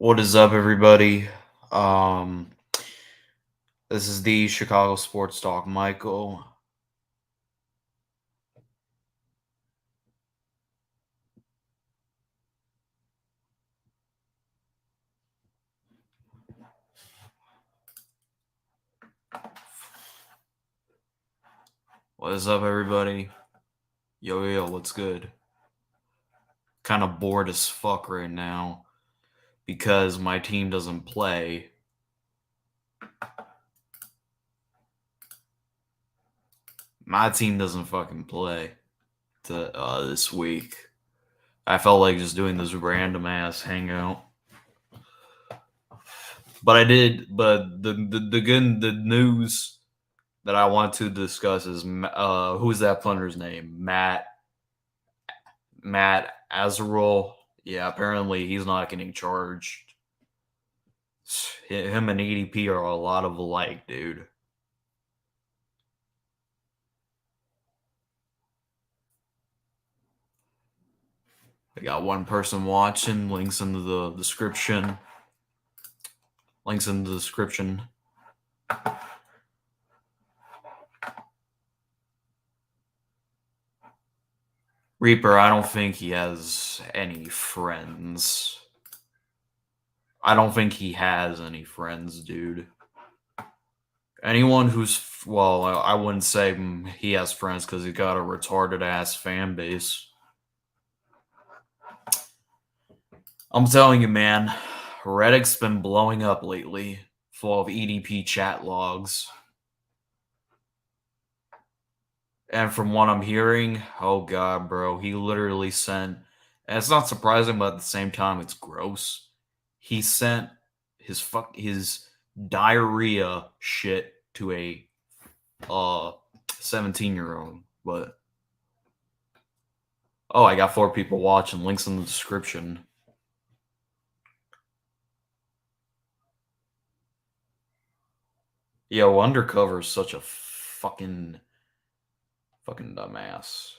What is up, everybody? Um, this is the Chicago Sports Talk. Michael. What is up, everybody? Yo, what's good? Kind of bored as fuck right now because my team doesn't play. My team doesn't fucking play this week. I felt like just doing this random ass hangout. But I did. But the news that I want to discuss is who's that punter's name? Matt Azarel. Yeah, apparently he's not getting charged. Him and EDP are a lot of alike, dude. We got one person watching. Links in the description. Reaper, I don't think he has any friends. I don't think he has any friends, dude. Anyone who's, well, I wouldn't say he has friends because he got a retarded ass fan base. I'm telling you, man, Reddit's been blowing up lately, full of EDP chat logs. And from what I'm hearing, oh god, bro, he literally sent, and it's not surprising, but at the same time, it's gross. He sent his diarrhea shit to a 17-year-old. But oh, I got 4 people watching. Links in the description. Yo, Undercover is such a fucking dumbass.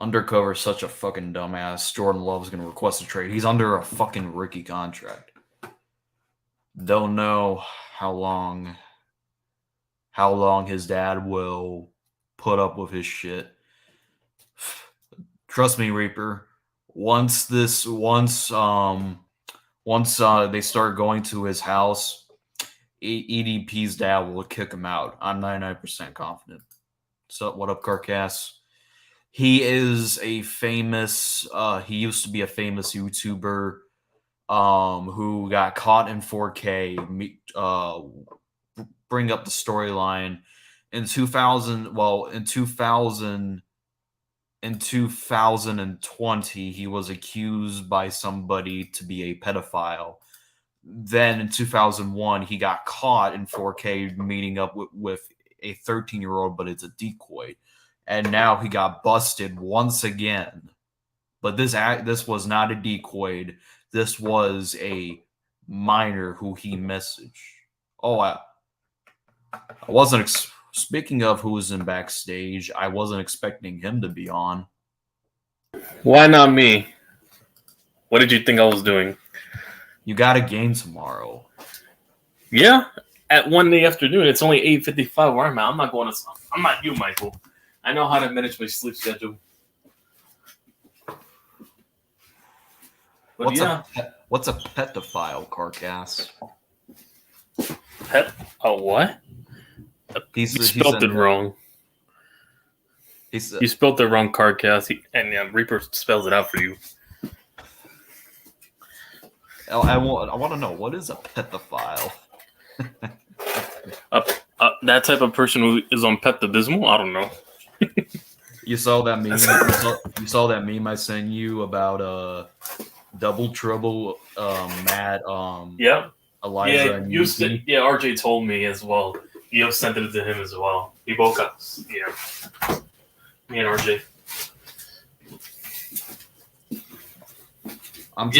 Undercover is such a fucking dumbass. Jordan Love's gonna request a trade. He's under a fucking rookie contract. Don't know how long his dad will put up with his shit. Trust me, Reaper. Once they start going to his house, EDP's dad will kick him out. I'm 99% confident. So what up, Carcass? He is a famous. He used to be a famous YouTuber. Who got caught in 4K. Bring up the storyline in 2020, he was accused by somebody to be a pedophile. Then in 2001, he got caught in 4K meeting up with a 13-year-old, but it's a decoy. And now he got busted once again. But this was not a decoy. This was a minor who he messaged. Oh, I wasn't. Speaking of who was in backstage, I wasn't expecting him to be on. Why not me? What did you think I was doing? You got a game tomorrow. Yeah, at 1 in the afternoon. It's only 8:55 where I'm at. I'm not you, Michael. I know how to manage my sleep schedule. But what's a pedophile, Carcass? What? You spelled it wrong. You spelled it wrong, Carcass, and Reaper spells it out for you. I want to know, what is a pedophile? That type of person who is on Pepto-Bismol? I don't know. You saw that meme? You saw that meme I sent you about Double Trouble, Matt, yeah. Eliza, and RJ told me as well. You sent it to him as well. We both got, me and RJ. I'm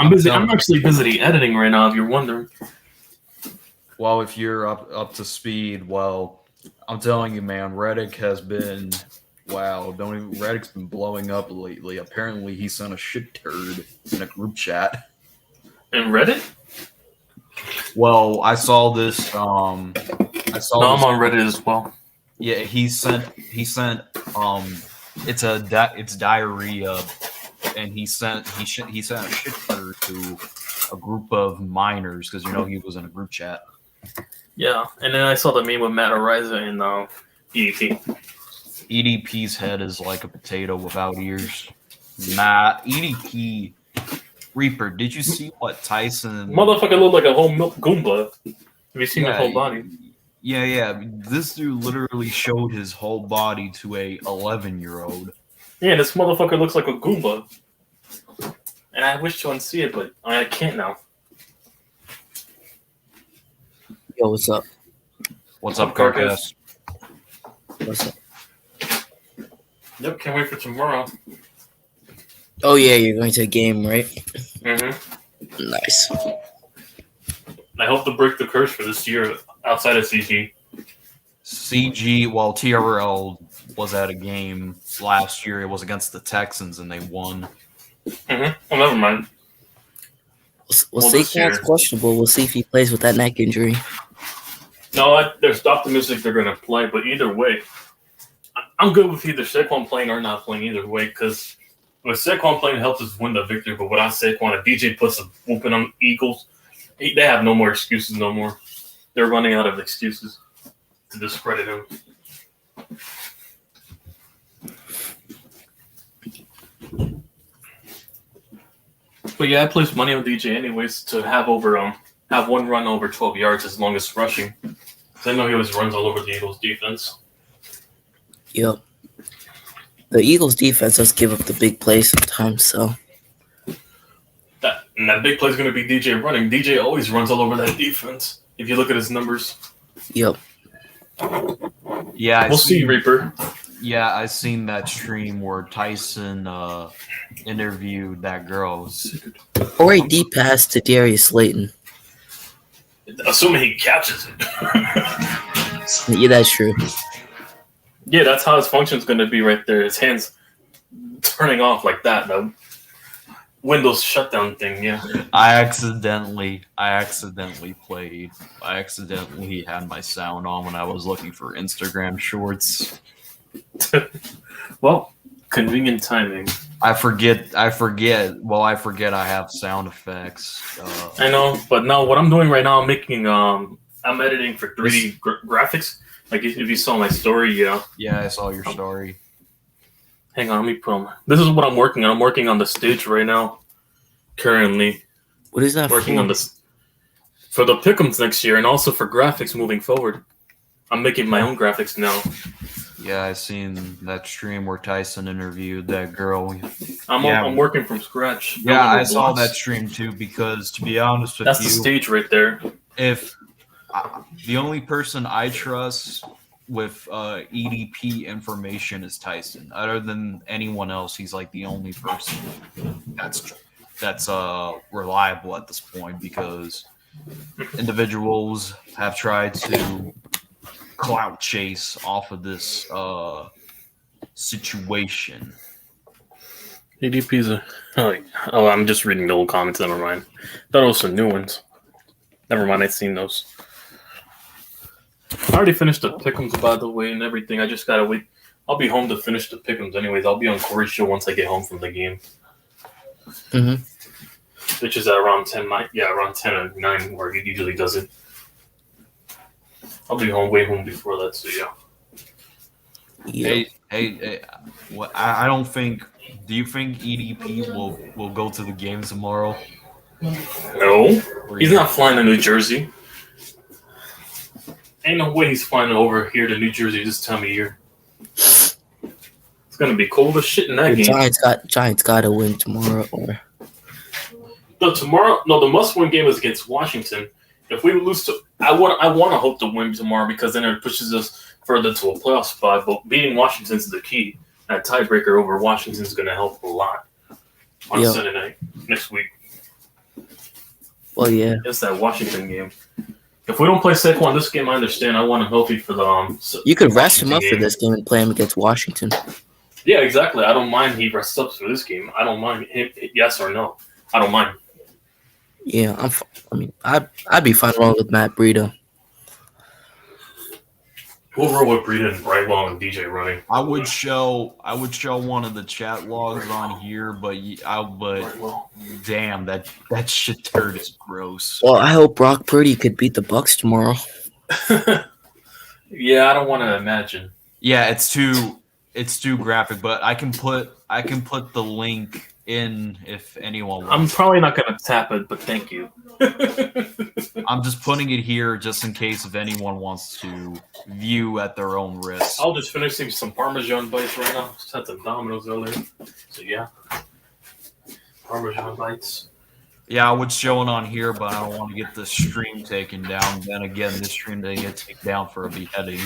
busy. I'm actually busy editing right now, if you're wondering. Well, if you're up to speed, well, I'm telling you, man, Reddick has been Wow, don't even. Reddit's been blowing up lately. Apparently, he sent a shit turd in a group chat. In Reddit? Well, I saw this. I'm on Reddit as well. Yeah, he sent. It's diarrhea, and he sent a shit turd to a group of minors because he was in a group chat. Yeah, and then I saw the meme with Matt Ariza and EDP. EDP's head is like a potato without ears. Matt, EDP, Reaper, did you see what Tyson... Motherfucker looked like a whole milk Goomba. Have you seen his whole body? Yeah. This dude literally showed his whole body to a 11-year-old. Yeah, this motherfucker looks like a Goomba. And I wish to unsee it, but I can't now. Yo, what's up? What's up, Carcass? What's up? Yep, can't wait for tomorrow. Oh yeah, you're going to a game, right? Mm-hmm. Nice. I hope to break the curse for this year outside of CG. Well, TRL was at a game last year. It was against the Texans, and they won. Mm-hmm. Well, never mind. Well, Saquon's questionable. We'll see if he plays with that neck injury. No, there's optimistic they're going to play, but either way, I'm good with either Saquon playing or not playing either way, because with Saquon playing, it helps us win the victory, but without Saquon, if DJ puts a whooping on Eagles, they have no more excuses no more. They're running out of excuses to discredit him. But yeah, I placed money on DJ anyways to have one run over 12 yards as long as rushing. I know he always runs all over the Eagles' defense. Yep. The Eagles' defense does give up the big plays sometimes, so. That big play is going to be DJ running. DJ always runs all over that defense. If you look at his numbers. Yep. Yeah, we'll see, Reaper. Yeah, I seen that stream where Tyson interviewed that girl. Or a deep pass to Darius Slayton. Assuming he catches it. Yeah, that's true. Yeah, that's how his function's going to be right there. His hands turning off like that. The Windows shutdown thing, yeah. I accidentally had my sound on when I was looking for Instagram shorts. Well, convenient timing. I forget. Well, I forget I have sound effects. I know, but no, what I'm doing right now, I'm editing for 3D graphics. Like if you saw my story, yeah. Yeah, I saw your story. Hang on, let me put on. This is what I'm working on. I'm working on the stage right now. Currently. What is that working on this for the pick'ems next year and also for graphics moving forward. I'm making my own graphics now. Yeah, I seen that stream where Tyson interviewed that girl. I'm working from scratch. Yeah, I saw that stream too because, to be honest with that's the stage right there. If the only person I trust with EDP information is Tyson, other than anyone else, he's like the only person that's reliable at this point because individuals have tried to clout chase off of this situation. EDP's I'm just reading the old comments. Never mind. Thought it was some new ones. Never mind. I've seen those. I already finished the pick'ems, by the way, and everything. I just gotta wait. I'll be home to finish the pick'ems anyways. I'll be on Corey's show once I get home from the game. Mm-hmm. Which is at around 10. Around 10 or 9, where he usually does it. I'll be way home before that, so yeah. Hey, I don't think. Do you think EDP will go to the game tomorrow? No, he's not flying to New Jersey. Ain't no way he's flying over here to New Jersey this time of year. It's gonna be cold as shit in that game. Giants gotta win tomorrow, or the must-win game is against Washington. If we lose to, I want to hope to win tomorrow because then it pushes us further to a playoff spot. But beating Washington's the key. That tiebreaker over Washington's going to help a lot on Sunday night next week. Well, yeah, it's that Washington game. If we don't play Saquon this game, I understand. I want him healthy for the You could rest him Washington up for game. this game and play him against Washington. Yeah, exactly. I don't mind he rests up for this game. I don't mind him, yes or no. I don't mind. Yeah, I'd be fine rolling with Matt Breida. We'll roll with Breida and Brightwell and DJ running. I would show one of the chat logs on here, but damn, that shit turd is gross. Well, I hope Brock Purdy could beat the Bucks tomorrow. Yeah, I don't want to imagine. Yeah, it's too graphic, but I can put the link in if anyone wants. I'm probably not going to tap it, but thank you. I'm just putting it here just in case if anyone wants to view at their own risk. I'll just finish some Parmesan bites right now. Just had some Domino's earlier. So, yeah. Parmesan bites. Yeah, I would show it on here, but I don't want to get the stream taken down. Then again, this stream didn't get taken down for a beheading.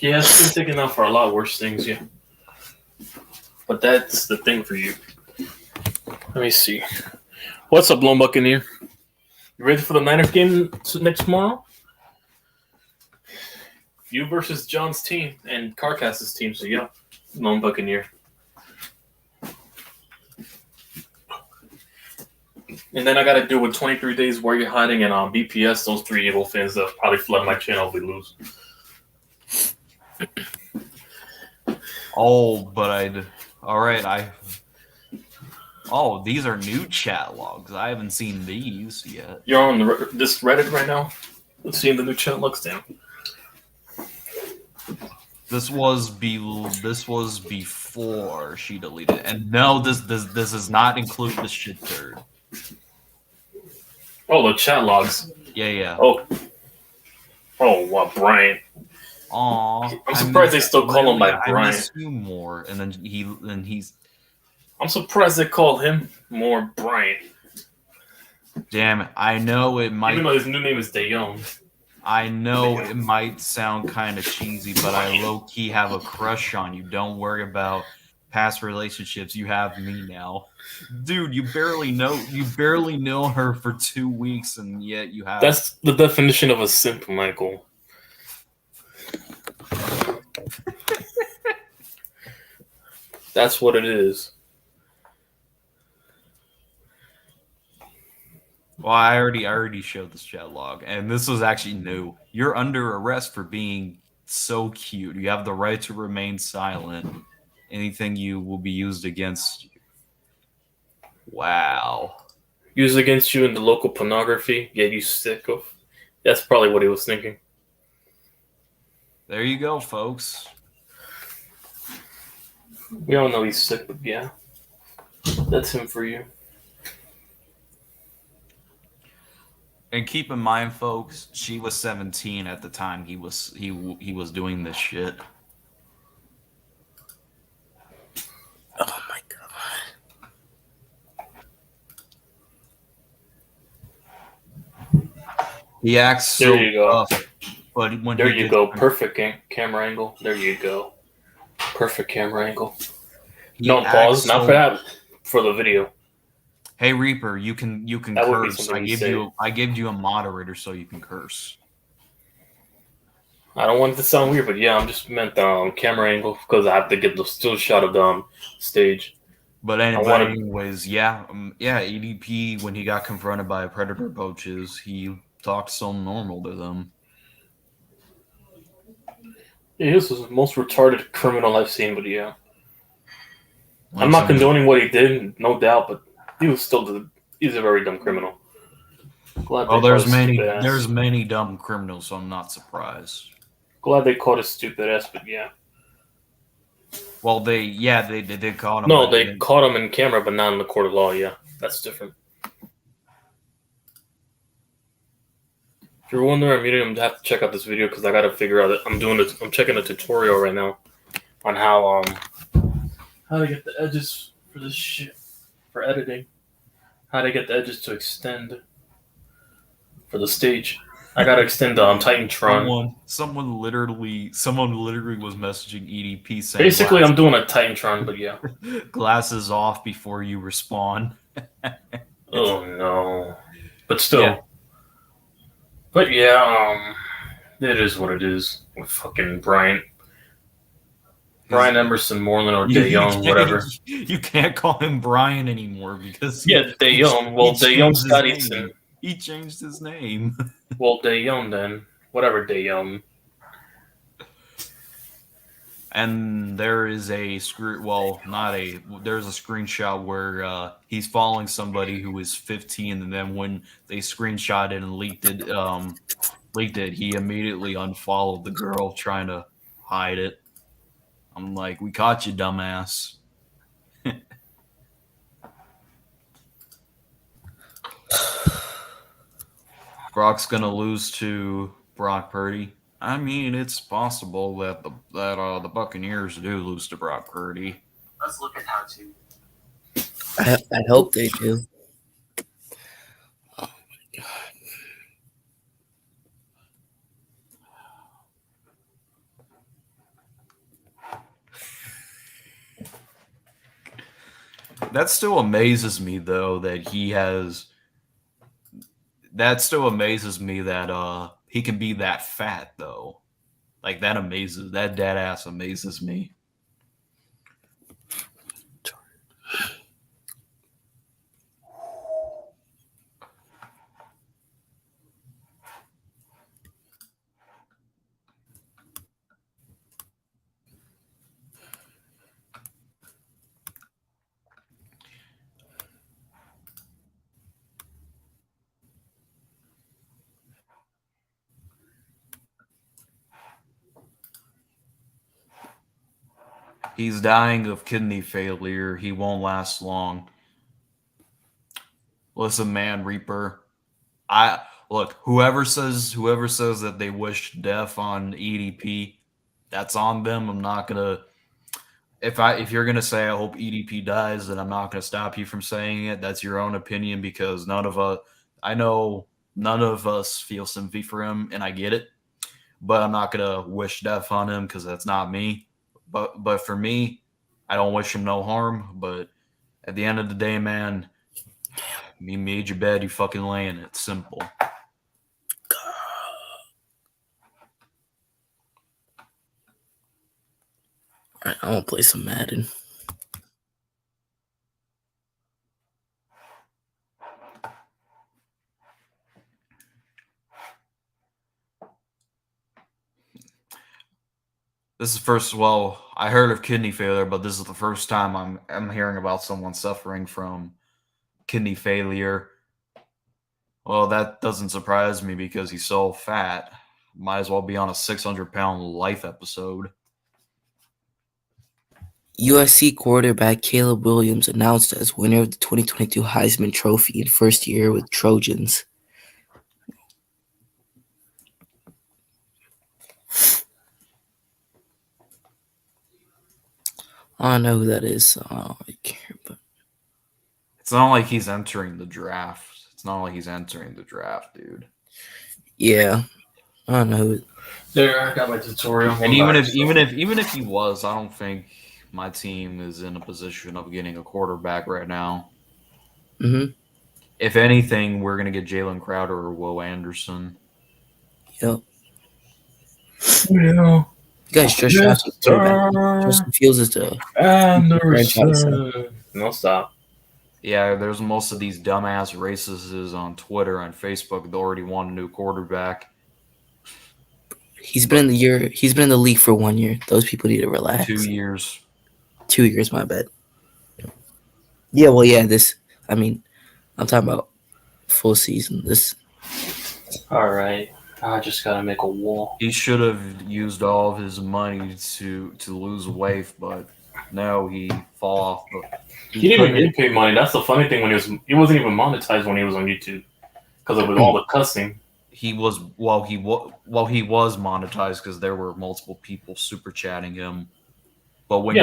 Yeah, it's been taken down for a lot worse things, yeah. But that's the thing for you. Let me see. What's up, Lone Buccaneer? You ready for the Niners game next tomorrow? You versus John's team and Carcass's team, so yeah, Lone Buccaneer. And then I got to do with 23 Days Where You're Hiding and BPS, those three evil fans that probably flood my channel if we lose. Oh, but Oh, these are new chat logs. I haven't seen these yet. You're on this Reddit right now? Let's see the new chat logs down. This was before she deleted it. And no, this does not include the shit turd. Oh, the chat logs. Yeah. Oh, what, Brian? Aw. I'm surprised they still call him by Brian. I miss you more. And then he's. I'm surprised they call him more Brian. Damn it. I know it might. Even though his new name is DeYoung. I know it might sound kind of cheesy, but I low-key have a crush on you. Don't worry about past relationships. You have me now. Dude, you barely know her for 2 weeks, and yet you have... That's the definition of a simp, Michael. That's what it is. Well, I already showed this chat log, and this was actually new. You're under arrest for being so cute. You have the right to remain silent. Anything you will be used against you. Wow. Used against you in the local pornography. Get you sick of. That's probably what he was thinking. There you go, folks. We all know he's sick, but yeah. That's him for you. And keep in mind, folks, she was 17 at the time he was doing this shit. Oh my god. He acts There so you go. tough, but when There you go. Perfect camera angle. There you go. Perfect camera angle. No pause. Not for that. For the video. Hey Reaper, you can That would be curse. something I gave you a moderator so you can curse. I don't want it to sound weird, but yeah, I'm just meant camera angle because I have to get the still shot of the stage. But anyways, yeah, EDP when he got confronted by predator poaches, he talked so normal to them. Yeah, he was the most retarded criminal I've seen, but yeah. I'm not condoning what he did, no doubt, but he's a very dumb criminal. Well, there's many dumb criminals, so I'm not surprised. Glad they caught his stupid ass, but yeah. Well, they caught him. No, they caught him in camera, but not in the court of law. Yeah, that's different. If you're wondering, I'm muting him to have to check out this video because I got to figure out. I'm checking a tutorial right now on how to get the edges for this shit for editing. How to get the edges to extend for the stage. I gotta extend Titantron. Someone literally was messaging EDP saying basically I'm doing a Titantron, but yeah. Glasses off before you respawn. Oh no. But still. But yeah, it is what it is with fucking Brian Emerson Moreland or De Jong, whatever. You can't call him Brian anymore because Yeah, De Jong. Well, De Jong, changed his Scott name. Eason. He changed his name. Well, De Jong then. Whatever, De Jong. And there is a there's a screenshot where he's following somebody who is 15, and then when they screenshot it and leaked it, he immediately unfollowed the girl trying to hide it. I'm like, we caught you, dumbass. Brock's gonna lose to Brock Purdy. I mean, it's possible that the Buccaneers do lose to Brock Purdy. Let's look at how to. I hope they do. Oh my god. That still amazes me, though, that he has. That still amazes me that he can be that fat, though. Like that dead ass amazes me. He's dying of kidney failure. He won't last long. Listen, man, Reaper. Whoever says that they wish death on EDP, that's on them. I'm not gonna. If you're gonna say I hope EDP dies, then I'm not gonna stop you from saying it. That's your own opinion because I know none of us feel sympathy for him, and I get it. But I'm not gonna wish death on him because that's not me. But for me, I don't wish him no harm. But at the end of the day, man, you made your bed, you fucking lay in it. Simple. Alright, I want to play some Madden. This is first. Well, I heard of kidney failure, but this is the first time I'm hearing about someone suffering from kidney failure. Well, that doesn't surprise me because he's so fat. Might as well be on a 600-pound life episode. USC quarterback Caleb Williams announced as winner of the 2022 Heisman Trophy in first year with Trojans. I don't know who that is, so I don't really care. But It's not like he's entering the draft. It's not like he's entering the draft, dude. yeah, I don't know who. There, I got my tutorial. And even if he was, I don't think my team is in a position of getting a quarterback right now. Mm-hmm. If anything, we're gonna get Jalen Crowder or Will Anderson. Yep. Yeah. You guys just drafted quarterback. Justin Fields is the Anderson. No, stop. Yeah, there's most of these dumbass racists on Twitter and Facebook that already want a new quarterback. He's been in the league for 1 year. Those people need to relax. 2 years. 2 years, my bad. Yeah, well, yeah. I'm talking about full season. All right. I just gotta make a wall. He should have used all of his money to lose weight, but no, he fall off. He didn't even get paid money. That's the funny thing. He wasn't even monetized when he was on YouTube because of all the cussing. He was monetized because there were multiple people super chatting him. But when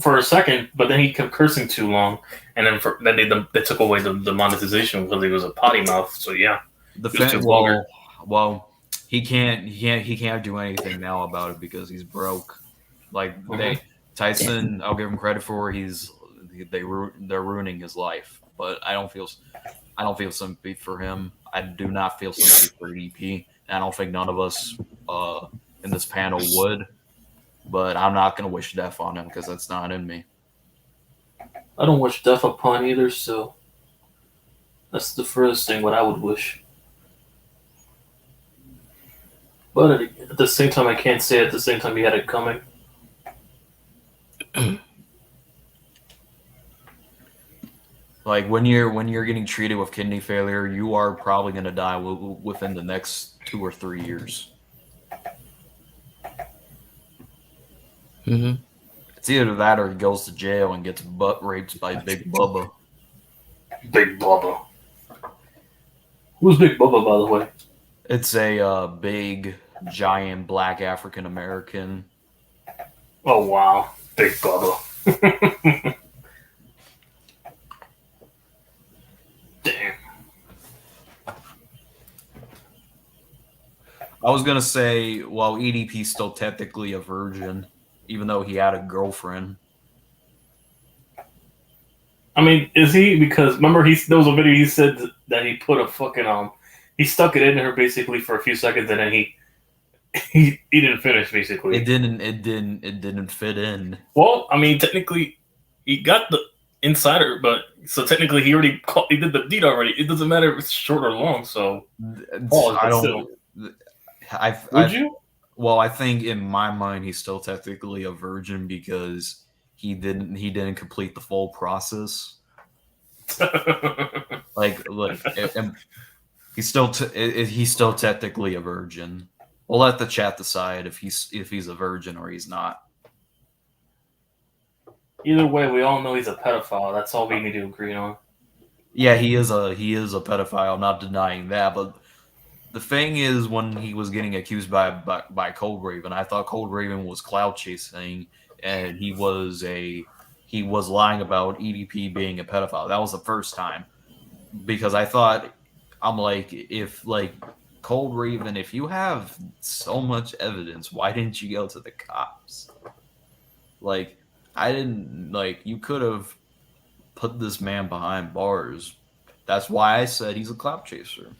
for a second, but then he kept cursing too long, and then they took away the monetization because he was a potty mouth. So yeah, he can't do anything now about it because he's broke. Like Tyson, I'll give him credit for they're ruining his life, but I I don't feel sympathy for him. I do not feel sympathy for EDP. And I don't think none of us in this panel would. But I'm not going to wish death on him because that's not in me. I don't wish death upon either, so that's the furthest thing what I would wish. But at the same time, I can't say at the same time he had it coming. Like when you're getting treated with kidney failure, you are probably going to die within the next 2 or 3 years. Mm-hmm. It's either that or he goes to jail and gets butt raped by Big Bubba. Big Bubba. Who's Big Bubba, by the way? It's a big, giant black African American. Oh wow, Big Bubba. Damn. I was gonna say, well, EDP's still technically a virgin, even though he had a girlfriend. I mean, is he? Because remember, there was a video he said that he put a fucking he stuck it in her basically for a few seconds, and then he didn't finish basically. It didn't fit in. Well, I mean, technically, he got the insider, but so technically he did the deed already. It doesn't matter if it's short or long. So I don't. Would you? Well, I think in my mind he's still technically a virgin because he didn't complete the full process. Like, look, he's still technically a virgin. We'll let the chat decide if he's a virgin or he's not. Either way, we all know he's a pedophile. That's all we need to agree on. Yeah, he is a pedophile. Not denying that, but the thing is, when he was getting accused by Cold Raven, I thought Cold Raven was cloud chasing, and he was lying about EDP being a pedophile. That was the first time, because I'm like, if like Cold Raven, if you have so much evidence, why didn't you go to the cops? Like, I didn't like. You could have put this man behind bars. That's why I said he's a clout chaser.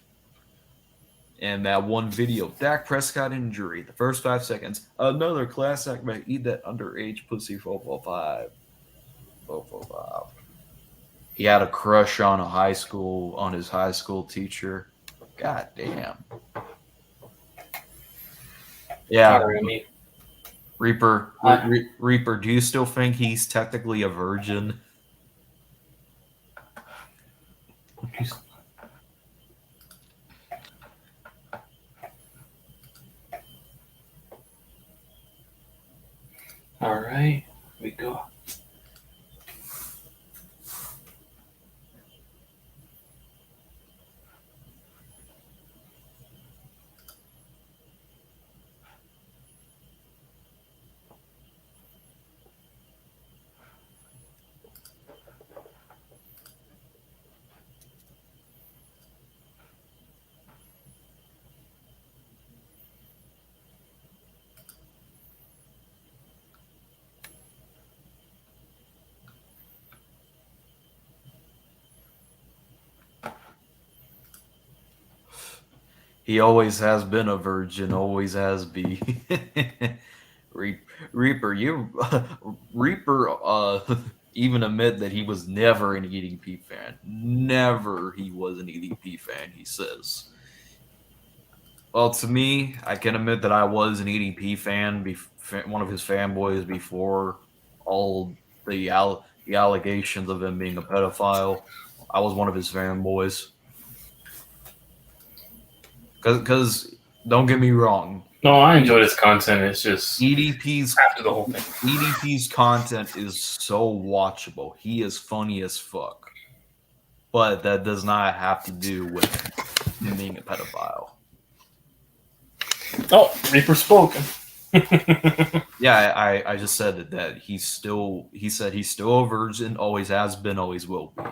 And that one video, Dak Prescott injury, the first 5 seconds, another class act may eat that underage pussy 445. 445. He had a crush on his high school teacher. God damn. Yeah. Reaper, Reaper, do you still think he's technically a virgin? All right, here we go. He always has been a virgin, always has be. Reaper, even admit that he was never an EDP fan. Never he was an EDP fan, he says. Well, to me, I can admit that I was an EDP fan, one of his fanboys before all the allegations of him being a pedophile. I was one of his fanboys. Because don't get me wrong. No, I enjoy his content. It's just EDP's after the whole thing. EDP's content is so watchable. He is funny as fuck. But that does not have to do with him being a pedophile. Oh, Reaper spoken. Yeah, I just said that he said he's still a virgin, always has been, always will be.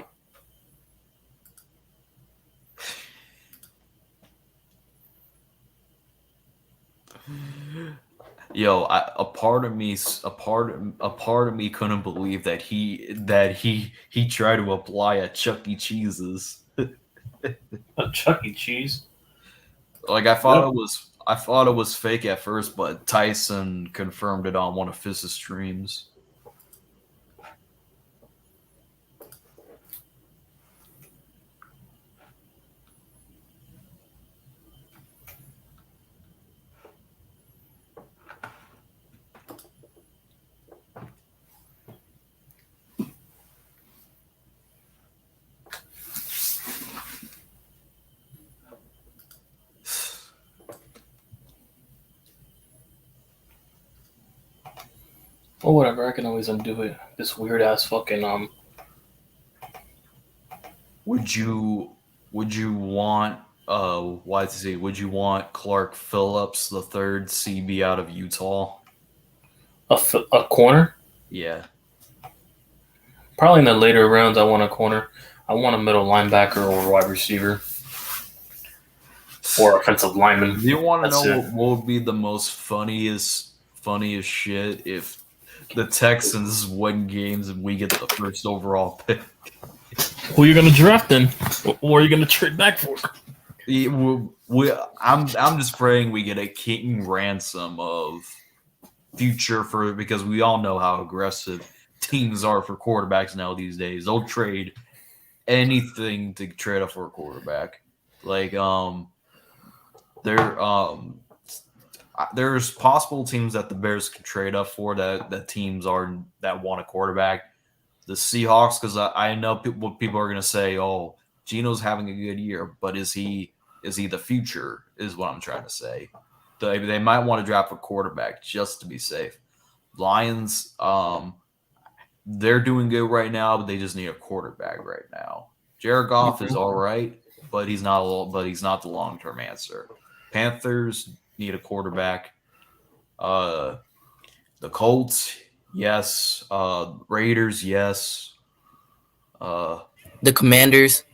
Yo, a part of me couldn't believe that he tried to apply at Chuck E. Cheese's. A Chuck E. Cheese. Like I thought it was fake at first, but Tyson confirmed it on one of his streams. Well, whatever. I can always undo it. This weird ass fucking Would you want would you want Clark Phillips the third CB out of Utah? a corner. Yeah. Probably in the later rounds, I want a corner. I want a middle linebacker or wide receiver or offensive lineman. Do you want to That's know it. what would be the most funniest shit if the Texans win games and we get the first overall pick? Who are you gonna draft then? Or are you gonna trade back for? I'm just praying we get a king ransom of future for because we all know how aggressive teams are for quarterbacks now these days. They'll trade anything to trade up for a quarterback. Like there's possible teams that the Bears could trade up for that teams are that want a quarterback. The Seahawks, because I know what people are going to say. Oh, Geno's having a good year, but is he the future? Is what I'm trying to say. They might want to draft a quarterback just to be safe. Lions, they're doing good right now, but they just need a quarterback right now. Jared Goff is all right, but he's not the long term answer. Panthers need a quarterback. The Colts, yes. Raiders, yes. The Commanders.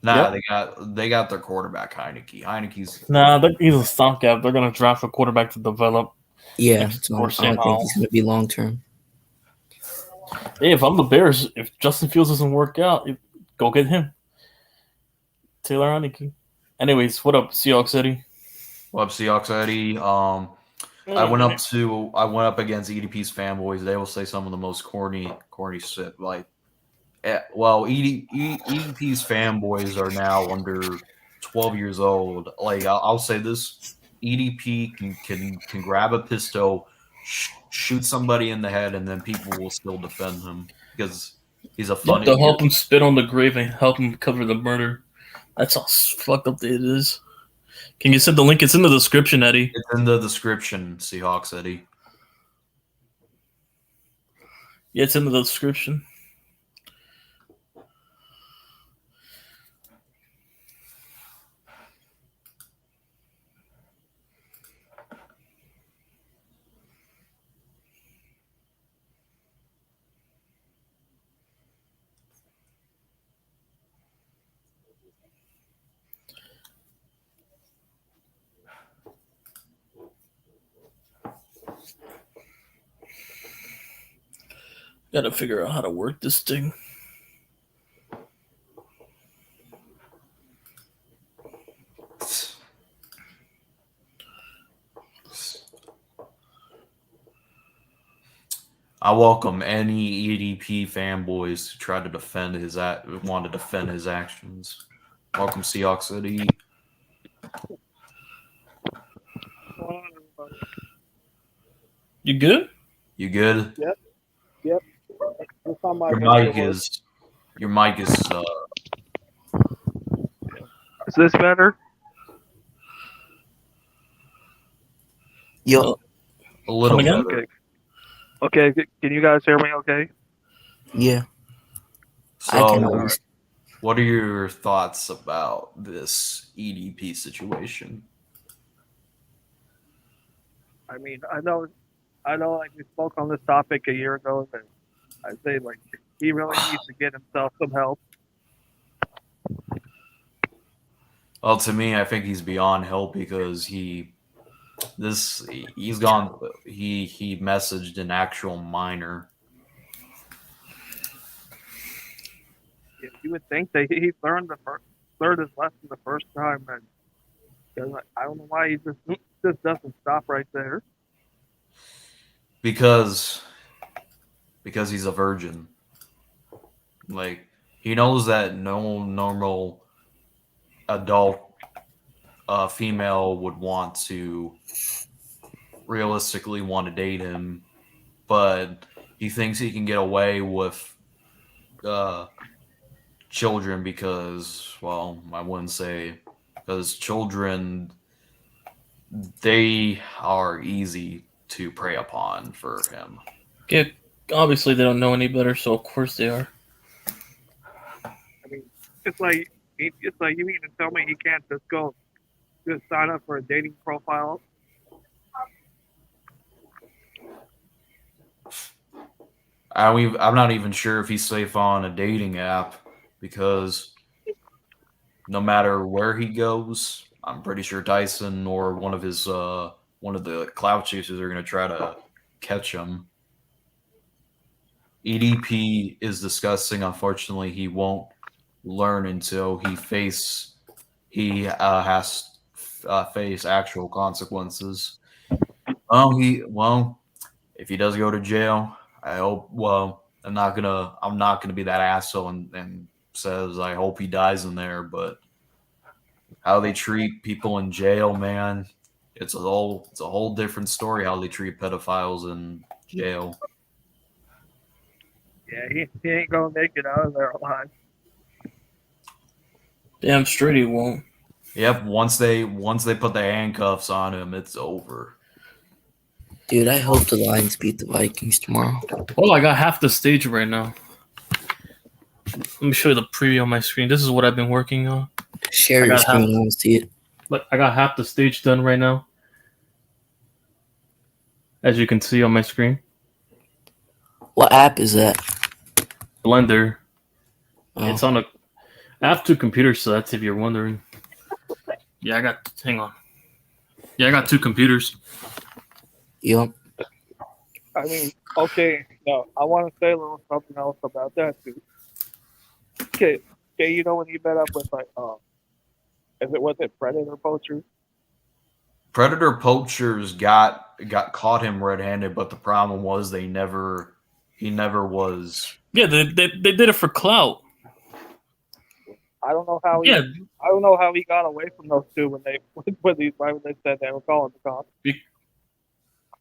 Nah, Yep. they got their quarterback Heineke. Heineke's Nah, he's a stopgap. They're gonna draft a quarterback to develop Yeah, next so or I Sam don't think Howell. he's going to be long term. Hey, if I'm the Bears, if Justin Fields doesn't work out, go get him. Taylor Heineke. Anyways, what up, Seahawks City? Web Seahawks Eddie. I went up against EDP's fanboys. They will say some of the most corny shit. Like, EDP's fanboys are now under 12 years old. Like, I'll say this: EDP can grab a pistol, shoot somebody in the head, and then people will still defend him because he's a Yep, funny. they'll help him spit on the grave and help him cover the murder. That's how fucked up it is. Can you send the link? It's in the description, Eddie. It's in the description, Seahawks Eddie. Yeah, it's in the description. Gotta figure out how to work this thing. I welcome any EDP fanboys to try to defend his actions. Welcome, Seahawks City. You good? You good? Yep. It's on my Your way to mic work. is your mic is Is this better? Yo, a little Come again? better. Okay. Can you guys hear me okay? yeah, I can So, always. what are your thoughts about this EDP situation? I mean, I know, like we spoke on this topic a year ago, and I say like he really needs to get himself some help. Well, to me, I think he's beyond help because he's gone. He messaged an actual minor. You would think that he learned his lesson the first time, and I don't know why he just doesn't stop right there. Because he's a virgin. Like, he knows that no normal adult female would want to realistically want to date him, but he thinks he can get away with children because, well, I wouldn't say because children, they are easy to prey upon for him. Yeah, obviously they don't know any better, so of course they are. I mean, it's like you mean to tell me he can't just sign up for a dating profile? I'm not even sure if he's safe on a dating app because no matter where he goes, I'm pretty sure Tyson or one of the clout chasers are going to try to catch him. EDP is disgusting. Unfortunately, he won't learn until he has face actual consequences. If he does go to jail, I hope. Well, I'm not gonna be that asshole and says I hope he dies in there. But how they treat people in jail, man, it's a whole different story. How they treat pedophiles in jail. Yeah, he ain't gonna make it out of there alive. Damn straight he won't. Yep. Once they put the handcuffs on him, it's over. Dude, I hope the Lions beat the Vikings tomorrow. Well, I got half the stage right now. Let me show you the preview on my screen. This is what I've been working on. Share your screen. I want to see it. But I got half the stage done right now. As you can see on my screen. What app is that? Blender. Oh. It's on I have 2 computer sets, if you're wondering. Hang on. Yeah, I got 2 computers. Yep. I mean, okay, no, I want to say a little something else about that too. Okay, you know when he met up with was it Predator Poachers? Predator Poachers got caught him red-handed, but the problem was he never was. Yeah, they did it for clout. I don't know how he got away from those two when they said they were calling the cops.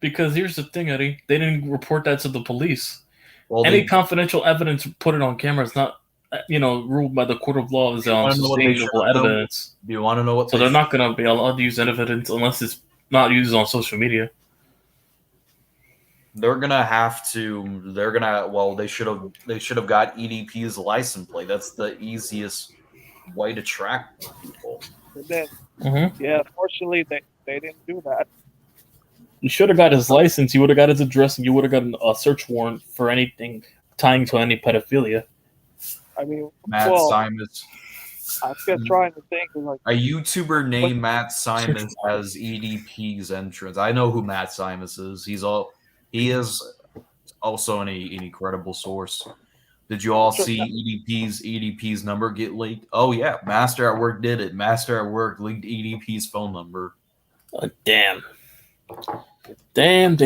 Because here's the thing, Eddie. They didn't report that to the police. Well, Any confidential evidence put it on camera is not, ruled by the court of law as sustainable evidence. Do you want to know what? So they're not going to be allowed to use evidence unless it's not used on social media. They're gonna have to. They should have got EDP's license plate. That's the easiest way to track people. And then, yeah, fortunately they didn't do that. You should have got his license. You would have got his address, and you would have gotten a search warrant for anything tying to any pedophilia. I mean, Matt Simons. I was just trying to think of a YouTuber named Matt Simons has EDP's entrance. I know who Matt Simons is. He is also an incredible source. Did you all see EDP's number get leaked? Oh yeah, Master at Work did it. Master at Work leaked EDP's phone number. Damn. Damn.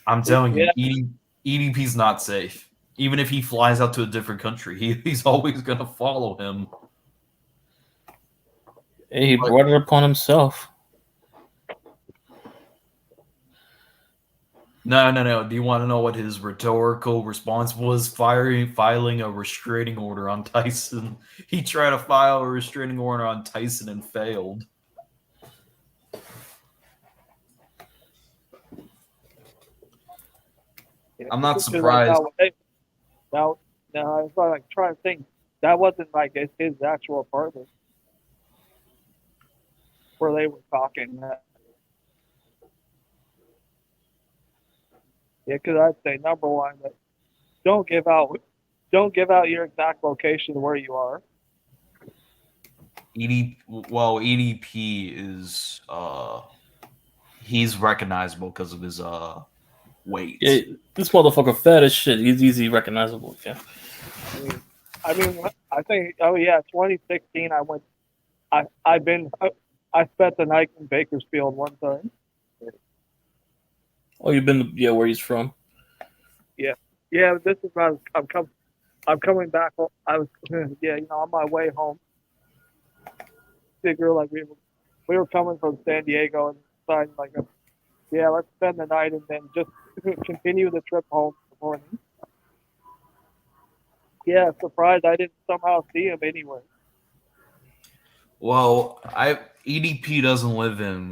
I'm telling you, EDP's not safe. Even if he flies out to a different country, he's always going to follow him. Hey, he brought it upon himself. No. Do you want to know what his rhetorical response was? Filing a restraining order on Tyson. He tried to file a restraining order on Tyson and failed. I'm not surprised. Now, I was like trying to think. That wasn't like his actual apartment where they were talking. Yeah, because I'd say number one, that don't give out your exact location where you are. EDP is he's recognizable because of his weight. Yeah, this motherfucker fat as shit. He's easy recognizable. Yeah. I mean, I think. Oh yeah, 2016. I went. I've been. I spent the night in Bakersfield one time. Oh, you've been where he's from. Yeah, yeah. This is when I'm coming back. I was yeah, on my way home. Figure like we were coming from San Diego and decided like yeah, let's spend the night and then just continue the trip home in the morning. Yeah, surprised I didn't somehow see him anywhere. Well, EDP doesn't live in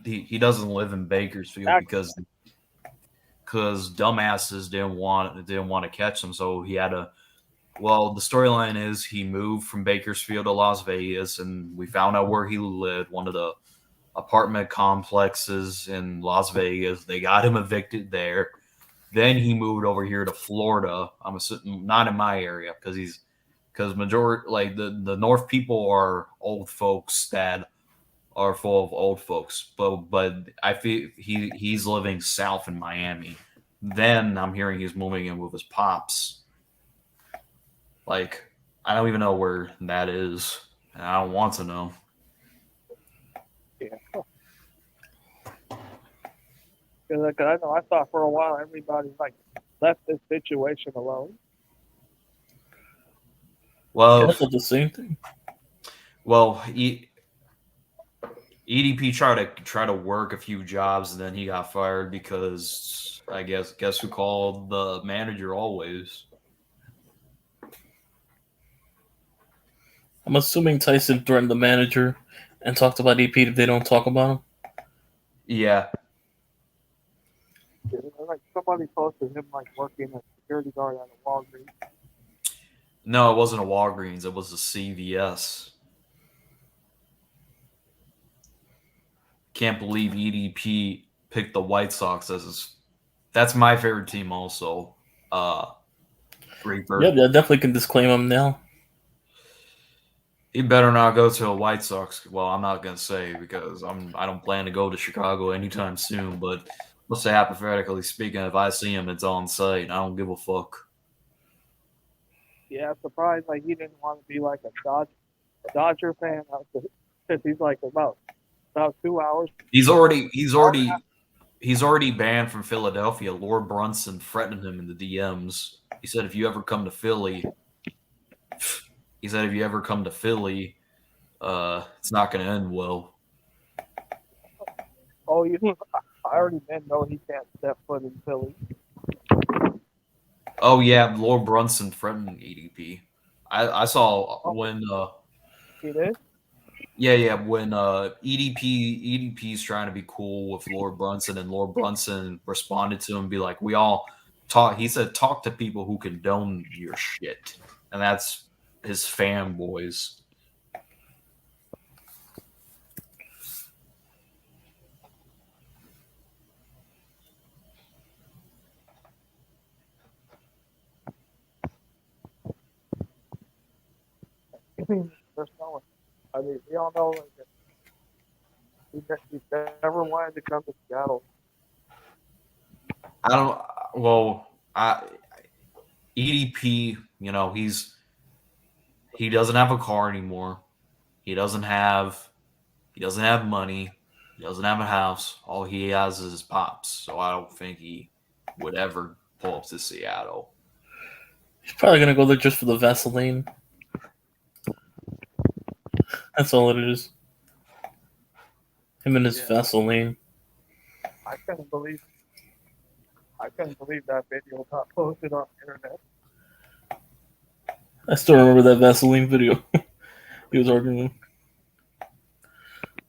he doesn't live in Bakersfield because dumbasses didn't want to catch him, so he had to. Well, the storyline is he moved from Bakersfield to Las Vegas, and we found out where he lived, one of the apartment complexes in Las Vegas. They got him evicted there. Then he moved over here to Florida. I'm assuming not in my area because majority like the North people are old folks that are full of old folks. But I feel he's living south in Miami. Then I'm hearing he's moving in with his pops. Like, I don't even know where that is. And I don't want to know. Yeah. Because I know I thought for a while everybody like left this situation alone. Well, I thought the same thing. Well, EDP tried to work a few jobs and then he got fired because I guess who called the manager always. I'm assuming Tyson threatened the manager and talked about EP if they don't talk about him. Yeah. Like somebody posted him like working as a security guard at a Walgreens. No, it wasn't a Walgreens. It was a CVS. Can't believe EDP picked the White Sox as his. That's my favorite team also. Great Yeah, I definitely can disclaim him now. He better not go to a White Sox. Well, I'm not gonna say because I don't plan to go to Chicago anytime soon. But let's say hypothetically speaking, if I see him, it's on site. I don't give a fuck. Yeah, I'm surprised like he didn't want to be like a Dodger fan because he's like about 2 hours. He's already banned from Philadelphia. Lord Brunson threatened him in the DMs. He said, if you ever come to Philly, it's not going to end well. Oh, I already know he can't step foot in Philly. Oh yeah, Lord Brunson threatened EDP. I saw when he did. Yeah, when EDP's trying to be cool with Lord Brunson, and Lord Brunson responded to him, be like, "We all talk." He said, "Talk to people who condone your shit," and that's his fanboys. There's no one. I mean, we all know like, he never wanted to come to Seattle. I don't. Well, EDP, he doesn't have a car anymore. He doesn't have money. He doesn't have a house. All he has is his pops. So I don't think he would ever pull up to Seattle. He's probably gonna go there just for the Vaseline. That's all it is. Him and his Vaseline. I couldn't believe that video got posted on the internet. I still remember that Vaseline video. He was arguing.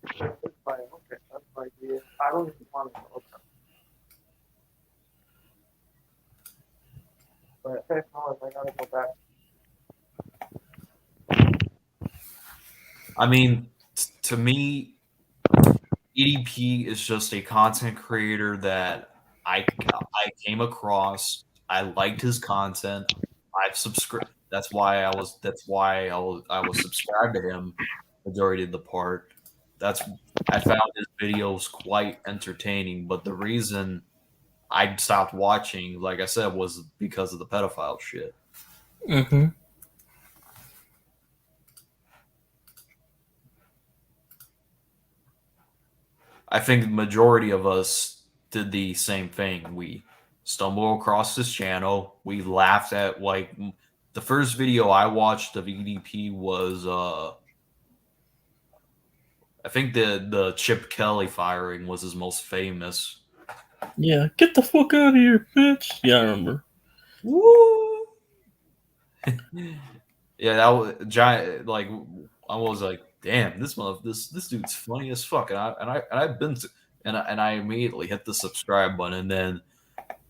It's like, okay, that's my idea. I don't even want to know. But hey, I gotta go back. I mean, to me, EDP is just a content creator that I came across. I liked his content. I've subscribed. That's why I was subscribed to him majority of the part. I found his videos quite entertaining, but the reason I stopped watching, like I said, was because of the pedophile shit. Mm-hmm. I think the majority of us did the same thing. We stumbled across this channel. We laughed at the first video I watched of EDP was I think the Chip Kelly firing was his most famous. Yeah, get the fuck out of here, bitch. Yeah, I remember. Woo! Yeah, that was giant. Like I was like, damn, this dude's funny as fuck, and I've been to, and I immediately hit the subscribe button, and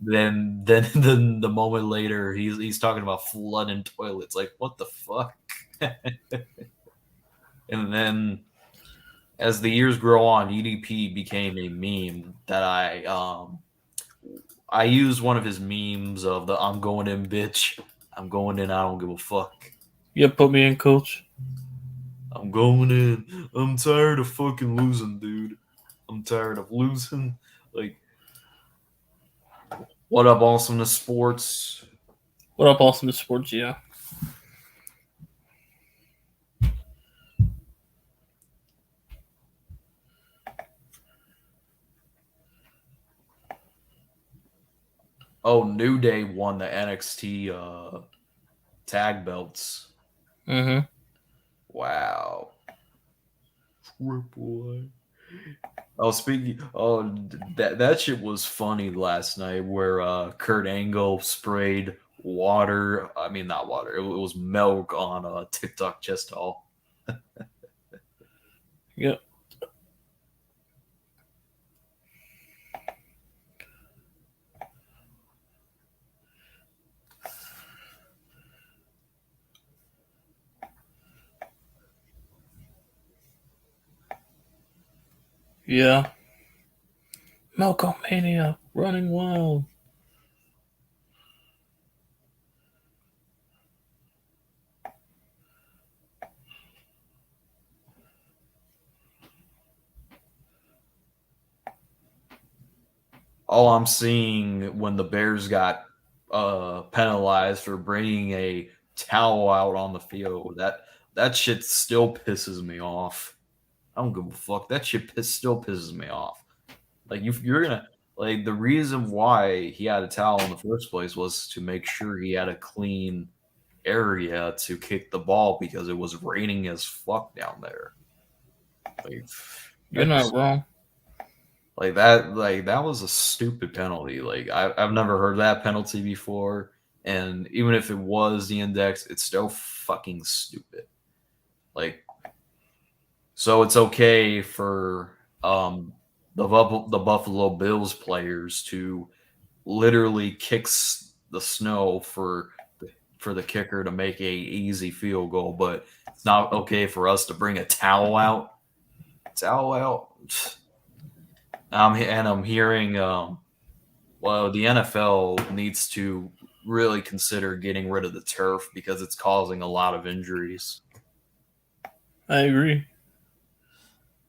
then the moment later he's talking about flooding toilets, like what the fuck, and then as the years grow on, EDP became a meme that I used one of his memes of the "I'm going in, bitch, I'm going in, I don't give a fuck." Yeah, put me in, coach. I'm going in. I'm tired of fucking losing, dude. I'm tired of losing. Like, what up, Awesomeness Sports? What up, Awesome Sports? Yeah. Oh, New Day won the NXT tag belts. Mm-hmm. Wow. Triple A. Oh, speaking. Oh, that shit was funny last night, where Kurt Angle sprayed water. I mean, not water. It was milk on TikTok chest all. Yep. Yeah. Melkomania running wild. All I'm seeing when the Bears got penalized for bringing a towel out on the field, that shit still pisses me off. I don't give a fuck. That shit still pisses me off. Like you're gonna like the reason why he had a towel in the first place was to make sure he had a clean area to kick the ball because it was raining as fuck down there. Like You're not wrong. that was a stupid penalty. Like I've never heard that penalty before, and even if it was the index, it's still fucking stupid. Like, so it's okay for the Buffalo Bills players to literally kicks the snow for the kicker to make a easy field goal, but it's not okay for us to bring a towel out. Towel out. I'm hearing, well, the NFL needs to really consider getting rid of the turf because it's causing a lot of injuries. I agree.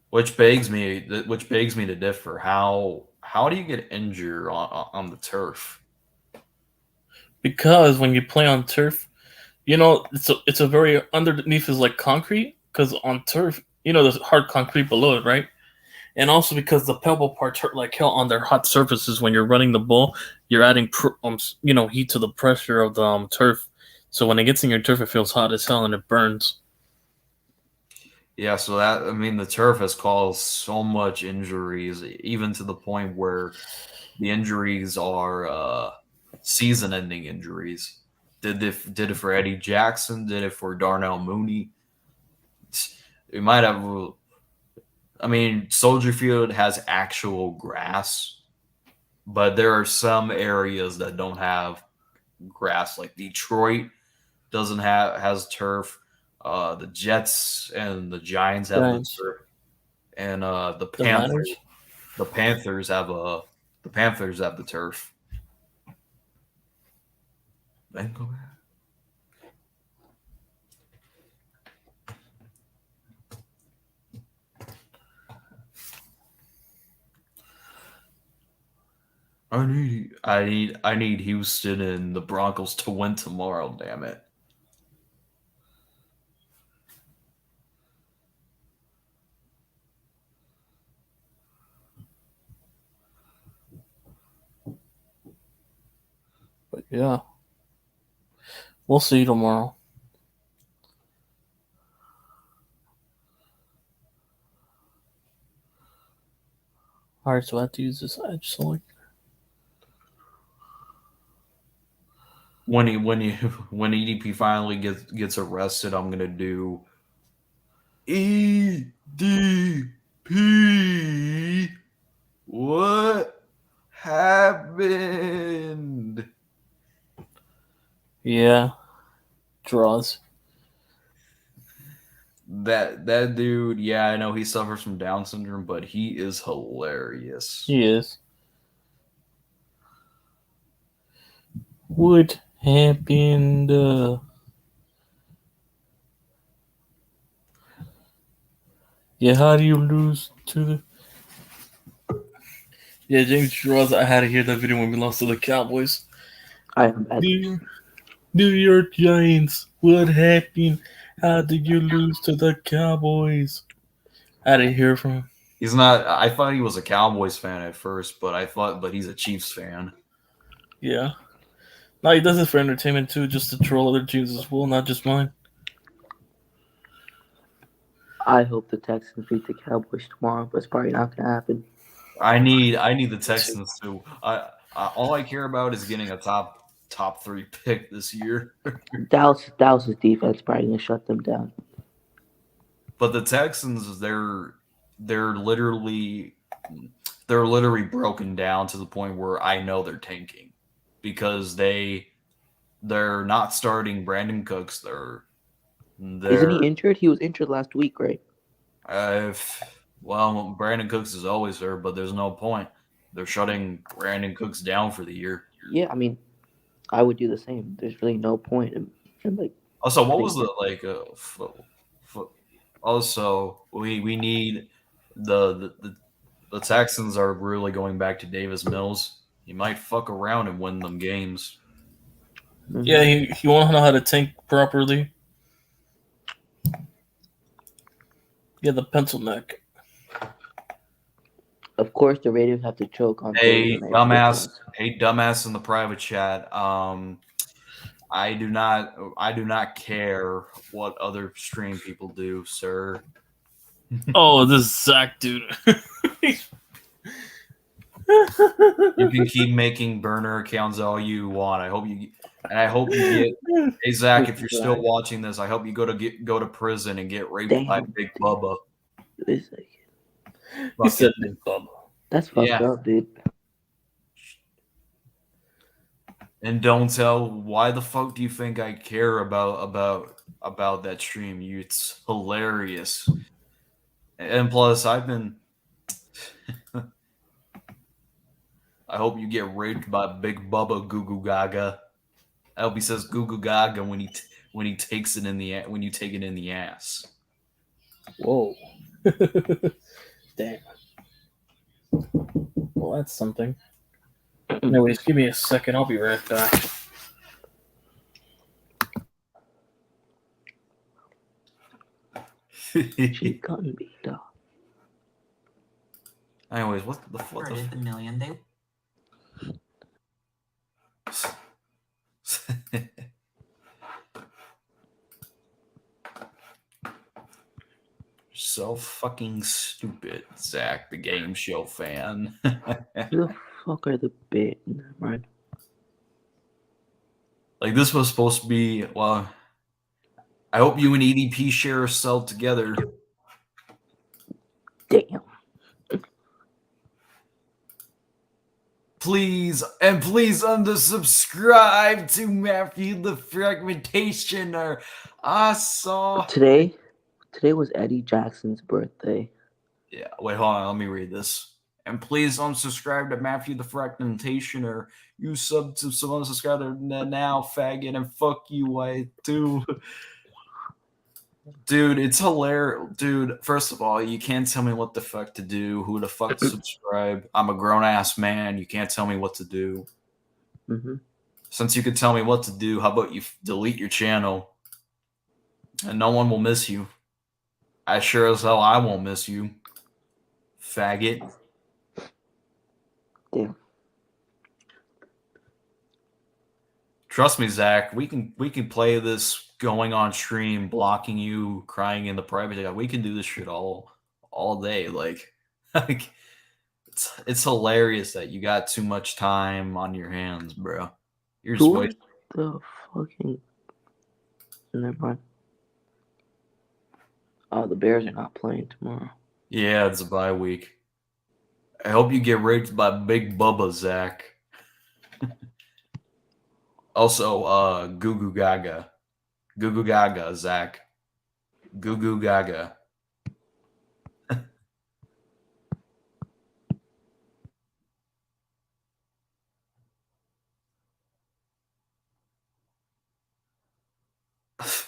Which begs me to differ. How do you get injured on the turf? Because when you play on turf, it's a very underneath is like concrete. Because on turf, there's hard concrete below it, right? And also because the pebble parts hurt like hell on their hot surfaces when you're running the ball, you're adding heat to the pressure of the turf. So when it gets in your turf, it feels hot as hell and it burns. Yeah, so the turf has caused so much injuries, even to the point where the injuries are season-ending injuries. Did it for Eddie Jackson? Did it for Darnell Mooney? It might have. Soldier Field has actual grass, but there are some areas that don't have grass. Like Detroit has turf. The Jets and the Giants have the Giants. turf, and The Niners. the Panthers have the turf. Then go back. I need Houston and the Broncos to win tomorrow. Damn it! Yeah. We'll see tomorrow. Alright, so I have to use this edge select. When EDP finally gets arrested, I'm gonna do EDP. What happened? Yeah. Draws. That dude, yeah, I know he suffers from Down syndrome, but he is hilarious. He is. What happened? Yeah, how do you lose to the... Yeah, James Draws, I had to hear that video when we lost to the Cowboys. I am at New York Giants, what happened? How did you lose to the Cowboys? I had to hear from him. He's not. I thought he was a Cowboys fan at first, but he's a Chiefs fan. Yeah. No, he does it for entertainment too, just to troll other teams as well, not just mine. I hope the Texans beat the Cowboys tomorrow, but it's probably not gonna happen. I need the Texans to. All I care about is getting a top 3 pick this year. Dallas's defense probably gonna shut them down. But the Texans, they're literally broken down to the point where I know they're tanking because they're not starting Brandon Cooks. Isn't he injured? He was injured last week, right? Well, Brandon Cooks is always there, but there's no point. They're shutting Brandon Cooks down for the year. Yeah, I mean, I would do the same. There's really no point in like. Also, what was the like? Also, we need the Texans are really going back to Davis Mills. He might fuck around and win them games. Yeah, he won't know how to tank properly. Yeah, the pencil neck. Of course, the Raiders have to choke on. Hey, dumbass in the private chat. I do not care what other stream people do, sir. Oh, this Zach dude. You can keep making burner accounts all you want. I hope you get. Hey Zach, if you're still watching this, I hope you go to prison and get raped by Big Bubba. He said Big Bubba. That's fucked up, dude. And don't tell. Why the fuck do you think I care about that stream? It's hilarious. And plus, I've been. I hope you get raped by Big Bubba Goo Goo Gaga. I hope he says Goo Goo Gaga when he takes it in the when you take it in the ass. Whoa. Damn. Well, that's something. Anyways, give me a second. I'll be right back. She couldn't be dog. Anyways, what the fuck? The million they So fucking stupid, Zach, the game show fan. Who the fuck are the bit? Right. Like this was supposed to be. Well, I hope you and EDP share a cell together. Damn. Please unsubscribe to Matthew the Fragmentationer. I saw Today was Eddie Jackson's birthday. Yeah, wait, hold on. Let me read this. And please unsubscribe to Matthew the Fragmentationer. You unsubscribe now, faggot, and fuck you, I do. Dude, it's hilarious. Dude, first of all, you can't tell me what the fuck to do, who the fuck to subscribe. I'm a grown-ass man. You can't tell me what to do. Mm-hmm. Since you can tell me what to do, how about you delete your channel? And no one will miss you. I sure as hell I won't miss you. Faggot. Damn. Trust me, Zach. We can play this going on stream, blocking you, crying in the private. Like, we can do this shit all day. Like, like it's hilarious that you got too much time on your hands, bro. You're just What wasting. the fucking? Never mind. Oh, the Bears are not playing tomorrow. Yeah, it's a bye week. I hope you get raped by Big Bubba, Zach. Also, Goo Goo Gaga. Goo Goo Gaga, Zach. Goo Goo Gaga.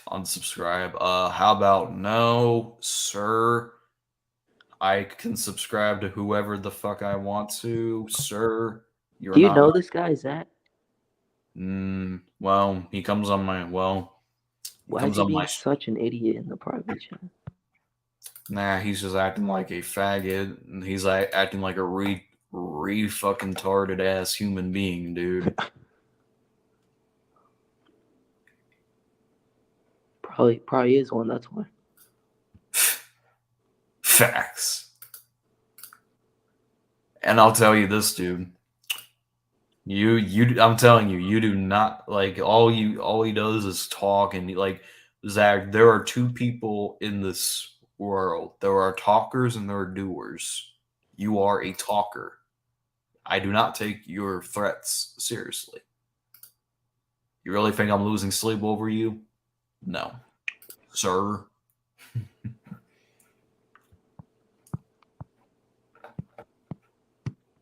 Unsubscribe. How about no, sir? I can subscribe to whoever the fuck I want to, sir. You're Do you not. know this guy, Zach? Well, he comes on my. Well, Why comes is he on being my. such an idiot in the private chat? Nah, he's just acting like a faggot, and he's like acting like a fucking tarded ass human being, dude. Probably is one. That's why. Facts. And I'll tell you this, dude. I'm telling you, you do not like all he does is talk and like Zach, there are two people in this world. There are talkers and there are doers. You are a talker. I do not take your threats seriously. You really think I'm losing sleep over you? No. Sir.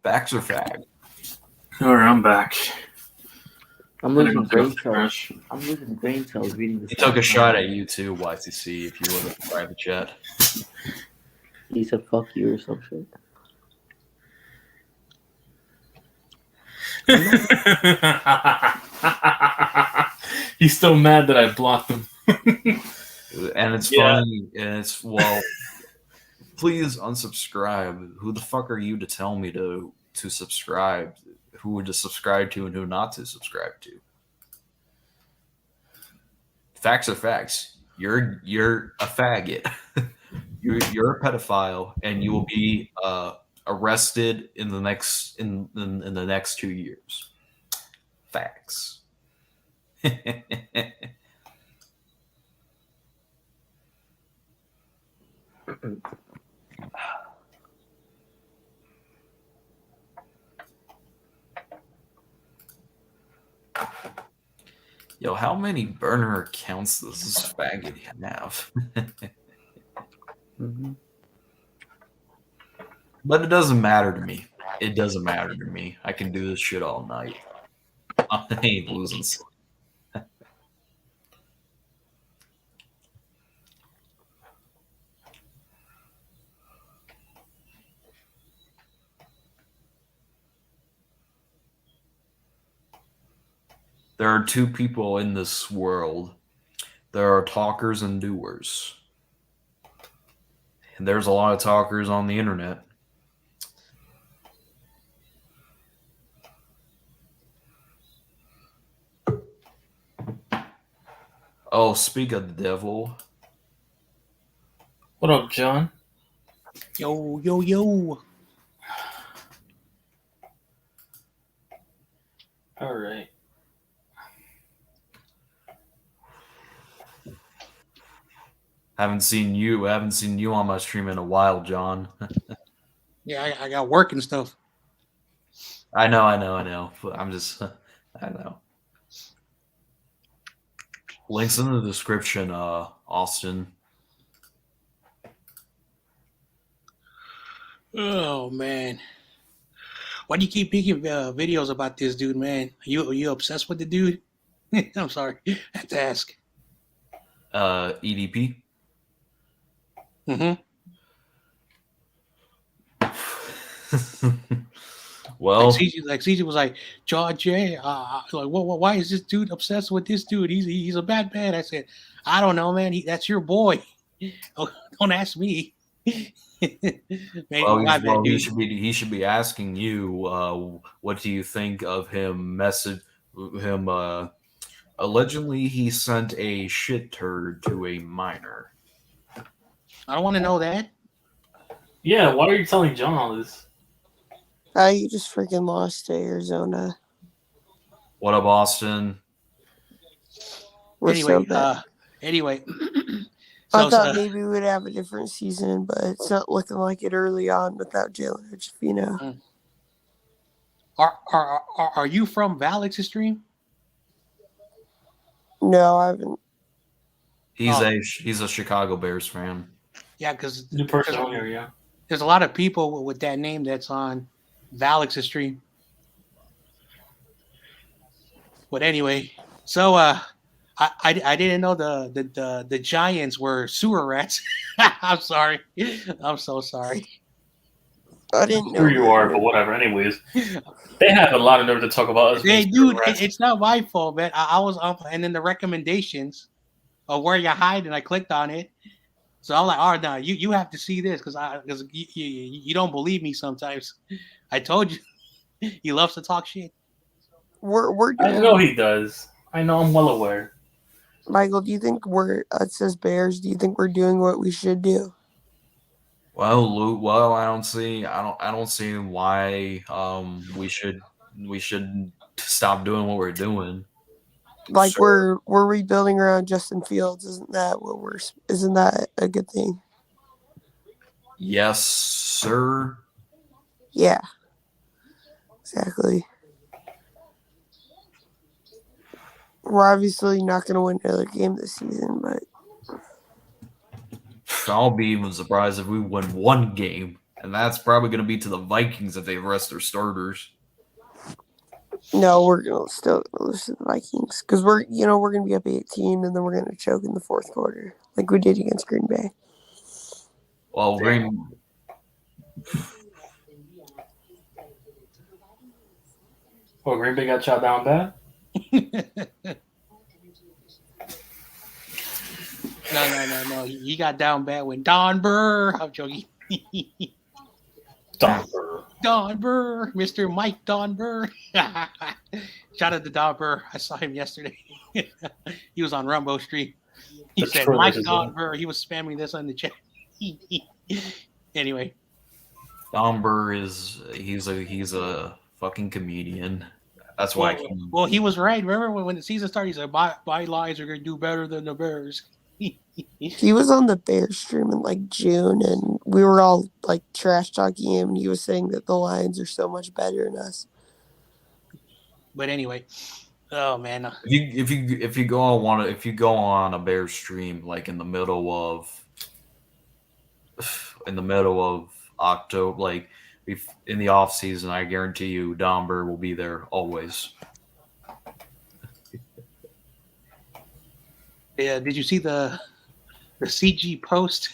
Facts are fact. All right, I'm back. I'm losing brain cells. I'm losing brain cells reading this. He took a shot at you too, YTC, if you look at the private chat. He said "fuck you" or some shit. He's still mad that I blocked him. And it's funny, and it's please unsubscribe. Who the fuck are you to tell me to subscribe? Who to subscribe to and who not to subscribe to? Facts are facts. You're a faggot. you're a pedophile, and you will be arrested in the next in the next 2 years. Facts. Yo, how many burner accounts does this faggot have? Mm-hmm. But it doesn't matter to me. It doesn't matter to me. I can do this shit all night. I ain't losing sleep. There are two people in this world. There are talkers and doers. And there's a lot of talkers on the internet. Oh, speak of the devil. What up, John? Yo, yo, yo. All right. Haven't seen you on my stream in a while, John. Yeah, I got work and stuff. I know. I'm just, I know. Links in the description, Austin. Oh man, why do you keep making videos about this dude, man? Are you obsessed with the dude? I'm sorry, I have to ask. EDP. Mm-hmm. Well, like CJ was like, George J. Like, why is this dude obsessed with this dude? He's a bad man. I said, I don't know, man. That's your boy. Oh, don't ask me. he should be asking you, what do you think of him Allegedly, he sent a shit turd to a minor. I don't want to know that. Yeah, why are you telling John all this? You just freaking lost to Arizona. What up, Austin? We're so Anyway, bad. anyway. I So, thought maybe we would have a different season, but it's not looking like it early on without Jalen Hurts. are you from Valex's stream? No, I haven't. He's a Chicago Bears fan. Yeah, because New person on here, yeah. there's a lot of people with that name that's on Valex's stream. But anyway, so I didn't know the Giants were sewer rats. I'm sorry. I'm so sorry. I didn't know. Sure you are, but whatever. Anyways, they have a lot of nerve to talk about us. Hey, being dude, rats. it's not my fault, man. I was up, and then the recommendations of where you hide, and I clicked on it. So I'm like, oh, no, you have to see this because you don't believe me sometimes. I told you, he loves to talk shit. We're I doing. know he does. I know. I'm well aware. Michael, do you think it says Bears? Do you think we're doing what we should do? Well, Luke. Well, I don't see why we should stop doing what we're doing. Like Sure. we're rebuilding around Justin Fields. Isn't that a good thing? Yes, sir. Yeah, exactly. We're obviously not going to win another game this season, but I'll be even surprised if we win one game, and that's probably going to be to the Vikings if they rest their starters. no, we're still gonna lose to the Vikings because we're gonna be up 18 and then we're gonna choke in the fourth quarter like we did against Green Bay. Well, Green. Oh, Green Bay got shot down bad? No. He got down bad when Don Burr. I'm joking. Don Burr. Don Burr, Mr. Mike Don Burr. Shout out to Don Burr. I saw him yesterday. He was on Rumbo Street. He That's said, true, Mike this is Don it. Burr. He was spamming this on the chat. Anyway. Don Burr he's a fucking comedian. That's why I can't. Well, he was right. Remember when the season started, he said, my lies are going to do better than the Bears. He was on the Bears stream in like June and we were all like trash talking him and he was saying that the Lions are so much better than us. But anyway, oh man, If you go on a Bears stream like in the middle of October, like in the off season, I guarantee you Don Burr will be there always. yeah. Did you see the CG post?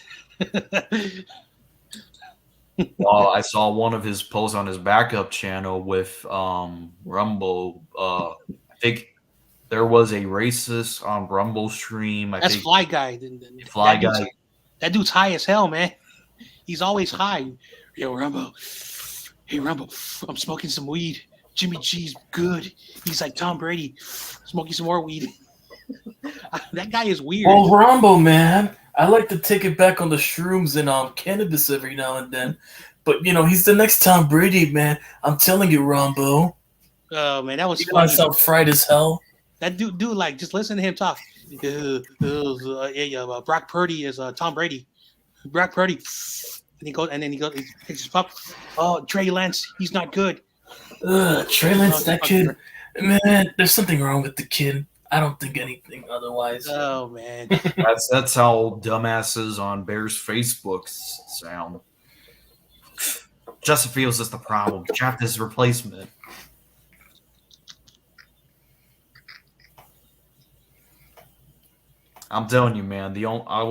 Well, I saw one of his posts on his backup channel with Rumble. I think there was a racist on Rumble stream. That's Fly Guy. Fly Guy. That dude's high as hell, man. He's always high. Yo, Rumble. Hey, Rumble. I'm smoking some weed. Jimmy G's good. He's like Tom Brady, smoking some more weed. That guy is weird. Oh, Rambo, man. I like to take it back on the shrooms and cannabis every now and then. But, he's the next Tom Brady, man. I'm telling you, Rambo. Oh, man, that was You funny. guys sound fried as hell. That dude, like, just listen to him talk. Brock Purdy is Tom Brady. Brock Purdy. And he goes, he picks his pup. Oh, Trey Lance, he's not good. Trey Lance, that kid. Man, there's something wrong with the kid. I don't think anything otherwise. Oh, man. That's how dumbasses on Bears Facebook sound. Justin Fields is the problem. Draft his replacement. I'm telling you, man.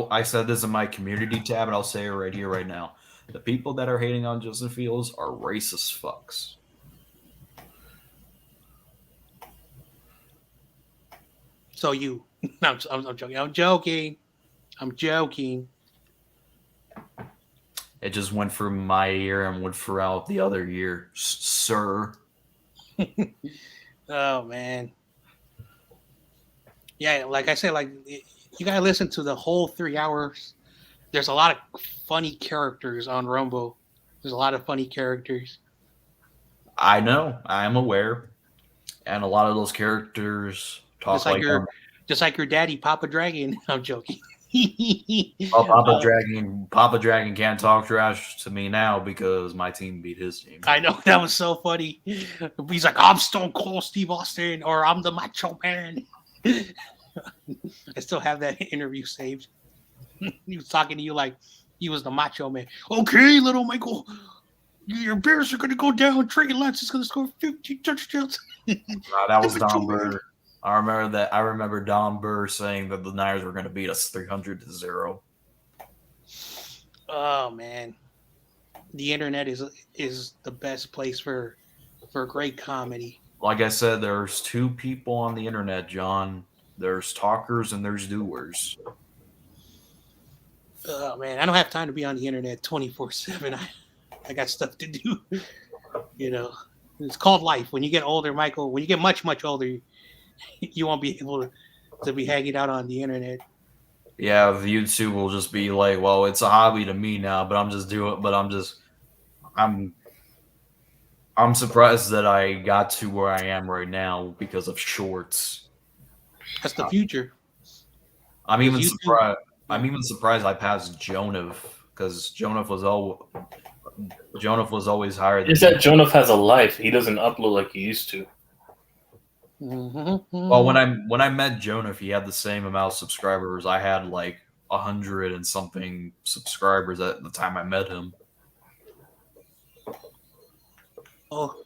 I said this in my community tab, and I'll say it right here, right now. The people that are hating on Justin Fields are racist fucks. So you. No, I'm joking. I'm joking. It just went from my ear and went throughout the other year, sir. Oh, man. Yeah, like I said, like you gotta listen to the whole 3 hours. There's a lot of funny characters on Rumble. There's a lot of funny characters. I know, I am aware, and a lot of those characters Just talk like like your just like your daddy, Papa Dragon. I'm joking. oh, Uh, Papa Dragon can't talk trash to me now because my team beat his team. I know that was so funny. He's like, I'm Stone Cold Steve Austin, or I'm the Macho Man. I still have that interview saved. He was talking to you like he was the Macho Man. Okay, little Michael, your Bears are going to go down. Trey Lance is going to score 50 touchdowns. That was Don Burr. I remember that. I remember Don Burr saying that the Niners were going to beat us 300-0. Oh man, the internet is the best place for great comedy. Like I said, there's two people on the internet, John. There's talkers and there's doers. Oh man, I don't have time to be on the internet 24/7. I got stuff to do. You know, it's called life. When you get older, Michael, when you get much older, you won't be able to be hanging out on the internet. Yeah, the YouTube will just be like, well, it's a hobby to me now, but I'm surprised that I got to where I am right now because of shorts. That's the future. I'm even YouTube- surprised. I'm even surprised I passed Jonah because Jonah was always higher than Is that Jonah has a life? He doesn't upload like he used to. Mm-hmm. Well, when I met Jonah, he had the same amount of subscribers. I had like 100 and something subscribers at the time I met him. Oh,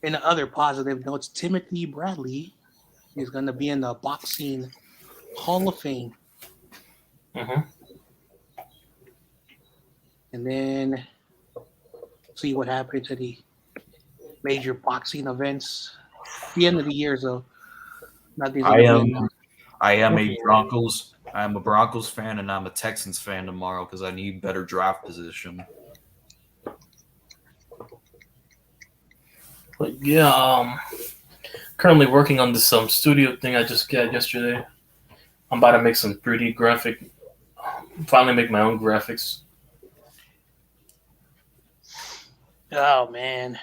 in the other positive notes, Timothy Bradley is going to be in the boxing Hall of Fame. Mm-hmm. And then see what happens at the major boxing events. The end of the year, so nothing's I gonna be am a Broncos fan and I'm a Texans fan tomorrow because I need better draft position. But yeah, currently working on this studio thing I just got yesterday. I'm about to make some 3D graphic. Finally, make my own graphics. Oh man,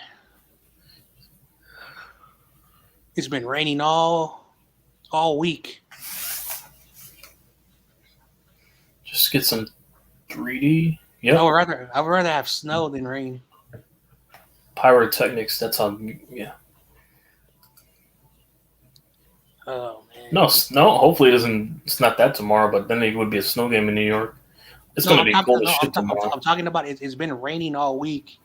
it's been raining all week. Just get some 3D. Yeah, I would rather have snow than rain. pyrotechnics. That's how. Yeah. Oh man. No snow. Hopefully, it's not that tomorrow. But then it would be a snow game in New York. It's going to be cold as shit tomorrow. I'm talking about it's been raining all week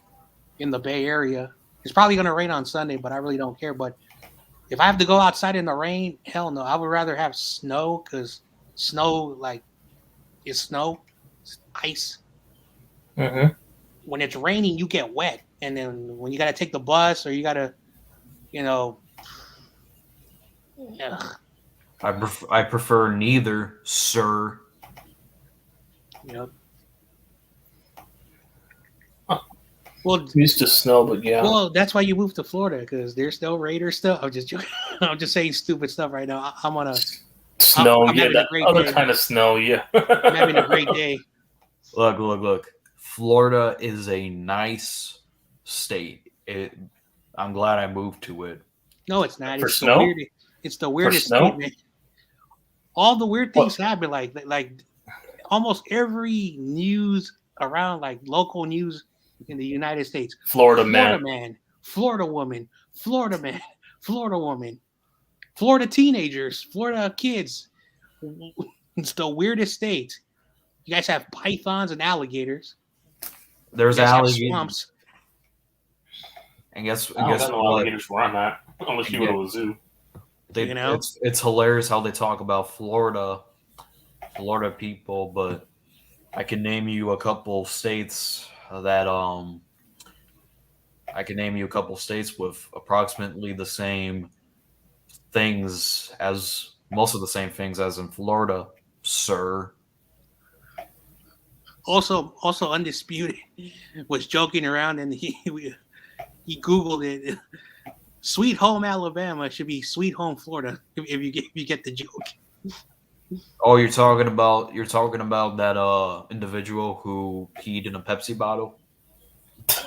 in the Bay Area. It's probably going to rain on Sunday, but I really don't care. But if I have to go outside in the rain, hell no. I would rather have snow because snow, like, is snow, it's ice. Mm-hmm. When it's raining, you get wet. And then when you got to take the bus or you got to, ugh. I prefer neither, sir. Yep. Well, I'm used to snow, but yeah. Well, that's why you moved to Florida because there's no Raiders stuff. I'm just joking. I'm just saying stupid stuff right now. I'm on a snow. I'm yeah, that other day. kind of snow. Yeah. I'm having a great day. Look. Florida is a nice state. I'm glad I moved to it. No, it's not. For It's snow? It's the weirdest snow? state, man. All the weird things happen. Like almost every news around, like local news in the United States. Florida man, Florida woman, Florida teenagers, Florida kids. It's the weirdest state. You guys have pythons and alligators. There's You guys have alligators. swamps. And guess I don't got no what? alligators where I'm at, unless you go to a zoo. It's hilarious how they talk about Florida people, but I can name you a couple states with approximately the same things as most of the same things as in Florida, sir. Also Undisputed was joking around and he Googled it. Sweet Home Alabama should be Sweet Home Florida if you get the joke. Oh, you're talking about that individual who peed in a Pepsi bottle.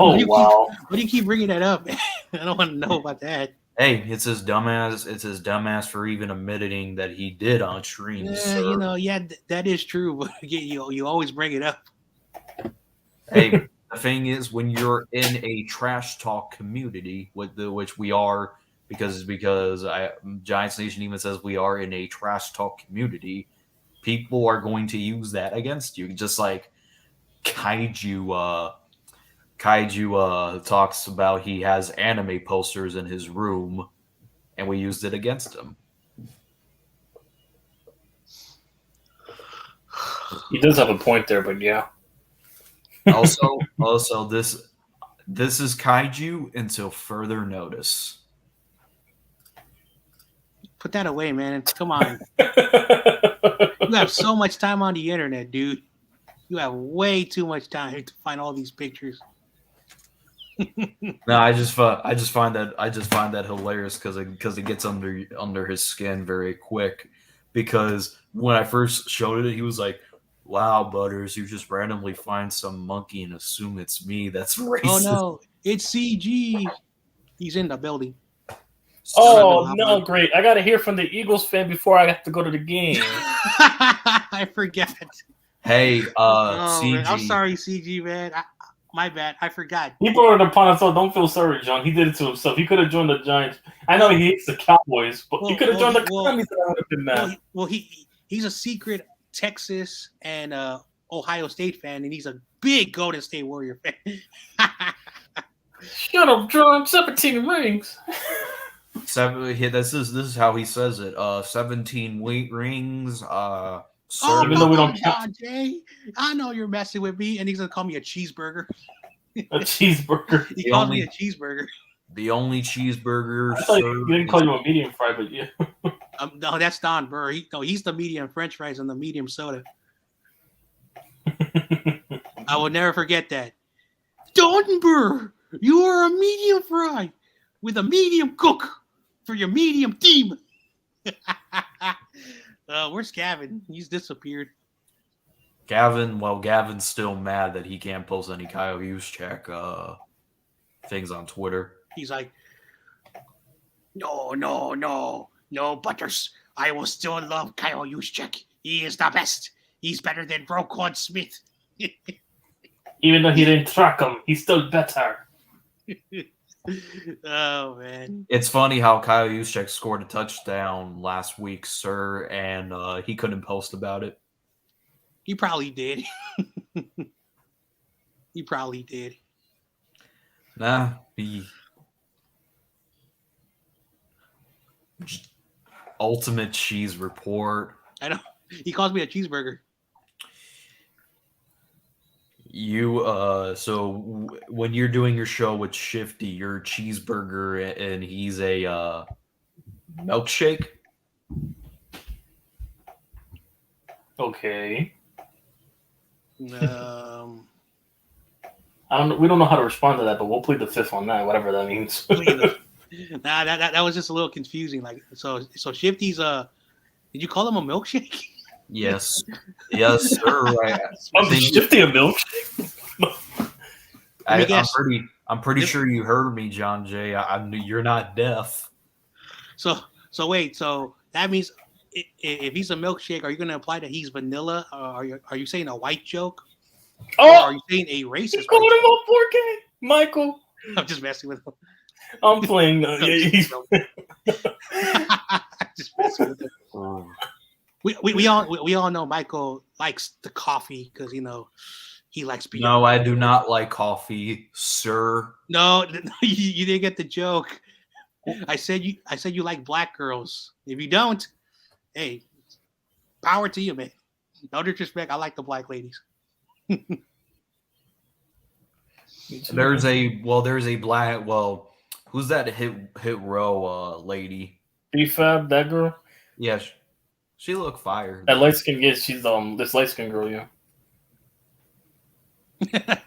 Oh wow! Why do you keep bringing that up? I don't want to know about that. Hey, it's his dumbass. It's his dumbass for even admitting that he did on stream. Yeah, you know, that is true, but you always bring it up. Hey, the thing is, when you're in a trash talk community, which we are, because Giants Nation even says we are in a trash talk community, people are going to use that against you. Just like Kaiju talks about, he has anime posters in his room, and we used it against him. He does have a point there, but yeah. Also, this is Kaiju until further notice. Put that away, man. Come on. You have so much time on the internet, dude. You have way too much time to find all these pictures. No, I just find that hilarious because it gets under his skin very quick. Because when I first showed it, he was like, "Wow, Butters, you just randomly find some monkey and assume it's me. That's racist." Oh no, it's CG. He's in the building. Oh no, great! I gotta hear from the Eagles fan before I have to go to the game. I forgot. Hey, CG. CG. I'm sorry, CG man. My bad. I forgot. He brought it upon himself. Don't feel sorry, John. He did it to himself. He could have joined the Giants. I know he hates the Cowboys, but he could have joined the Commies. I would have been mad. He's a secret Texas and Ohio State fan, and he's a big Golden State Warrior fan. Shut up, John. 17 rings. This is how he says it. 17 rings. Oh, even though we don't count. Jay, I know you're messing with me, and he's gonna call me a cheeseburger. A cheeseburger. He calls me a cheeseburger. The only cheeseburger. I he didn't call you a medium fry, but yeah. No, that's Don Burr. He's the medium French fries and the medium soda. I will never forget that. Don Burr, you are a medium fry with a medium cook for your medium team. Where's Gavin? He's disappeared. Gavin's still mad that he can't post any Kyle Juszczyk things on Twitter. He's like, no, Butters. I will still love Kyle Juszczyk. He is the best. He's better than Roquan Smith. Even though he didn't track him, he's still better. Oh, man. It's funny how Kyle Juszczyk scored a touchdown last week, sir, and he couldn't post about it. He probably did. He probably did. Nah, ultimate cheese report. I know. He calls me a cheeseburger. So when you're doing your show with Shifty, you're a cheeseburger and he's a milkshake. Okay. We don't know how to respond to that, but we'll plead the fifth on that, whatever that means. Nah, that was just a little confusing. Like, so Shifty's did you call him a milkshake? Yes, sir. Right. Shifty a milkshake. I'm pretty sure you heard me, John Jay. I knew you're not deaf. So wait. So that means if he's a milkshake, are you going to imply that he's vanilla? Are you saying a white joke? Oh, or are you saying a racist? You called him a 4K, Michael. I'm just messing with him. I'm playing. Just messing with him. We all know Michael likes the coffee because he likes beer. No, I do not like coffee, sir. No, you didn't get the joke. I said you like black girls. If you don't, hey, power to you, man. No disrespect, I like the black ladies. There's a black. Well, who's that hit row lady? B-Fab, that girl. Yeah, she look fire. That light skin, yes, she's this light skin girl, yeah.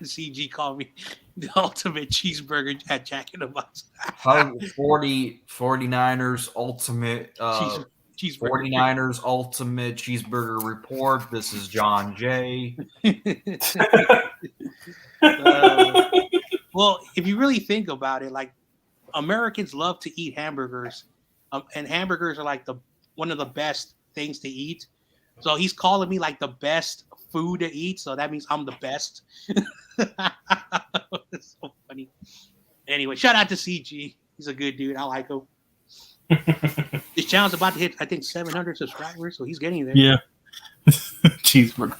CG called me The ultimate cheeseburger at Jack in the Box. 49ers ultimate Cheeseburger. 49ers ultimate cheeseburger report. This is John J. Well, if you really think about it, like Americans love to eat hamburgers, and hamburgers are like one of the best things to eat. So he's calling me like the best food to eat. So that means I'm the best. It's so funny. Anyway, shout out to CG. He's a good dude. I like him. His channel's about to hit, I think, 700 subscribers, so he's getting there. Yeah. Cheeseburger.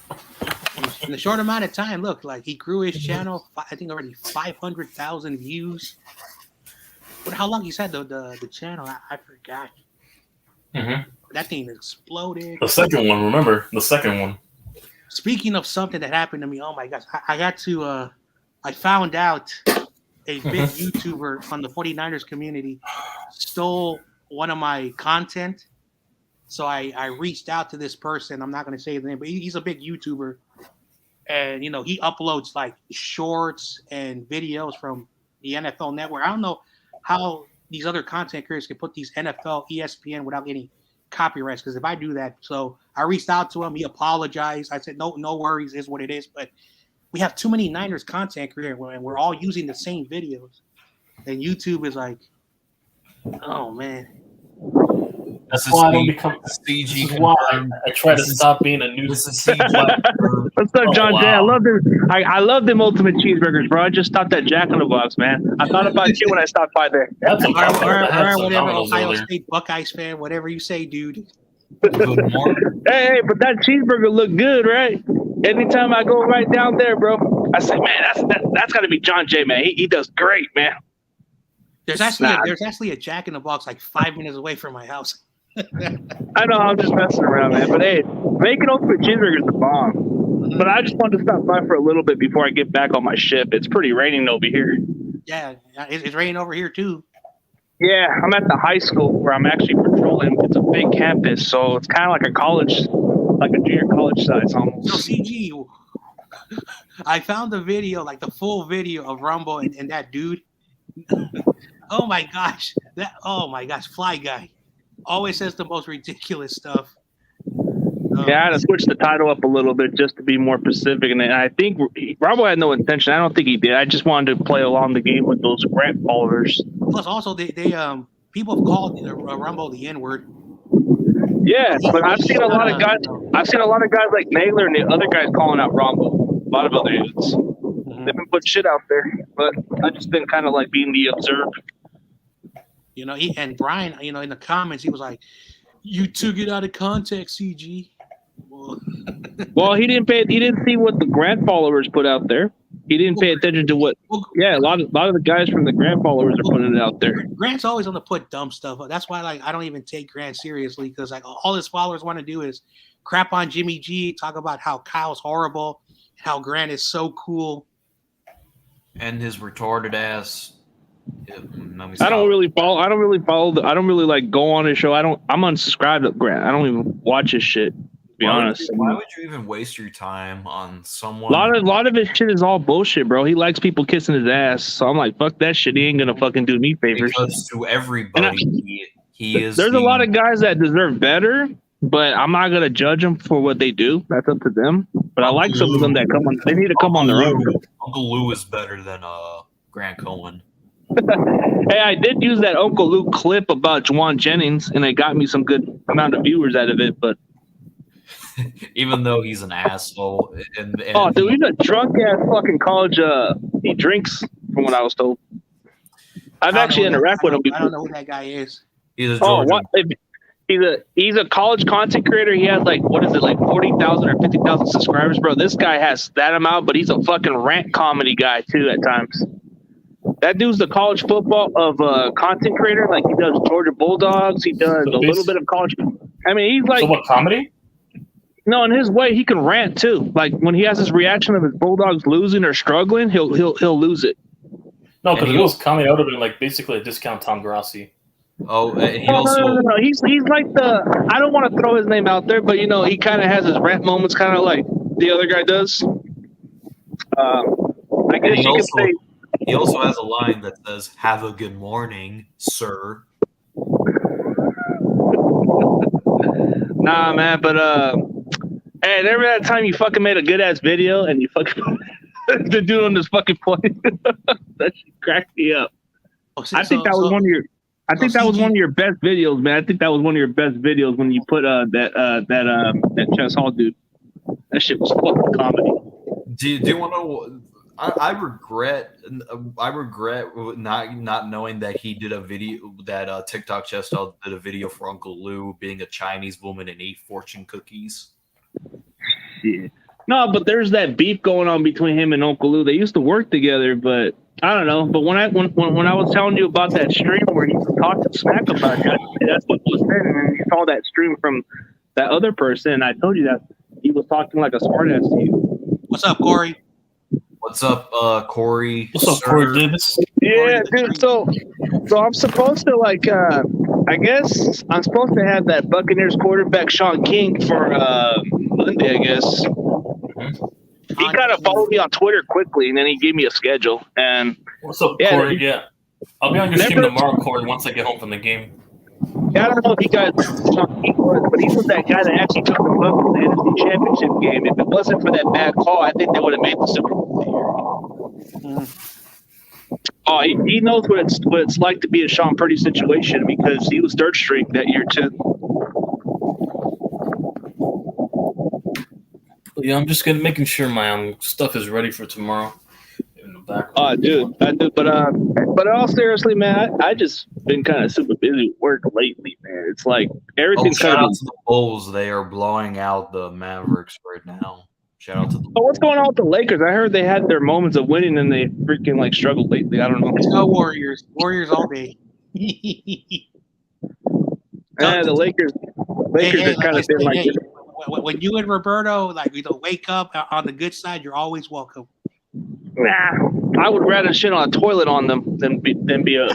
In a short amount of time, look, like he grew his channel, I think already 500,000 views. But how long he's had the channel? I forgot. Mm-hmm. That thing exploded. The second one, remember? The second one. Speaking of something that happened to me, oh my gosh, I had to, I found out a big YouTuber on the 49ers community stole one of my content. So I reached out to this person. I'm not going to say his name, but he's a big YouTuber. And, you know, he uploads like shorts and videos from the NFL Network. I don't know how these other content creators can put these NFL, ESPN without getting copyrights. Because if I do that, so I reached out to him. He apologized. I said, no worries, is what it is. But we have too many Niners content creators and we're all using the same videos. And YouTube is like, oh, man. That's why I don't become CG. This is why I try to stop being a news. This is CG. What's up, John Jay? I love them. I love them ultimate cheeseburgers, bro. I just stopped at Jack in the Box, man. I thought about you when I stopped by there. That's a Or whatever, Ohio State Buckeyes fan, whatever you say, dude. Good morning. Hey, but that cheeseburger looked good, right? Anytime I go right down there, bro, I say, man, that's got to be John Jay, man. He does great, man. There's actually a Jack in the Box like 5 minutes away from my house. I know, I'm just messing around, man. But hey, making ultimate cheeseburger is the bomb. But I just wanted to stop by for a little bit before I get back on my ship. It's pretty raining over here. Yeah, it's raining over here too. Yeah, I'm at the high school where I'm actually patrolling. It's a big campus, so it's kind of like a college, like a junior college size almost. So CG, I found the video, like the full video of Rumble and that dude. Oh my gosh, Fly Guy always says the most ridiculous stuff. Yeah, I had to switch the title up a little bit just to be more specific, and I think Rumble had no intention. I don't think he did. I just wanted to play along the game with those Grant followers. Plus, also they people have called Rumble the N-word. Yeah, but I've seen a lot of guys. I've seen a lot of guys like Naylor and the other guys calling out Rumble. A lot of other idiots. They've been putting shit out there, but I've just been kind of like being the observer. You know, and Brian, you know, in the comments, he was like, "You took it out of context, CG." Well, he didn't see what the Grant followers put out there. He didn't pay attention to what. Yeah, a lot of the guys from the Grant followers are putting it out there. Grant's always on the put dumb stuff. That's why, like, I don't even take Grant seriously because, like, all his followers want to do is crap on Jimmy G, talk about how Kyle's horrible, how Grant is so cool, And his retarded ass. I don't really follow. I don't really like go on his show. I'm unsubscribed to Grant. I don't even watch his shit. To be honest. Why would you even waste your time on someone? A lot of his shit is all bullshit, bro. He likes people kissing his ass. So I'm like, fuck that shit. He ain't gonna fucking do me favors. Because to everybody, he is. There's a lot of guys that deserve better, but I'm not gonna judge them for what they do. That's up to them. But I like some of them that come on. They need to come on their own. Uncle Lou is better than Grant Cohen. Hey, I did use that Uncle Luke clip about Juwan Jennings, and it got me some good amount of viewers out of it. But even though he's an asshole, and oh, dude, he's a drunk ass fucking college. He drinks, from what I was told. I've actually interacted with him before. I don't know who that guy is. He's a He's a college content creator. He has like 40,000 or 50,000 subscribers, bro. This guy has that amount, but he's a fucking rant comedy guy too at times. That dude's the college football of content creator. Like he does Georgia Bulldogs. He does a little bit of college. I mean, he's like. So what, comedy? No, in his way, he can rant too. Like when he has his reaction of his Bulldogs losing or struggling, he'll lose it. No, because he was coming out of it like basically a discount Tom Grassi. Oh, he also. No. He's like the. I don't want to throw his name out there, but you know, he kind of has his rant moments, kind of like the other guy does. I guess you could say. He also has a line that says, "Have a good morning, sir." Nah, man, but hey, remember that time you fucking made a good ass video and you fucking the dude on this fucking point? That shit cracked me up. I think that was one of your. I think that was one of your best videos, man. I think that was one of your best videos when you put that Chess Hall dude. That shit was fucking comedy. Do you want to? I regret not knowing that he did a video that TikTok Chess Hall did a video for Uncle Lou being a Chinese woman and ate fortune cookies. Yeah. No, but there's that beef going on between him and Uncle Lou. They used to work together, but I don't know. But when I was telling you about that stream where he was talking smack about you, that's what was said. And then you saw that stream from that other person, and I told you that he was talking like a smartass to you. What's up, Corey? What's up, Corey? What's up, Corey Davis? Yeah, dude. So I'm supposed to I guess I'm supposed to have that Buccaneers quarterback Sean King for Monday, I guess. He kind of followed me on Twitter quickly, and then he gave me a schedule. And what's up, Corey? Yeah, I'll be on your stream tomorrow, Corey. Once I get home from the game. Yeah, I don't know if you guys Sean King was, but he was that guy that actually took the Bucs to the NFC Championship game. If it wasn't for that bad call, I think they would have made the Super Bowl that year. Oh, he knows what it's like to be a Sean Purdy situation because he was third string that year too. Yeah, I'm just making sure my stuff is ready for tomorrow. In the back. Oh, dude, I do. But all seriously, man, I just been kind of super busy with work lately, man. It's like everything's shout kind out of. to the Bulls. They are blowing out the Mavericks right now. Shout out to the. Oh, what's going on with the Lakers? I heard they had their moments of winning and they freaking struggled lately. I don't know. Let's go Warriors. Warriors all day. Yeah, the Lakers are kind of been like. When you and Roberto wake up on the good side, you're always welcome. Nah, I would rather shit on a toilet on them than be a.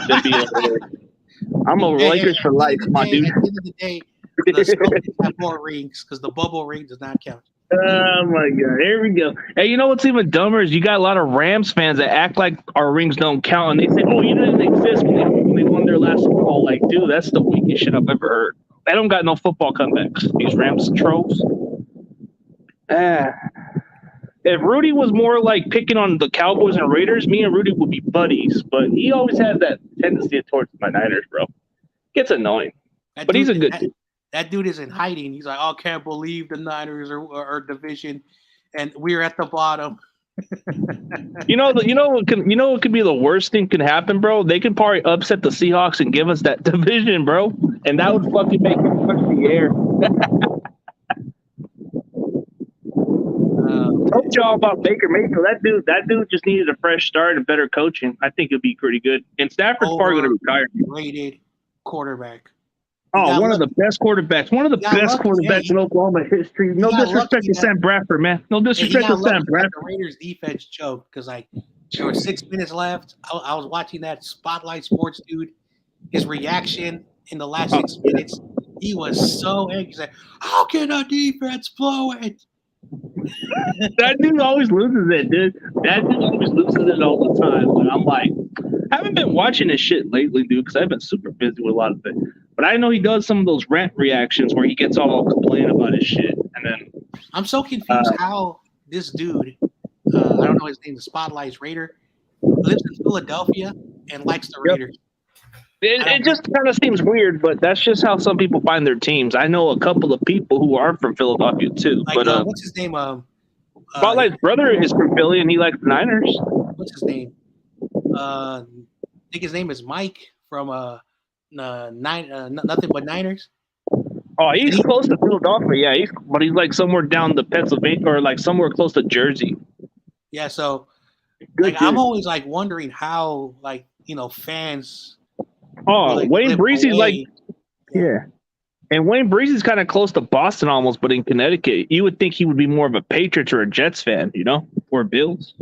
I'm a Lakers for life, my dude. At the end of the day, the Celtics have more rings because the bubble ring does not count. Oh my god, here we go. Hey, you know what's even dumber is you got a lot of Rams fans that act like our rings don't count, and they say, "Oh, you didn't exist when they won their last Super Bowl." Like, dude, that's the weakest shit I've ever heard. They don't got no football comebacks. These Rams trolls. If Rudy was more like picking on the Cowboys and Raiders, me and Rudy would be buddies. But he always has that tendency towards my Niners, bro. Gets annoying. But he's a good dude. That dude is in hiding. He's like, "Oh, can't believe the Niners are division, and we're at the bottom." You know what could be the worst thing could happen, bro? They could probably upset the Seahawks and give us that division, bro, and that would fucking make them touch the air. Told y'all about Baker Mayfield. That dude just needed a fresh start and better coaching. I think it'll be pretty good. And Stafford's probably going to retire. Rated quarterback. Oh, one of the best quarterbacks. One of the best quarterbacks in Oklahoma history. No disrespect to Sam Bradford, man. No disrespect to Sam Bradford. The Raiders defense choked because there were 6 minutes left. I was watching that Spotlight Sports dude. His reaction in the last 6 minutes, he was so angry. He's like, "How can a defense blow it?" That dude always loses it, dude. That dude always loses it all the time. But I'm like, I haven't been watching this shit lately, dude, because I've been super busy with a lot of things. But I know he does some of those rant reactions where he gets all complaining about his shit. And then I'm so confused how this dude, I don't know his name, the Spotlight's Raider, lives in Philadelphia and likes the Raiders. It just kind of seems weird, but that's just how some people find their teams. I know a couple of people who are from Philadelphia too. Like, what's his name? Spotlight's brother is from Philly, and he likes the Niners. What's his name? I think his name is Mike from Nothing But Niners. Oh, he's close to Philadelphia. Yeah, but he's like somewhere down the Pennsylvania or like somewhere close to Jersey. Yeah, so I'm always wondering how fans. Oh, Wayne Breezy's yeah. And Wayne Breezy's kind of close to Boston almost, but in Connecticut. You would think he would be more of a Patriots or a Jets fan, or Bills.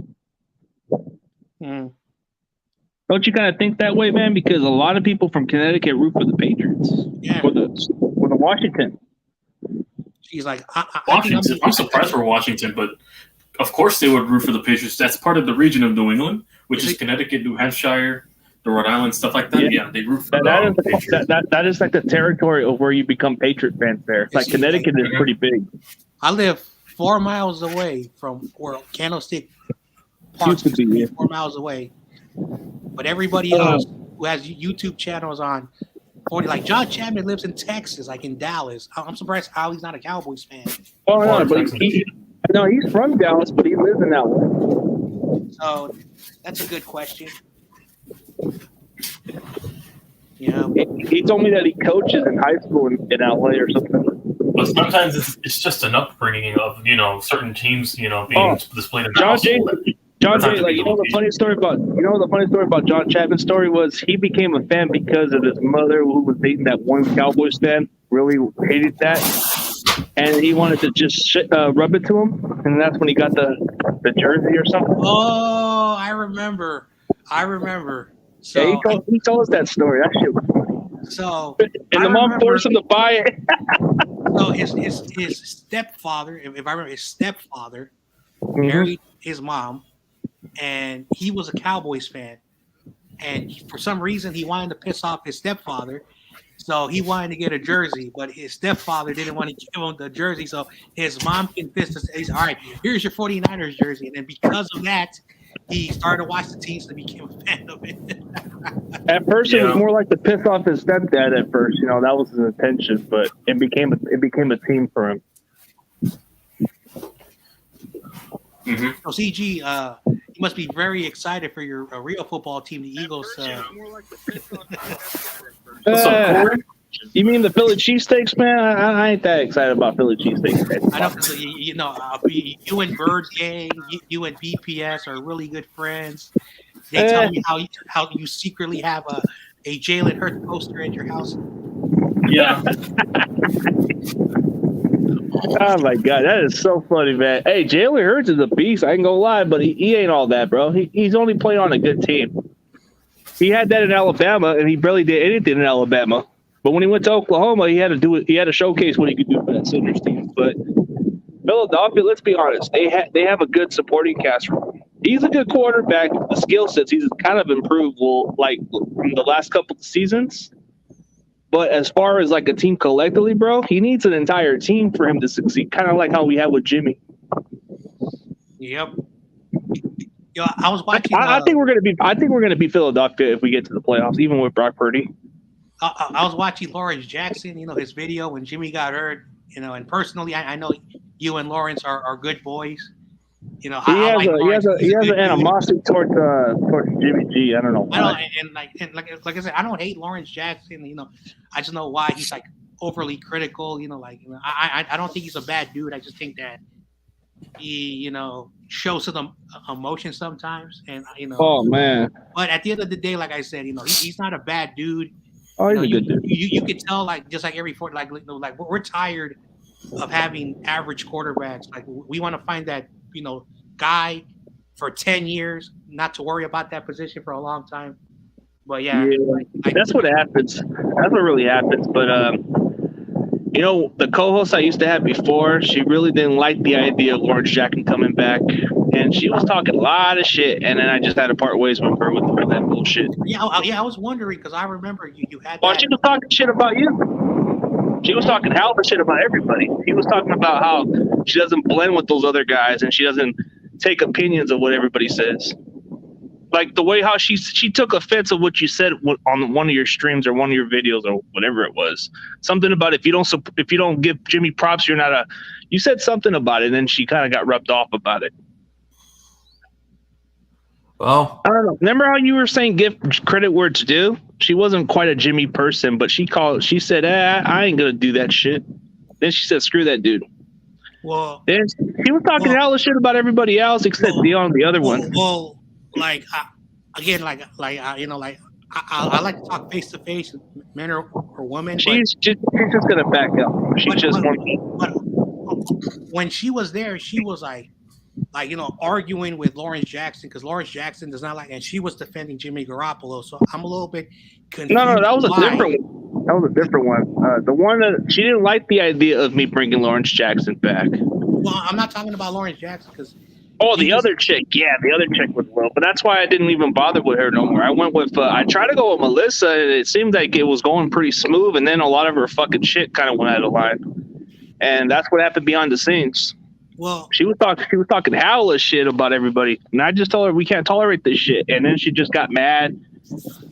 Don't you kind of think that way, man? Because a lot of people from Connecticut root for the Patriots. Yeah. For the Washington. She's like, I'm surprised for Washington, but of course they would root for the Patriots. That's part of the region of New England, which is Connecticut, New Hampshire, the Rhode Island, stuff like that. Yeah, they root for that is like the territory of where you become Patriot fans there. Like Connecticut is pretty big. I live 4 miles away from where Candlestick Park used to be, 4 miles away. But everybody else who has YouTube channels on 40, like John Chapman lives in Texas, like in Dallas. I'm surprised how he's not a Cowboys fan. Oh no, but he's from Dallas, but he lives in that one. So that's a good question. You know, he told me that he coaches in high school in LA or something. But sometimes it's just an upbringing of certain teams being displayed in the household. John Jay, like the funny story about John Chapman's story was he became a fan because of his mother who was dating that one Cowboys fan. Really hated that, and he wanted to just rub it to him, and that's when he got the jersey or something. Oh, I remember. So yeah, he told us that story. That shit was funny. So and the mom forced him to buy it. So his stepfather, if I remember, his stepfather married his mom, and he was a Cowboys fan. And for some reason, he wanted to piss off his stepfather, so he wanted to get a jersey, but his stepfather didn't want to give him the jersey. So his mom convinced us, he said, all right, here's your 49ers jersey. And then because of that, he started to watch the teams and became a fan of it. At first, it was more like to piss off his stepdad. At first, that was his intention, but it became a team for him. So CG, you must be very excited for your real football team, the Eagles. What's up, Corey? You mean the Philly cheesesteaks, man? I ain't that excited about Philly cheesesteaks. I know, because you and Bird Gang, you and BPS are really good friends. They tell me how you secretly have a Jalen Hurts poster at your house. Yeah. Oh my god, that is so funny, man. Hey, Jalen Hurts is a beast. I ain't gonna lie, but he ain't all that, bro. He's only playing on a good team. He had that in Alabama, and he barely did anything in Alabama. But when he went to Oklahoma, he had to showcase what he could do for that Sooners team. But Philadelphia, let's be honest, they have a good supporting cast. He's a good quarterback. The skill sets he's kind of improved, like from the last couple of seasons. But as far as like a team collectively, bro, he needs an entire team for him to succeed. Kind of like how we had with Jimmy. Yep. Yo, I was watching. I think we're gonna be Philadelphia if we get to the playoffs, even with Brock Purdy. I was watching Lawrence Jackson, his video when Jimmy got hurt, and personally, I know you and Lawrence are good boys. He has an animosity towards Jimmy G. I don't know why. And like I said, I don't hate Lawrence Jackson. I just know why he's like overly critical. I don't think he's a bad dude. I just think that he shows some emotion sometimes, and Oh man! But at the end of the day, like I said, he's not a bad dude. Oh, he's a good dude. You could tell, like, just like every like we're tired of having average quarterbacks. Like, we want to find that guy for 10 years, not to worry about that position for a long time. But yeah. That's what happens. That's what really happens. But the co-host I used to have before, she really didn't like the idea of Lawrence Jackson coming back, and she was talking a lot of shit, and then I just had to part ways with her for that bullshit. Yeah, I was wondering because I remember you had. Well, she was talking shit about you. She was talking hell of a shit about everybody. He was talking about how she doesn't blend with those other guys, and she doesn't take opinions of what everybody says. Like the way how she took offense of what you said on one of your streams or one of your videos or whatever it was. Something about if you don't give Jimmy props, you're not you said something about it, and then she kind of got rubbed off about it. Well, I don't know. Remember how you were saying give credit where it's due? She wasn't quite a Jimmy person, but she said, I ain't gonna do that shit. Then she said, screw that dude. Well, then she was talking hell of shit about everybody else except Dion, the other one. Well, like I like to talk face to face, men or women. She's just gonna back up. When she was there, she was like arguing with Lawrence Jackson because Lawrence Jackson does not like, and she was defending Jimmy Garoppolo. So I'm a little bit confused. No, that was a different one. That was a different one. The one that she didn't like the idea of me bringing Lawrence Jackson back. Well, I'm not talking about Lawrence Jackson because Oh, the other chick. Yeah, the other chick was low. But that's why I didn't even bother with her no more. I went with, I tried to go with Melissa, and it seemed like it was going pretty smooth. And then a lot of her fucking shit kind of went out of line. And that's what happened behind the scenes. Well, She was talking howler shit about everybody. And I just told her we can't tolerate this shit. And then she just got mad.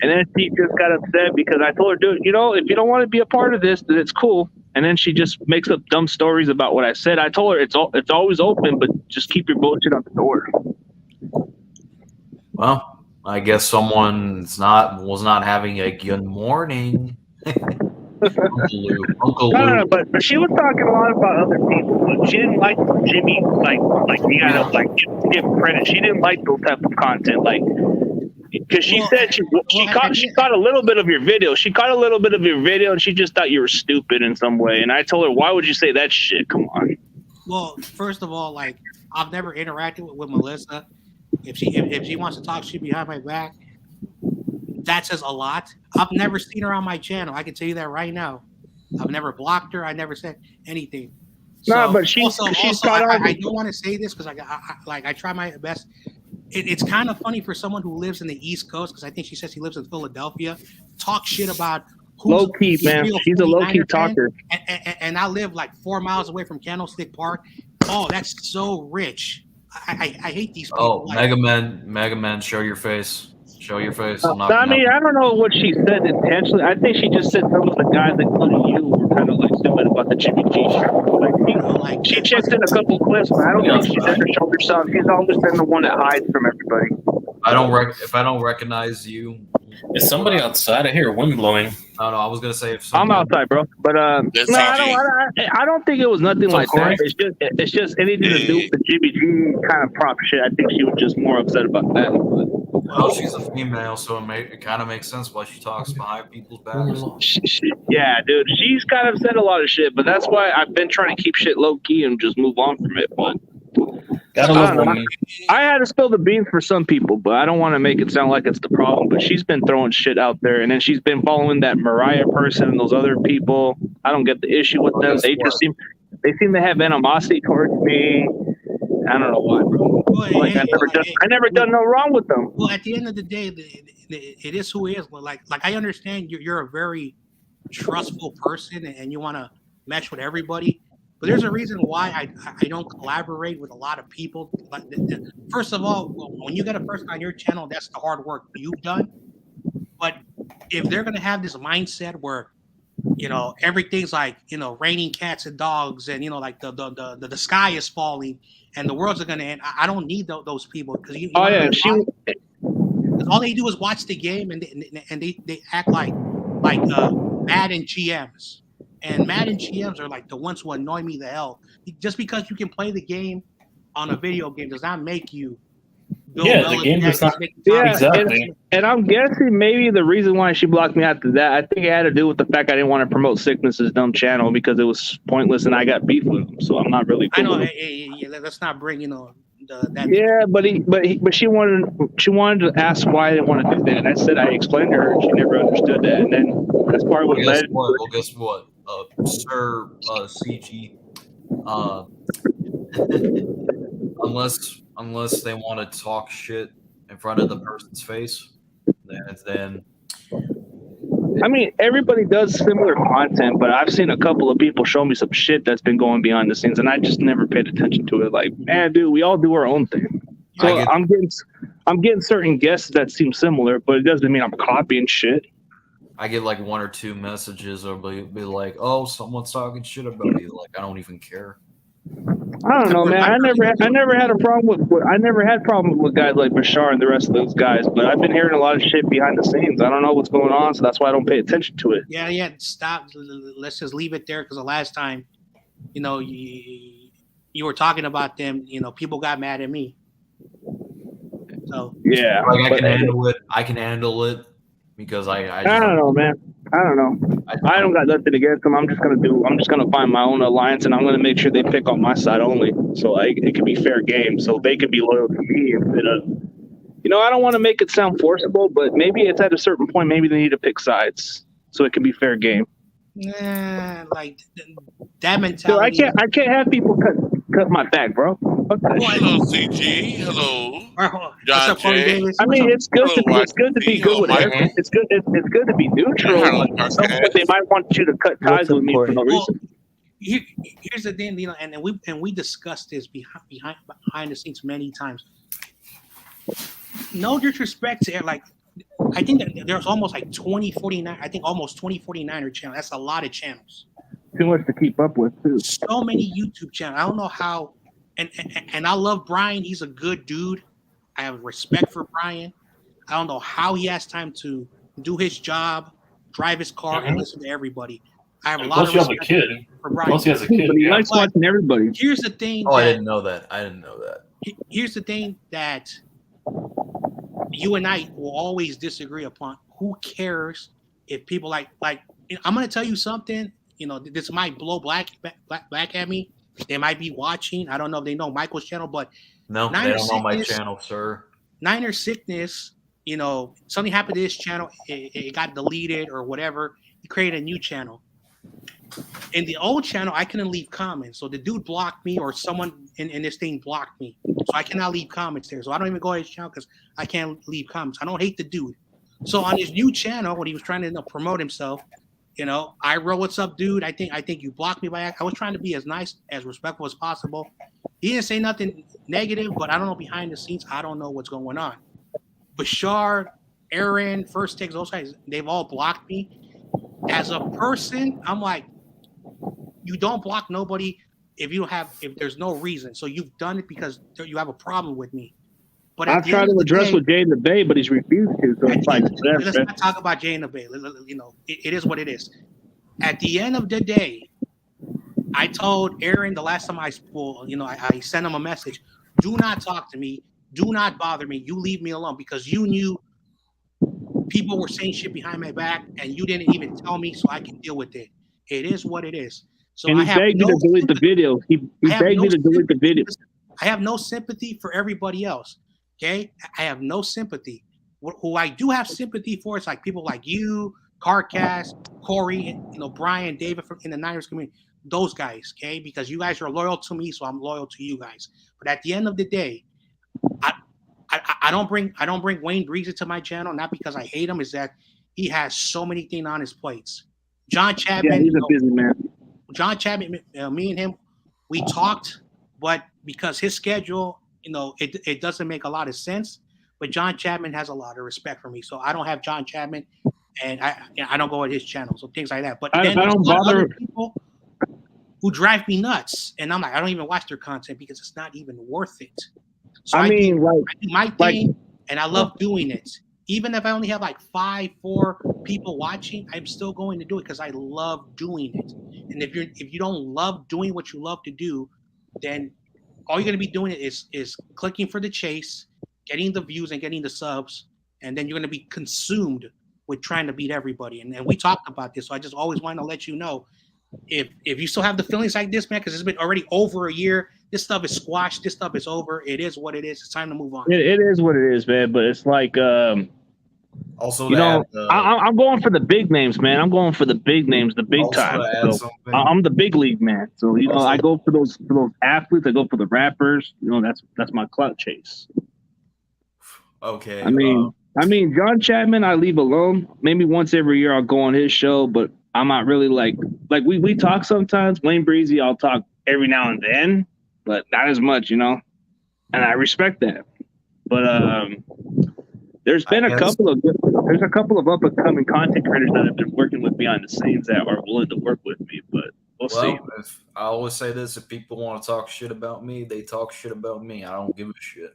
And then she just got upset because I told her, dude, if you don't want to be a part of this, then it's cool. And then she just makes up dumb stories about what I said. I told her it's always open, but just keep your bullshit on the door. Well, I guess someone was not having a good morning. Uncle Lou. No, but she was talking a lot about other people. But she didn't like Jimmy, like you gotta give credit. She didn't like those type of content, because she said she caught a little bit of your video. She caught a little bit of your video, and she just thought you were stupid in some way. And I told her, why would you say that shit? Come on. Well, first of all, I've never interacted with Melissa. If she wants to talk shit behind my back, that says a lot. I've never seen her on my channel. I can tell you that right now. I've never blocked her. I never said anything. No, but she's I don't want to say this because I try my best. It's kind of funny for someone who lives in the East Coast, because I think she says she lives in Philadelphia, talk shit about who's low key, man. She's a low key talker. And I live 4 miles away from Candlestick Park. Oh, that's so rich. I hate these people. Oh, Mega Man, show your face. Show your face. I don't know what she said intentionally. I think she just said some of the guys, including you, were kind of stupid about the Jimmy G show. She checked in a couple clips, but I don't think she's ever showed herself. She's always been the one that hides from everybody. If I don't recognize you, Is somebody outside? I hear wind blowing. No, I was gonna say I'm outside, bro. But I don't think it was nothing like that. It's just anything to do with the Jimmy G kind of prop shit. I think she was just more upset about that. Well, she's a female, so it kind of makes sense why she talks behind people's backs. Yeah, dude, she's kind of said a lot of shit, but that's why I've been trying to keep shit low key and just move on from it. But I had to spill the beans for some people, but I don't want to make it sound like it's the problem. But she's been throwing shit out there, and then she's been following that Mariah person and those other people. I don't get the issue with them. They seem to have animosity towards me. I don't know why, bro. I never done no wrong with them. Well, at the end of the day, it is who it is. Like I understand you're a very trustful person and you want to mesh with everybody. But there's a reason why I don't collaborate with a lot of people. First of all, when you get a person on your channel, that's the hard work you've done. But if they're gonna have this mindset where everything's raining cats and dogs, and the sky is falling and the world's gonna end, I don't need those people, because all they do is watch the game and they act like Madden GMs. And Madden GMs are the ones who annoy me the hell. Just because you can play the game on a video game does not make you. The game does not. Yeah, exactly. And I'm guessing maybe the reason why she blocked me after that, I think it had to do with the fact I didn't want to promote Sickness's dumb channel because it was pointless and I got beef with him. So I'm not really. Cool. I know. Let's not bring that. Yeah, but she wanted to ask why I didn't want to do that, and I said I explained to her, and she never understood that, and then that's part of what led. Well, guess what, Sir CG, unless they want to talk shit in front of the person's face, then. I mean, everybody does similar content, but I've seen a couple of people show me some shit that's been going behind the scenes, and I just never paid attention to it. Like, man, dude, we all do our own thing. So I'm getting certain guesses that seem similar, but it doesn't mean I'm copying shit. I get one or two messages, or be like, "Oh, someone's talking shit about you." I don't even care. I don't know, man. I never had a problem with guys like Bashar and the rest of those guys, but I've been hearing a lot of shit behind the scenes. I don't know what's going on, so that's why I don't pay attention to it. Yeah. Stop. Let's just leave it there, because the last time, you were talking about them, people got mad at me. So yeah, I can handle it because I don't know, man. I don't know. I don't got nothing against them. I'm just gonna find my own alliance, and I'm gonna make sure they pick on my side only, so it can be fair game, so they can be loyal to me instead of. I don't want to make it sound forcible, but maybe it's at a certain point. Maybe they need to pick sides, so it can be fair game. That mentality. So I can't have people cut my back, bro. Fuck that shit. Hello, CG. Hello, All right, hold on. What's John up, Corey J. Davis? I What's mean, up? it's good Hello, to be YTC. good Hello, with Michael. everyone. It's good to be neutral, Hello, but some Marquez. point they might want you to cut ties What's up, with me for Corey? no Well, reason. here's the thing, and we discussed this behind the scenes many times. No disrespect to it, like I think that there's almost like 2049. I think almost 2049er channels. That's a lot of channels. Too much to keep up with too. So many YouTube channels. I don't know how. And I love Brian. He's a good dude. I have respect for Brian. I don't know how he has time to do his job, drive his car, and listen to everybody. I have a And lot plus, of you have a respect kid. for Brian. Plus, he has a kid. But he Yeah. likes watching everybody. Here's the thing. Oh, I that- didn't know that. I didn't know that. Here's the thing that you and I will always disagree upon. Who cares if people like I'm going to tell you something, this might blow black at me. They might be watching. I don't know if they know Michael's channel, but No, Niner they don't know my Sickness- channel, sir. Niner Sickness, something happened to this channel. It got deleted or whatever. He created a new channel. In the old channel, I couldn't leave comments. So the dude blocked me, or someone in this thing blocked me. So I cannot leave comments there. So I don't even go to his channel because I can't leave comments. I don't hate the dude. So on his new channel, when he was trying to promote himself, I wrote, "What's up, dude? I think you blocked me by accident." I was trying to be as nice, as respectful as possible. He didn't say nothing negative, but I don't know behind the scenes. I don't know what's going on. Bashar, Aaron, First Takes, those guys, they've all blocked me. As a person, I'm like, you don't block nobody if there's no reason. So you've done it because you have a problem with me. But I've tried to address with Jay in the Bay, but he's refused to. So it's like, let's not talk about Jay in the Bay. It is what it is. At the end of the day, I told Aaron the last time I sent him a message, do not talk to me. Do not bother me. You leave me alone, because you knew people were saying shit behind my back and you didn't even tell me, so I can deal with it. It is what it is. So and he begged me to delete the video. He begged me to delete the video. I have no sympathy for everybody else. Okay, I have no sympathy. Who I do have sympathy for is like people like you, Carcast, Corey, Brian, David in the Niners community. Those guys, okay, because you guys are loyal to me, so I'm loyal to you guys. But at the end of the day, I don't bring Wayne Breeze into my channel, not because I hate him. Is that he has so many things on his plates. John Chapman, yeah, he's a busy man. John Chapman, me and him, we talked, but because his schedule, it doesn't make a lot of sense. But John Chapman has a lot of respect for me, so I don't have John Chapman, and I don't go at his channel, so things like that. But I don't bother people who drive me nuts, and I'm like, I don't even watch their content because it's not even worth it. So I do my thing, and I love doing it. Even if I only have like 4 people watching, I'm still going to do it because I love doing it. And if you don't love doing what you love to do, then all you're going to be doing is clicking for the chase, getting the views and getting the subs, and then you're going to be consumed with trying to beat everybody. And we talked about this, so I just always want to let you know, if you still have the feelings like this, man, because it's been already over a year. This stuff is squashed. This stuff is over. It is what it is. It's time to move on. It is what it is, man. But it's like, also, I'm going for the big names, man. I'm going for the big names, the big time. So I'm the big league man. So I go for those athletes. I go for the rappers. That's my clout chase. Okay. I mean, John Chapman, I leave alone. Maybe once every year I'll go on his show, but I'm not really like we talk sometimes. Wayne Breezy, I'll talk every now and then, but not as much, and I respect that. But there's a couple of up and coming content creators that have been working with behind the scenes that are willing to work with me, but we'll see. I always say this: if people want to talk shit about me, they talk shit about me. I don't give a shit.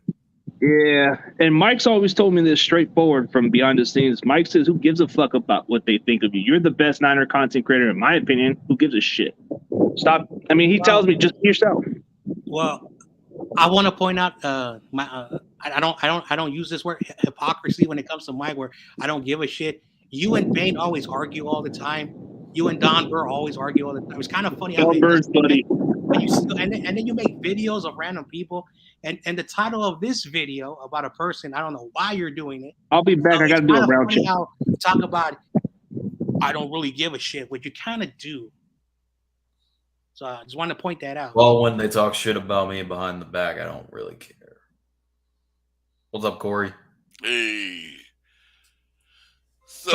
Yeah, and Mike's always told me this straightforward from behind the scenes. Mike says, who gives a fuck about what they think of you? You're the best Niner content creator, in my opinion. Who gives a shit? Stop. I mean, he tells me, just be yourself. Well, I want to point out I don't use this word hypocrisy when it comes to Mike, where I don't give a shit. You and Bane always argue all the time. You and Don Burr always argue all the time. It's kind of funny how Don Burr's buddy. And then you make videos of random people, and the title of this video about a person, I don't know why you're doing it. I'll be back. I got to do a round check. Talk about I don't really give a shit, which you kind of do. So I just wanted to point that out. Well, when they talk shit about me behind the back, I don't really care. What's up, Corey? Hey. So,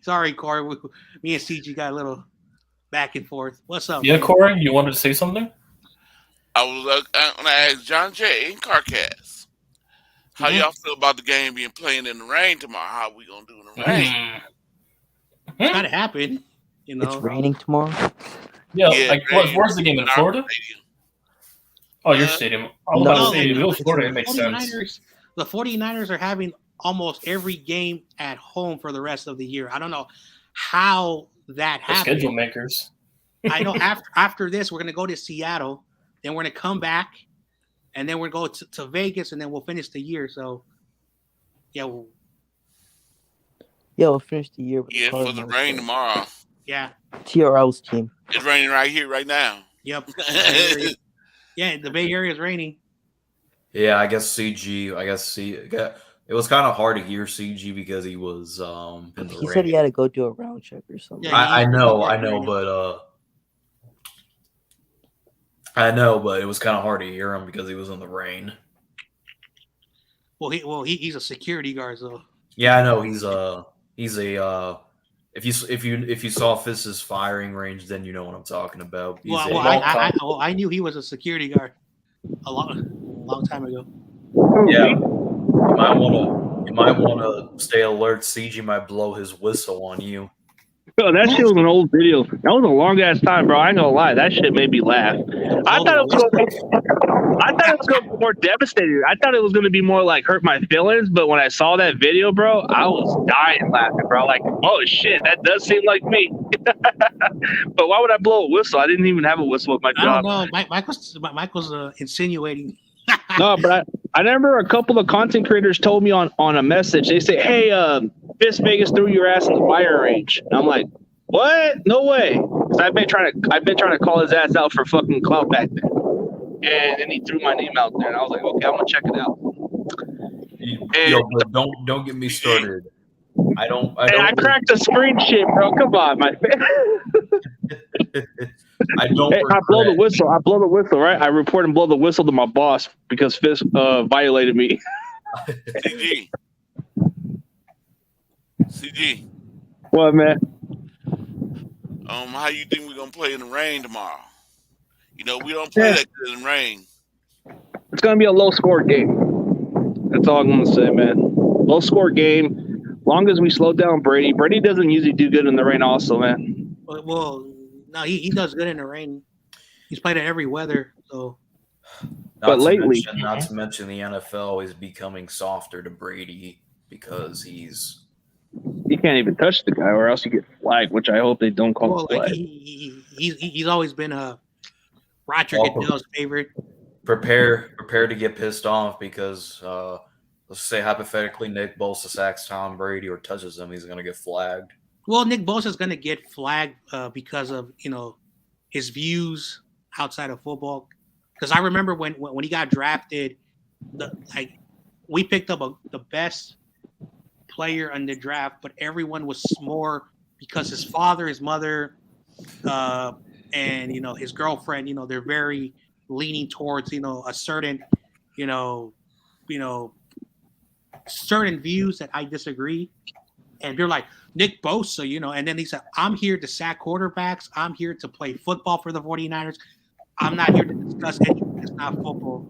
Sorry, Corey. Me and CG got a little back and forth. What's up? Yeah, man? Corey, you wanted to say something? I was going to ask John Jay and Carcass, how y'all feel about the game being played in the rain tomorrow? How we going to do in the rain? It's gotta happen. You know, It's raining tomorrow. Yeah, Yeah, like rain where's the game in in our Florida? stadium. Oh, your stadium. I was No, about to say, if it was it's Florida, in it makes sense. The 49ers are having almost every game at home for the rest of the year. I don't know how that The happened. schedule makers. I know after this, we're going to go to Seattle. Then we're going to come back. And then we're going to Vegas. And then we'll finish the year. So, yeah. We'll finish the year with Yeah, for the rain tomorrow. Yeah. TRL's team. It's raining right here, right now. Yep. Yeah, the Bay Area is raining. Yeah, I guess CG. It was kind of hard to hear CG because he was in the He rain. said he had to go do a round check or something. Yeah, I know, but it was kind of hard to hear him because he was in the rain. Well, he's a security guard, so. Yeah, I know he's a if you saw Fist's firing range, then you know what I'm talking about. I knew he was a security guard a long time ago. Yeah, you might want to stay alert. CG might blow his whistle on you. Bro, that shit was an old video. That was a long ass time, bro. I ain't gonna lie. That shit made me laugh. I thought it was gonna be more devastating. I thought it was gonna be more like hurt my feelings. But when I saw that video, bro, I was dying laughing, bro. Like, oh shit, that does seem like me. But why would I blow a whistle? I didn't even have a whistle at my job. I don't know. Michael's insinuating. No, but I remember a couple of content creators told me on a message. They say, "Hey, Fist Vegas threw your ass in the fire range." And I'm like, "What? No way!" Because I've been trying to call his ass out for fucking clout back then. And then he threw my name out there, and I was like, "Okay, I'm gonna check it out." But don't get me started. I cracked the screen shit, bro. Come on, my fan. I blow the whistle. I blow the whistle, right? I report and blow the whistle to my boss because Fist violated me. CG. What, man? How you think we're gonna play in the rain tomorrow? You know, we don't play that good in rain. It's gonna be a low score game. That's all I'm gonna say, man. Low score game. Long as we slow down Brady. Brady doesn't usually do good in the rain, also, man. Well, no, he does good in the rain. He's played in every weather, so. But lately, not to mention the NFL is becoming softer to Brady because you can't even touch the guy, or else you get flagged. Which I hope they don't call flag. Like he's always been a Roger Goodell's favorite. Prepare to get pissed off because let's say hypothetically Nick Bosa sacks Tom Brady or touches him, he's gonna get flagged. Well, Nick Bosa is going to get flagged because of his views outside of football. Because I remember when he got drafted, we picked up the best player in the draft, but everyone was more because his father, his mother, and his girlfriend. They're very leaning towards a certain certain views that I disagree. And they're like, Nick Bosa, and then he said, I'm here to sack quarterbacks. I'm here to play football for the 49ers. I'm not here to discuss anything that's not football.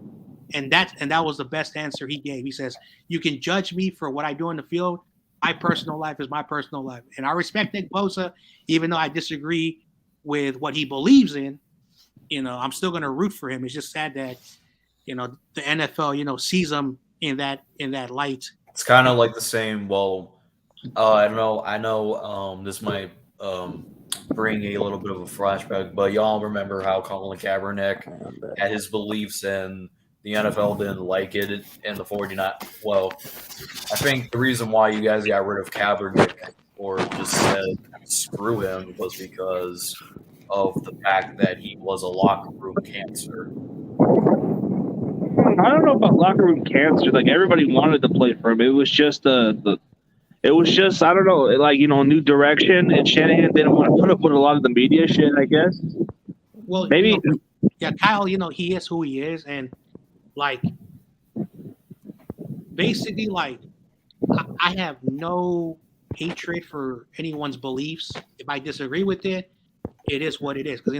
And that was the best answer he gave. He says, you can judge me for what I do in the field. My personal life is my personal life. And I respect Nick Bosa, even though I disagree with what he believes in. I'm still going to root for him. It's just sad that, the NFL, sees him in that light. It's kind of like the same, I know this might bring a little bit of a flashback, but y'all remember how Colin Kaepernick had his beliefs and the NFL didn't like it and the 49. Well, I think the reason why you guys got rid of Kaepernick or just said screw him was because of the fact that he was a locker room cancer. I don't know about locker room cancer. Like, everybody wanted to play for him. It was just I don't know, like, new direction, and Shanahan didn't want to put up with a lot of the media shit, I guess. Well, Maybe yeah, Kyle, he is who he is, and like basically, like I have no hatred for anyone's beliefs. If I disagree with it, it is what it is. Because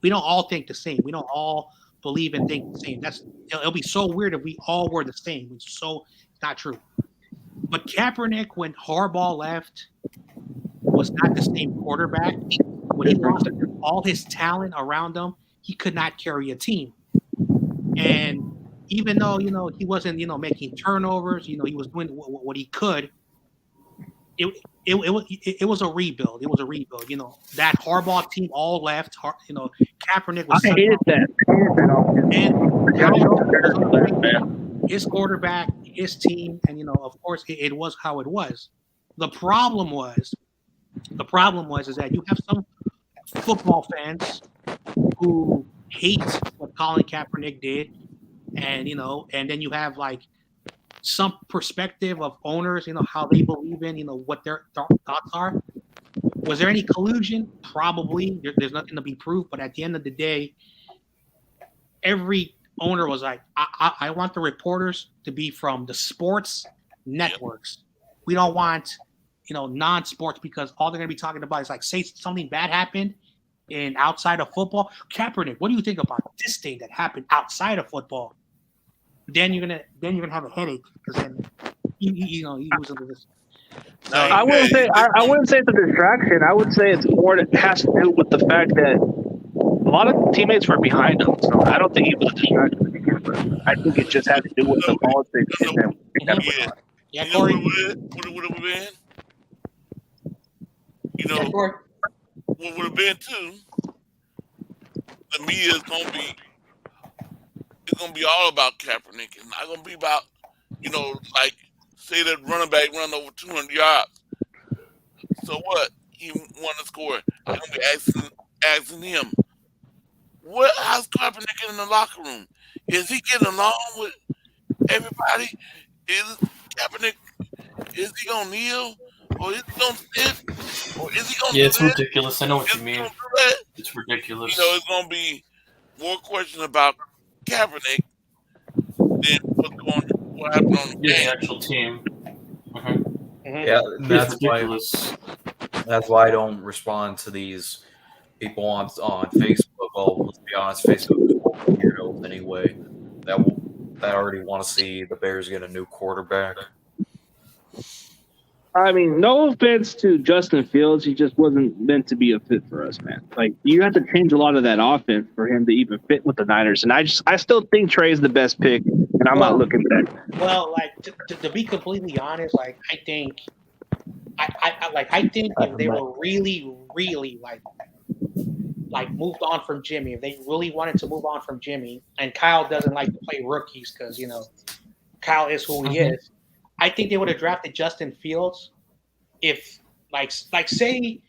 we don't all think the same. We don't all believe and think the same. It'll be so weird if we all were the same. It's not true. But Kaepernick, when Harbaugh left, was not the same quarterback. When he lost all his talent around him, he could not carry a team. And even though he wasn't making turnovers, he was doing what he could. It was a rebuild. It was a rebuild. That Harbaugh team all left. Kaepernick was. I hated that. And his quarterback, his team, and of course, it was how it was. The problem was is that you have some football fans who hate what Colin Kaepernick did, and then you have like some perspective of owners, how they believe in, what their thoughts are. Was there any collusion? Probably. There's nothing to be proved, but at the end of the day, every owner was like, I want the reporters to be from the sports networks. We don't want, non-sports, because all they're going to be talking about is like, say something bad happened in outside of football. Kaepernick, what do you think about this thing that happened outside of football? Then you're gonna have a headache, because then he was into this. So, I wouldn't say it's a distraction. I would say it's more that has to do with the fact that a lot of teammates were behind him. So I don't think it was a distraction to begin with. I think it just had to do with the politics. Yeah, Corey. What it would have been? What would have been too? The media is gonna be. It's gonna be all about Kaepernick. It's not gonna be about, like say that running back run over 200 yards. So what? He won the score. They're gonna be asking him, how's Kaepernick in the locker room? Is he getting along with everybody? Is Kaepernick? Is he gonna kneel? Or is he gonna sit? Or is he gonna? Yeah, it's ridiculous. I know what you mean. It's ridiculous. It's gonna be more questions about Kaepernick than what happened on the actual team. Yeah, that's ridiculous. That's why I don't respond to these people on Facebook. Well, let's be honest, Facebook is full of weirdos anyway. That already want to see the Bears get a new quarterback. I mean, no offense to Justin Fields, he just wasn't meant to be a fit for us, man. Like, you have to change a lot of that offense for him to even fit with the Niners. And I still think Trey's the best pick, and I'm not looking back. Well, like to be completely honest, like I think if they were really, really like moved on from Jimmy, if they really wanted to move on from Jimmy, and Kyle doesn't like to play rookies because Kyle is who he is. I think they would have drafted Justin Fields if, like say,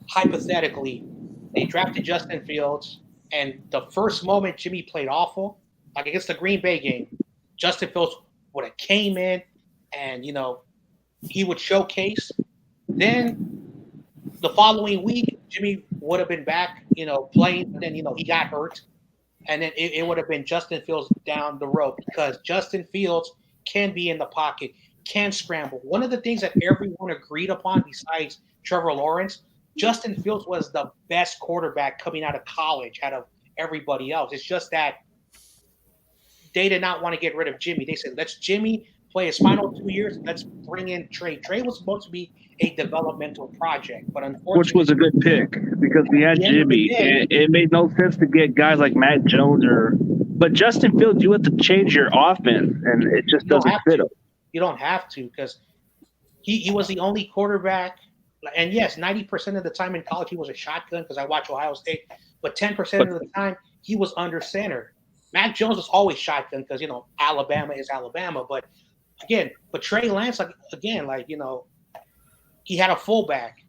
hypothetically, they drafted Justin Fields, and the first moment Jimmy played awful, like against the Green Bay game, Justin Fields would have came in and, he would showcase. Then the following week, Jimmy would have been back, playing, and then, he got hurt. And then it would have been Justin Fields down the road, because Justin Fields can be in the pocket, can scramble. One of the things that everyone agreed upon, besides Trevor Lawrence, Justin Fields was the best quarterback coming out of college out of everybody else. It's just that they did not want to get rid of Jimmy. They said, let's Jimmy play his final 2 years. Let's bring in Trey. Trey was supposed to be a developmental project, but unfortunately, which was a good pick because we had Jimmy. It made no sense to get guys like Matt Jones but Justin Fields, you have to change your offense, and it just doesn't fit him. You don't have to, because he was the only quarterback. And yes, 90% of the time in college he was a shotgun, because I watch Ohio State. But 10% of the time he was under center. Matt Jones was always shotgun because Alabama is Alabama. But Trey Lance, he had a fullback,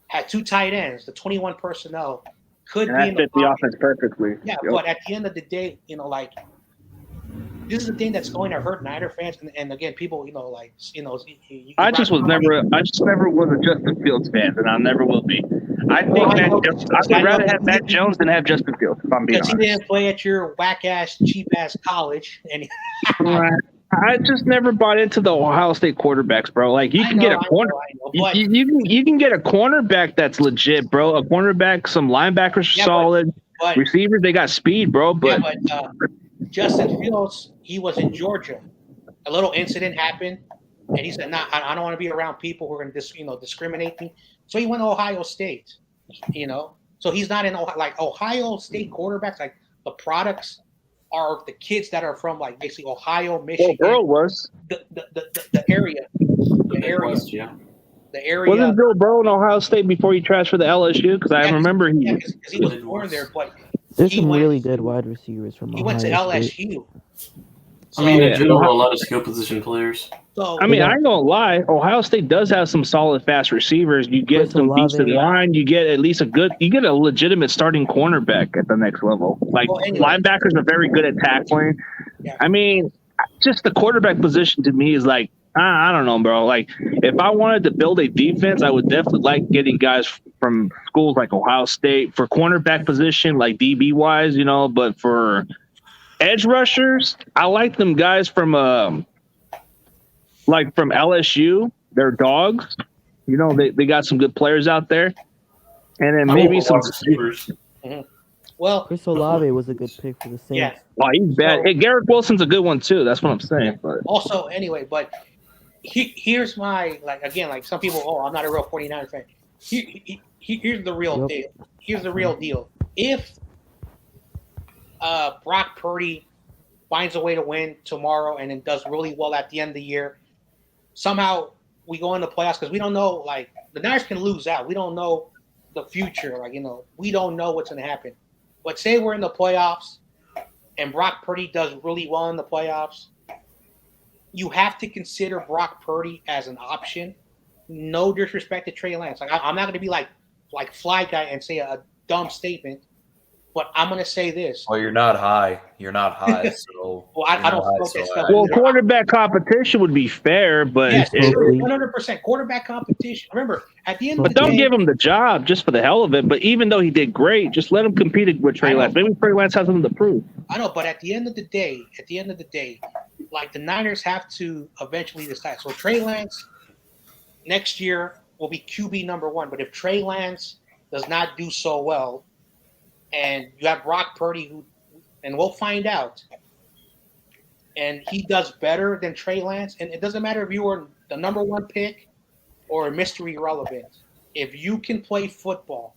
had two tight ends, the 21 personnel. Could be in the offense perfectly. Yeah, but at the end of the day, this is the thing that's going to hurt Niner fans, and again, people, I just never was a Justin Fields fan, and I never will be. I think I would rather have Mac Jones than have Justin Fields. If I'm being Because he honest. didn't play at your whack ass, cheap ass college, and I just never bought into the Ohio State quarterbacks, bro. Like you can get a corner. but You can get a cornerback that's legit, bro. A cornerback, some linebackers solid, but receivers they got speed, bro. But Justin Fields, he was in Georgia. A little incident happened, and he said, "Nah, I don't want to be around people who are going to discriminate me." So he went to Ohio State. So he's not in Ohio State quarterbacks. Like the products are the kids that are from like basically Ohio, Michigan. Joe Burrow was the area. The area. Midwest, yeah. The area. Wasn't Joe Burrow in Ohio State before he transferred to LSU? Because I remember because he was born there, but there's some really good wide receivers from. He went to LSU. So, I mean, in general, a lot of skill position players. So, I mean, I ain't gonna lie. Ohio State does have some solid, fast receivers. You get some decent line. You get at least you get a legitimate starting cornerback at the next level. Like linebackers are very good at tackling. Yeah. I mean, just the quarterback position to me is like, I don't know, bro. Like, if I wanted to build a defense, I would definitely like getting guys from schools like Ohio State for cornerback position, like DB wise, But for edge rushers, I like them guys from from LSU. They're dogs. They got some good players out there. And then maybe some receivers. Well, Chris Olave was a good pick for the Saints. Yeah. Oh, he's bad. Hey, Garrett Wilson's a good one too. That's what I'm saying. But also, anyway, but here's my some people. Oh, I'm not a real 49er fan. Here's the real deal. Here's the real deal. If Brock Purdy finds a way to win tomorrow and then does really well at the end of the year, somehow we go into playoffs because we don't know. Like the Niners can lose out. We don't know the future. We don't know what's going to happen. But say we're in the playoffs and Brock Purdy does really well in the playoffs, you have to consider Brock Purdy as an option. No disrespect to Trey Lance. I'm not going to be like Fly Guy and say a dumb statement, but I'm going to say this. Well, you're not high. You're not high. So well, I don't smoke that stuff. Well, quarterback competition would be fair, but yes, 100% quarterback competition. Remember, at the end of the day, don't give him the job just for the hell of it. But even though he did great, just let him compete with Trey Lance. Maybe Trey Lance has something to prove. I know, but at the end of the day, like the Niners have to eventually decide. So Trey Lance next year will be QB number 1. But if Trey Lance does not do so well, and you have Brock Purdy, and we'll find out, and he does better than Trey Lance, and it doesn't matter if you were the number 1 pick or mystery relevant. If you can play football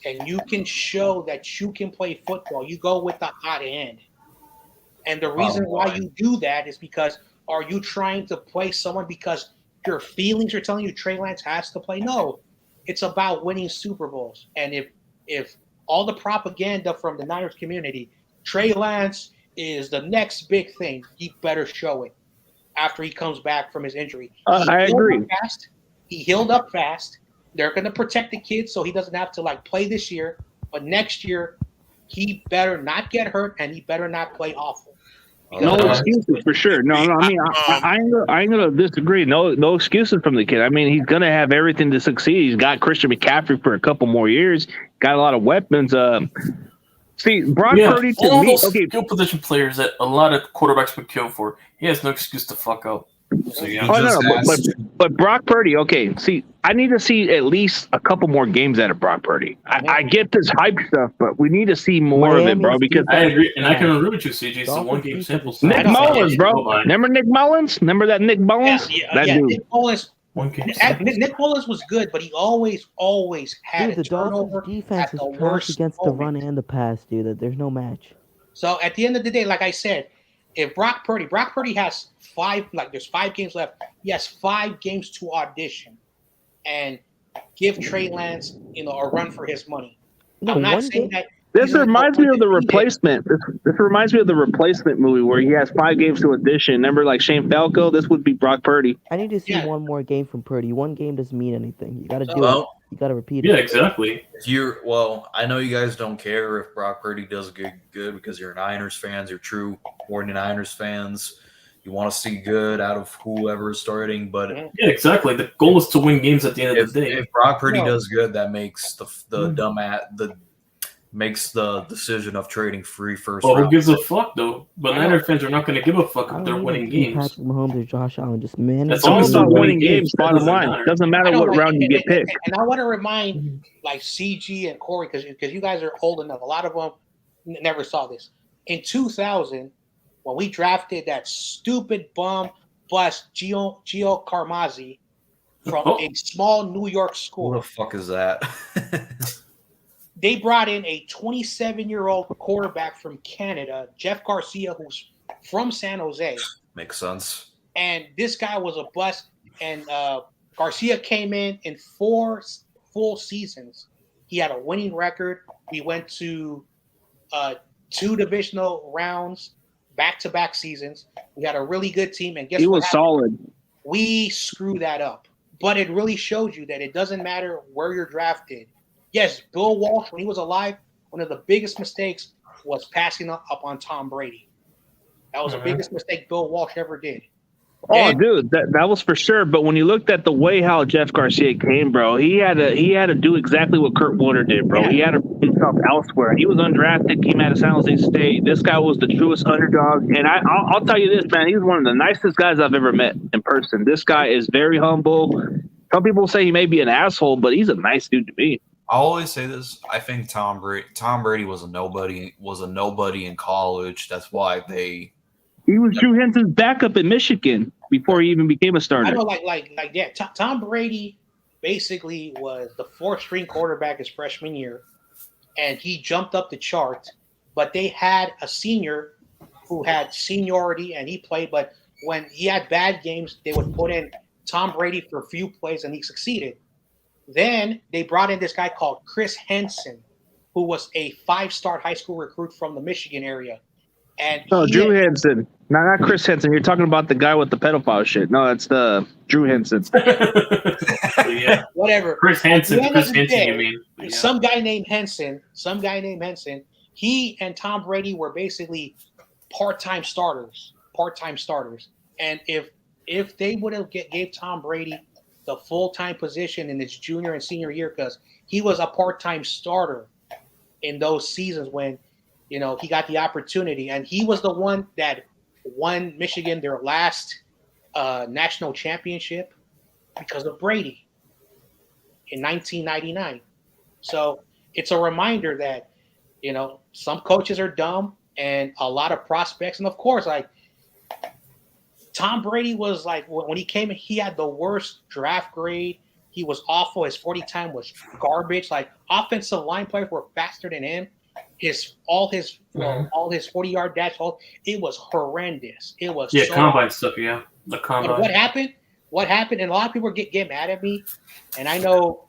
and you can show that you can play football, you go with the hot end. And the reason why you do that is because are you trying to play someone because your feelings are telling you Trey Lance has to play? No, it's about winning Super Bowls. And if all the propaganda from the Niners community, Trey Lance is the next big thing, he better show it after he comes back from his injury. I agree. He healed up fast. They're going to protect the kid so he doesn't have to play this year. But next year, he better not get hurt and he better not play awful. No excuses for sure. No. I mean, I ain't gonna disagree. No excuses from the kid. I mean, he's gonna have everything to succeed. He's got Christian McCaffrey for a couple more years. Got a lot of weapons. See, Brock Purdy to all me. Those Okay, skill position players that a lot of quarterbacks would kill for. He has no excuse to fuck up. So, but Brock Purdy. Okay, see, I need to see at least a couple more games out of Brock Purdy. I get this hype stuff, but we need to see more of it, bro. Because I agree, and I can agree with you, CJ. It's a 1 game sample. Nick Mullins, bro. Remember Nick Mullins? Remember that Nick Mullins? That dude. Nick Mullins. 1 game. Nick Mullins was good, but he always had the Dolphins' defense is trash against the run and the pass, dude. There's no match. So at the end of the day, like I said, if Brock Purdy has 5, there's 5 games left. He has 5 games to audition and give Trey Lance, a run for his money. I'm not saying that. This reminds me of the replacement. This reminds me of the replacement movie where he has 5 games to audition. Remember, like Shane Falco? This would be Brock Purdy. I need to see one more game from Purdy. 1 game doesn't mean anything. You got to do it. You got to repeat it. Yeah, exactly. I know you guys don't care if Brock Purdy does good because you're Niners fans. You're true 49ers fans. You want to see good out of whoever is starting, but Yeah, exactly. The goal is to win games at the end of the day. if Brock Purdy does good, that makes the decision of trading free first Well, who round. gives a fuck though? But Niner fans are not going to give a fuck I if they're don't need winning to be games. Patrick Mahomes or Josh Allen. Just manage. As It's long all as they're about winning winning games. that Bottom doesn't line, matter. doesn't matter I know, what like, round you get picked. and I want to remind like CG and Corey because you guys are old enough. A lot of them never saw this. In 2000, when we drafted that stupid bum bust Gio Carmazzi from a small New York Who school, the fuck is that? they brought in a 27-year-old quarterback from Canada, Jeff Garcia, who's from San Jose. Makes sense. And this guy was a bust. And Garcia came in 4 full seasons. He had a winning record. We went to 2 divisional rounds, back-to-back seasons. We had a really good team. And guess He what was happened? solid. We screwed that up. But it really showed you that it doesn't matter where you're drafted. Yes, Bill Walsh, when he was alive, one of the biggest mistakes was passing up on Tom Brady. That was the biggest mistake Bill Walsh ever did. Oh, dude, that was for sure. But when you looked at the way how Jeff Garcia came, bro, he had to do exactly what Kurt Warner did, bro. Yeah. He had to put himself elsewhere. He was undrafted, came out of San Jose State. This guy was the truest underdog. And I'll tell you this, man, he's one of the nicest guys I've ever met in person. This guy is very humble. Some people say he may be an asshole, but he's a nice dude to me. I always say this. I think Tom Brady was a nobody in college. That's why he was Drew Henson's backup in Michigan before he even became a starter. I know, yeah. Tom Brady basically was the 4th-string quarterback his freshman year, and he jumped up the chart. But they had a senior who had seniority, and he played. But when he had bad games, they would put in Tom Brady for a few plays, and he succeeded. Then they brought in this guy called Chris Henson, who was a 5-star high school recruit from the Michigan area. And Drew Henson. No, not Chris Henson. You're talking about the guy with the pedophile shit. No, it's the Drew Henson. Yeah. Whatever. Chris Henson, you mean. Yeah. Some guy named Henson, he and Tom Brady were basically part-time starters. And if they would have gave Tom Brady the full-time position in his junior and senior year, because he was a part-time starter in those seasons when, he got the opportunity, and he was the one that won Michigan their last national championship because of Brady in 1999. So it's a reminder that, some coaches are dumb and a lot of prospects. And of course, like Tom Brady was like, when he came in, he had the worst draft grade. He was awful. His 40 time was garbage. Like offensive line players were faster than him. All his 40-yard dash, it was horrendous. It was combine stuff. Yeah, the combine. But what happened? And a lot of people get mad at me, and I know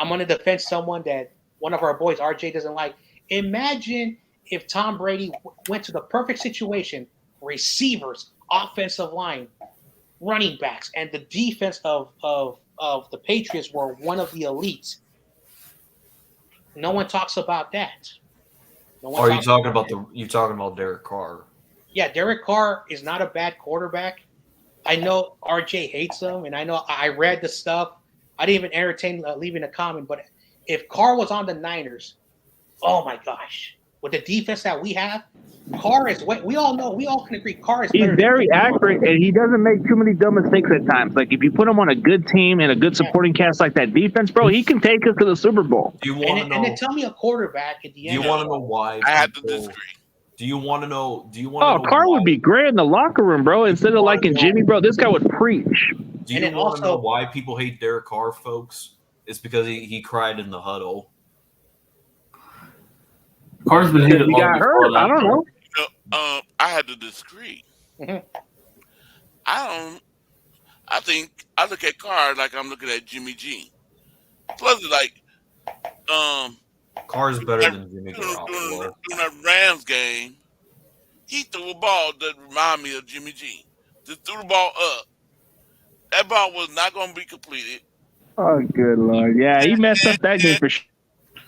I'm going to defend someone that one of our boys, RJ, doesn't like. Imagine if Tom Brady went to the perfect situation: receivers, offensive line, running backs, and the defense of the Patriots were one of the elites. No one talks about that. Are you talking about Derek Carr? Yeah, Derek Carr is not a bad quarterback. I know RJ hates him, and I know I read the stuff. I didn't even entertain leaving a comment, but if Carr was on the Niners, oh my gosh, with the defense that we have, Carr is. We all can agree. Carr is. He's very accurate, and he doesn't make too many dumb mistakes at times. Like if you put him on a good team and a good supporting cast like that defense, bro, he can take us to the Super Bowl. Do you want to know? And then tell me a quarterback at the end. Do you want to know why? I have to disagree. Do you want to know? Carr would be great in the locker room, bro. Instead of liking Jimmy, bro, this guy would preach. Do you want to know why people hate Derek Carr, folks? It's because he cried in the huddle. Carr's been hit. He got hurt. I don't know. I had to disagree. Mhm. I look at Carr like I'm looking at Jimmy G. Plus, like, Carr's better than Jimmy Garoppolo. During that Rams game, he threw a ball that reminded me of Jimmy G. Just threw the ball up. That ball was not going to be completed. Oh, good Lord. Yeah, he messed up that game for sure.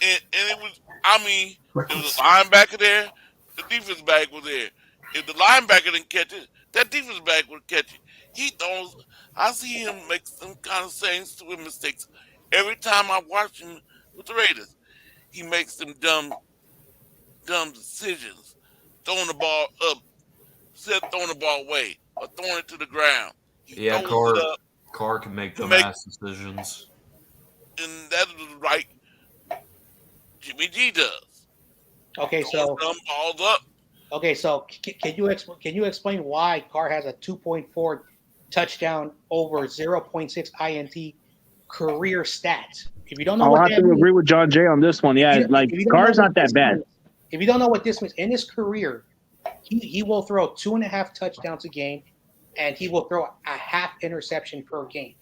And it was, there was a linebacker there. The defense back was there. If the linebacker didn't catch it, That defense back would catch it. He throws. I see him make some kind of same stupid mistakes every time I watch him with the Raiders. He makes them dumb decisions, throwing the ball up, instead of throwing the ball away or throwing it to the ground. He Yeah, throws it up, Carr can make to dumb make- ass decisions. and that is right. Jimmy G does. Okay, Throwing so dumb balls up. okay, so can you explain why Carr has a 2.4 touchdown over 0.6 INT career stats? If you don't know I'll what have that to means, agree with John Jay on this one. Yeah, if like you don't Carr's know not what that this bad. means- If you don't know what this means, in his career, he will throw 2.5 touchdowns a game, and he will throw a half interception per game.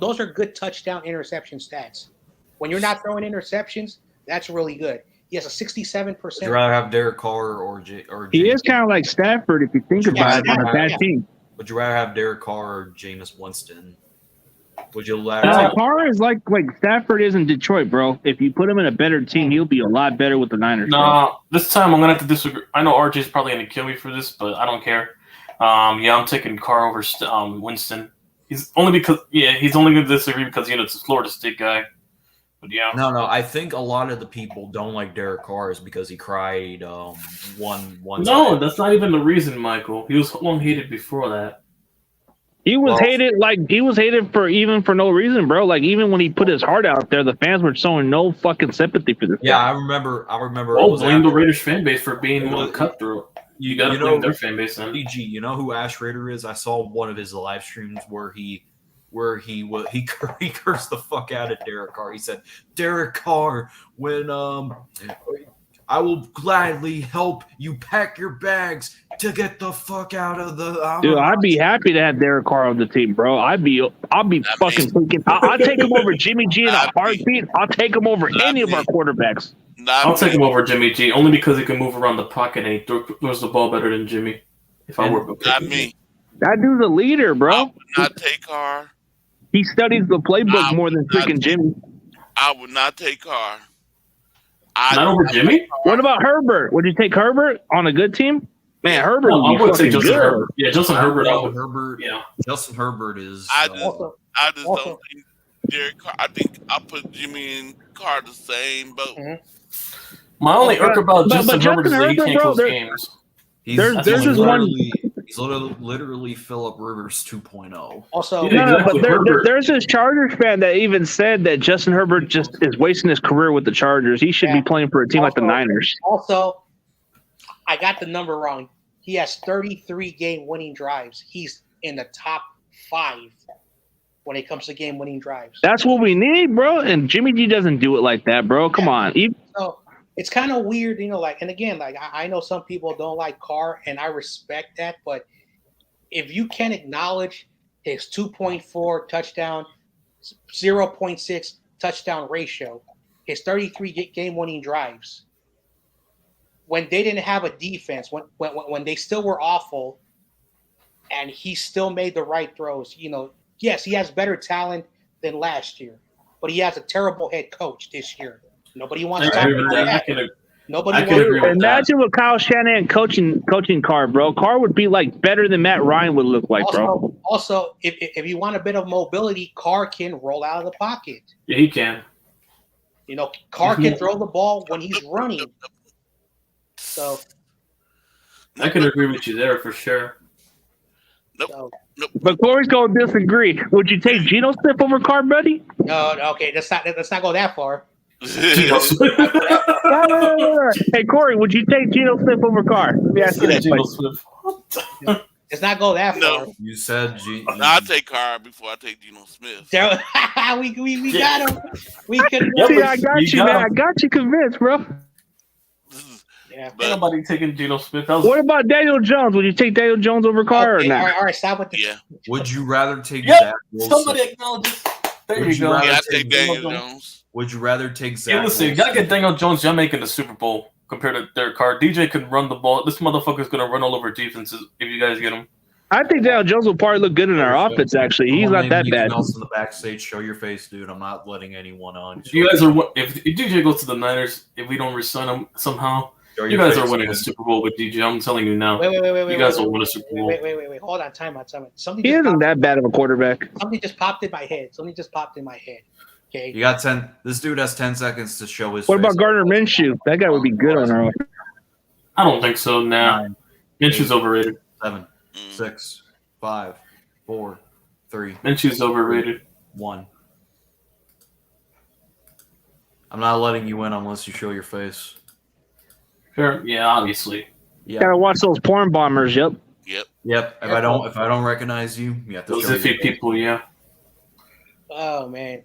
Those are good touchdown interception stats. When you're not throwing interceptions, that's really good. He has a 67%. Would you rather have Derek Carr or He James? is kind of like Stafford if you think about it on a bad team. Would you rather have Derek Carr or Jameis Winston? Would you No, rather? Carr is like Stafford is in Detroit, bro. If you put him in a better team, he'll be a lot better with the Niners. bro. No, this time I'm gonna have to disagree. I know RJ's probably gonna kill me for this, but I don't care. Yeah, I'm taking Carr over Winston. He's only gonna disagree because it's a Florida State guy. But yeah, No. I think a lot of the people don't like Derek Carr is because he cried one. no, that's not even the reason, Michael. He was long hated before that. He was Well- hated for no reason, bro. Like even when he put his heart out there, the fans were showing no fucking sympathy for this. Yeah, guy. I remember. It Well, was blame the after- Raiders fan base for being Well, cutthroat. You You gotta know- blame their fan base then. DG, you know who Ash Raider is? I saw one of his live streams where he cursed the fuck out of Derek Carr. He said, "Derek Carr, when I will gladly help you pack your bags to get the fuck out of the." Dude, I'd be happy to have Derek Carr on the team, bro. I'll be fucking taking. I'll take him over Jimmy G in a heartbeat. I'll take him over any of our quarterbacks. I'll take him over Jimmy G only because he can move around the pocket and he throws the ball better than Jimmy. If I were Not me. That dude's a leader, I bro. would not take Carr. He studies the playbook more than freaking Jimmy. I would not take Carr. Not over Jimmy? What about Herbert? Would you take Herbert on a good team? Man, Herbert No, I would be would say fucking Justin good. Herbert. Yeah, Justin Herbert. I would. Herbert. Yeah. Justin Herbert is. I just Also, don't think Derek Carr. I think I put Jimmy and Carr the same boat. My only irk about But Justin Herbert is that he Justin can't Herbert, close bro, games. He's there's this one- He's literally Phillip Rivers 2.0. also, Yeah, No, exactly. but Herbert. there's this Chargers fan that even said that Justin Herbert just is wasting his career with the Chargers. He should be playing for a team like the Niners. Also, I got the number wrong. He has 33 game winning drives. He's in the top 5 when it comes to game winning drives. That's what we need, bro. And Jimmy G doesn't do it like that, bro. Come on. So it's kind of weird, and again, like I know some people don't like Carr, and I respect that, but if you can acknowledge his 2.4 touchdown, 0.6 touchdown ratio, his 33 game winning drives, when they didn't have a defense, when they still were awful, and he still made the right throws, yes, he has better talent than last year, but he has a terrible head coach this year. Nobody wants to talk about that. Nobody I can agree with that. Imagine with Kyle Shanahan coaching Carr, bro. Carr would be like better than Matt Ryan would look like, bro. Also, if you want a bit of mobility, Carr can roll out of the pocket. Yeah, he can. Carr can throw the ball when he's running. So I can agree with you there for sure. But Corey's gonna disagree. Would you take Geno Smith over Carr, buddy? no, okay, let's not go that far. Hey Corey, would you take Geno Smith over Carr? Let me ask you that question. Let's not go that far. You said I'll take Carr before I take Geno Smith. we got him. We could. See, I got you, man. I got you convinced, bro. Yeah. Ain't nobody taking Geno Smith. What about Daniel Jones? Would you take Daniel Jones over Carr or not? All right, stop with the. Yeah. Would you rather take Yep. Zach Wilson? Somebody acknowledges. There Would you you go. rather Yeah, I take take Daniel Jones. Would you rather take Zach Yeah, listen, you Wilson? gotta get Daniel Jones. You're making the Super Bowl compared to Derek Carr. DJ can run the ball. This motherfucker's gonna run all over defenses if you guys get him. I think Daniel Jones will probably look good in our offense. Actually, he's not that bad. Else in the backstage, show your face, dude. I'm not letting anyone on. If you guys are, if DJ goes to the Niners, if we don't resign him somehow, Show You your guys face, are winning a man. Super Bowl with DJ. I'm telling you now. Wait. You guys will win a Super Bowl. Wait. Hold on, time out. Something He just isn't popped, that bad of a quarterback. something just popped in my head. Okay. You got 10. This dude has 10 seconds to show his What face. about Gardner Minshew? That guy would be good on our. I don't think so. Nah. 9, Minshew's 8, overrated. 7, 6, 5, 4, 3, Minshew's overrated. 1. I'm not letting you win unless you show your face. Sure. Yeah, obviously. Yeah. Gotta watch those porn bombers. Yep. Yep. Yep. If I don't recognize you, you have to Those show your iffy face. people, yeah. Oh man.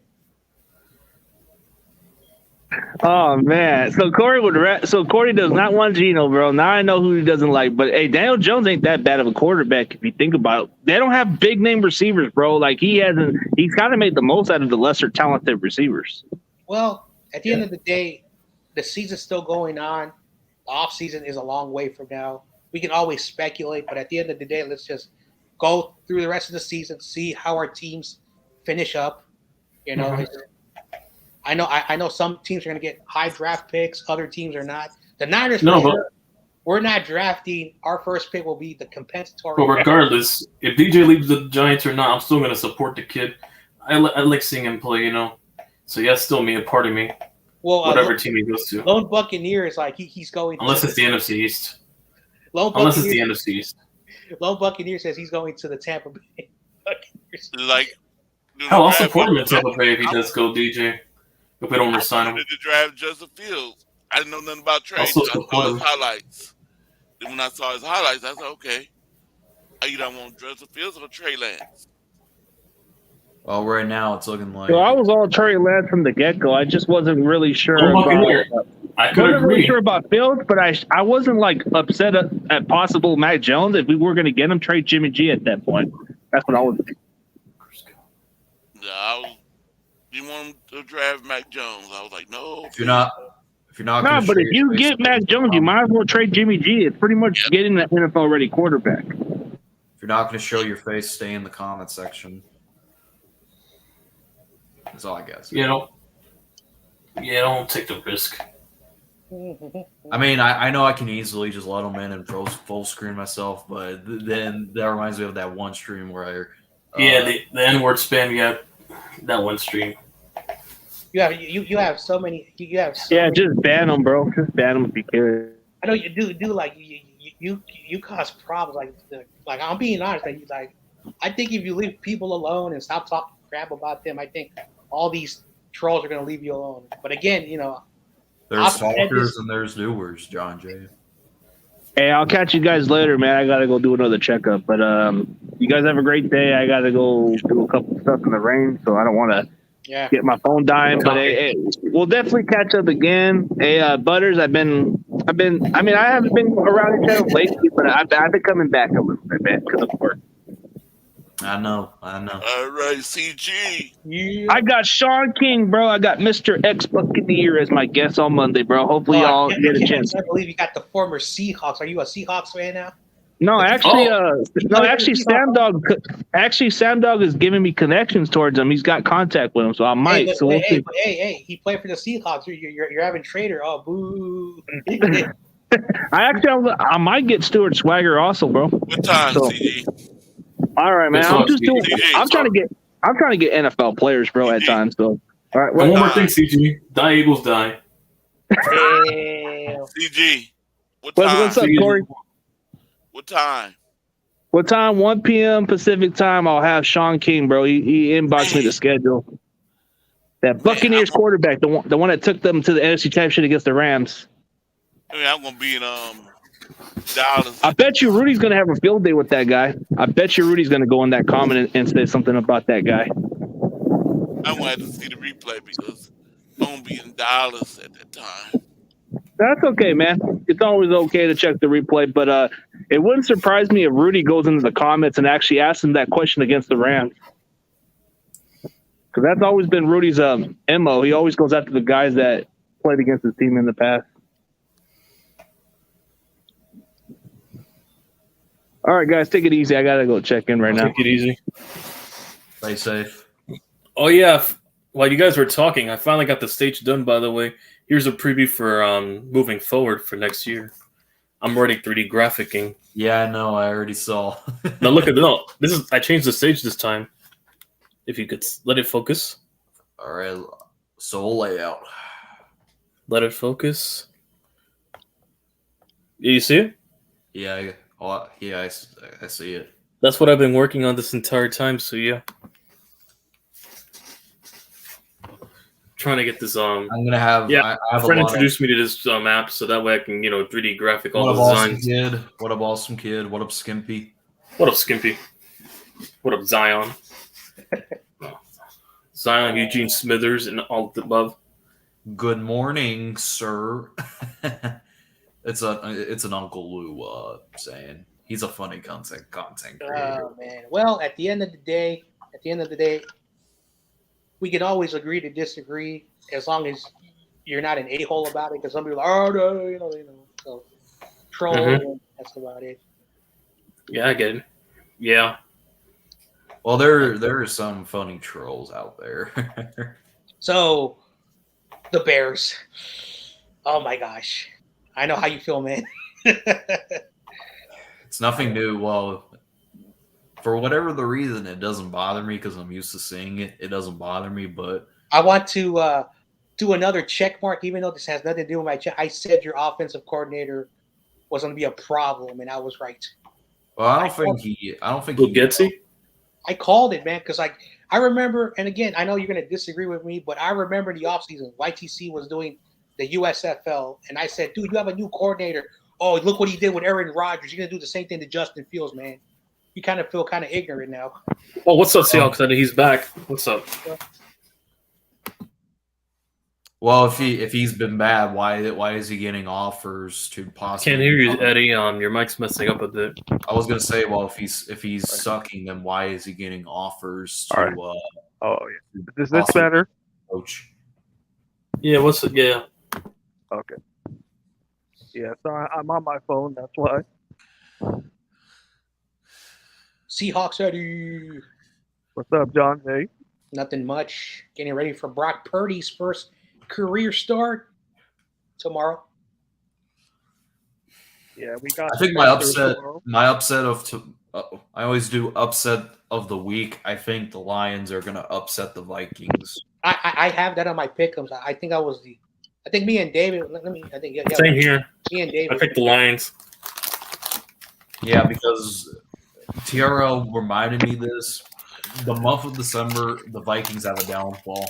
Oh man. So Corey does not want Geno, bro. Now I know who he doesn't like. But hey, Daniel Jones ain't that bad of a quarterback if you think about it. They don't have big name receivers, bro. Like he's kind of made the most out of the lesser talented receivers. Well, at the end of the day, the season's still going on. The off season is a long way from now. We can always speculate, but at the end of the day, let's just go through the rest of the season, see how our teams finish up. You know, I know some teams are going to get high draft picks, other teams are not. The Niners, we're not drafting. Our first pick will be the compensatory. But regardless, if DJ leaves the Giants or not, I'm still going to support the kid. I like seeing him play, you know. So yeah, still me, a part of me. Well, whatever team he goes to. Lone Buccaneer is like he's going. Unless it's the NFC East. Unless it's the NFC East. Lone Buccaneer says he's going to the Tampa Bay Buccaneers. Like, Hell, I'll support him in Tampa Bay if he does go DJ. If we don't resign him. I wanted to draft Justin Fields. I didn't know nothing about trade. I Also saw support his him. highlights. Then when I saw his highlights, I said, okay. I either want Justin Fields or Trey Lance. Well, right now it's looking like. So I was all Trey Lance from the get go. I just wasn't really sure Oh, about. I could wasn't really agree. sure about Fields, but I wasn't like upset at possible Mac Jones. If we were going to get him, trade Jimmy G at that point. That's what I was. Yeah, you want him to draft Mac Jones? I was like, no. If you're not. No, gonna but show if your you face, get Mac Jones, you might as well trade Jimmy G. It's pretty much getting that NFL ready quarterback. If you're not going to show your face, stay in the comment section. That's all I guess. Don't take the risk. I mean, I know I can easily just let them in and full screen myself, but then that reminds me of that one stream where the N-word spam, that one stream. You have so many. Just ban them, bro. Just ban them if you care. I know you do like you cause problems like I'm being honest. I think if you leave people alone and stop talking crap about them, I think all these trolls are gonna leave you alone. But again, there's talkers and there's doers, John Jay. Hey, I'll catch you guys later, man. I gotta go do another checkup. But you guys have a great day. I gotta go do a couple stuff in the rain, so I don't want to get my phone dying. But hey, we'll definitely catch up again. Hey, Butters, I haven't been around each other lately, but I've been coming back a little bit, man, because of work. I know. All right, CG. Yeah. I got Sean King, bro. I got Mr. X Buccaneer as my guest on Monday, bro. Hopefully, y'all get a chance. I can't believe you got the former Seahawks. Are you a Seahawks fan now? No, actually, Sam Dog is giving me connections towards him. He's got contact with him, so I might. Hey, he played for the Seahawks. You're having Trader. Oh, boo! I might get Stuart Swagger also, bro. What time, CG? All right, man. I'm trying to get NFL players, bro, at times. So, all right. One more thing, CG. Die Eagles die. CG. What time? What's up, Corey? What time? What time? 1 p.m. Pacific time. I'll have Sean King, bro. He inboxed me the schedule. That Buccaneers quarterback, the one that took them to the NFC Championship against the Rams. I mean, I'm gonna be in Dallas. I bet you Rudy's gonna have a field day with that guy. I bet you Rudy's gonna go in that comment and say something about that guy. I'm gonna have to see the replay because I'm gonna be in Dallas at that time. That's okay, man. It's always okay to check the replay, but it wouldn't surprise me if Rudy goes into the comments and actually asks him that question against the Rams. Because that's always been Rudy's MO. He always goes after the guys that played against his team in the past. All right, guys, take it easy. I got to go check in right now. Take it easy. Stay safe. Oh, yeah. While you guys were talking, I finally got the stage done. By the way, here's a preview for moving forward for next year. I'm already 3D graphicing. Yeah, I know. I already saw. Now look at this is I changed the stage this time. If you could let it focus. All right, soul layout. Let it focus. You see it? Yeah, I see it. That's what I've been working on this entire time. So yeah, trying to get this. I'm gonna have. Yeah, I have a friend a lot introduced me to this app, so that way I can 3D graphic all What the up, awesome designs. kid? What up, awesome kid? What up, Skimpy? What up, Skimpy? What up, Zion? Zion, Eugene Smithers, and all of the above. Good morning, sir. It's an Uncle Lou saying. He's a funny content creator. Oh man. Well, at the end of the day, we can always agree to disagree as long as you're not an a-hole about it. Because some people are, oh no, so troll. That's about it. Yeah, I get it. Yeah. Well, there are some funny trolls out there. So, the Bears. Oh my gosh, I know how you feel, man. It's nothing new. Well, for whatever the reason, it doesn't bother me because I'm used to seeing it. It doesn't bother me, but I want to do another check mark, even though this has nothing to do with my check. I said your offensive coordinator was going to be a problem, and I was right. well, I don't think he gets he. I called it, man, because I remember, and again, I know you're going to disagree with me, but I remember the offseason, YTC was doing the USFL, and I said, dude, you have a new coordinator. Oh, look what he did with Aaron Rodgers. You're going to do the same thing to Justin Fields, man. You kind of feel kind of ignorant now. Oh, what's up, Seahawks? He's back. What's up? Well, if he's been bad, why is he getting offers to possibly? Can't hear you, Eddie. Your mic's messing up a bit. I was gonna say, well, if he's sucking, then why is he getting offers to? Right. Is this better? Coach. Yeah. What's it? Yeah. Okay. Yeah. So I'm on my phone. That's why. Seahawks, Eddie. What's up, John? Hey. Nothing much. Getting ready for Brock Purdy's first career start tomorrow. Yeah, we got. I think my upset of I always do upset of the week. I think the Lions are gonna upset the Vikings. I have that on my pick'ems. I think I think me and David. Same here. Me and David. I picked the Lions. Yeah, because TRL reminded me this. The month of December, the Vikings have a downfall.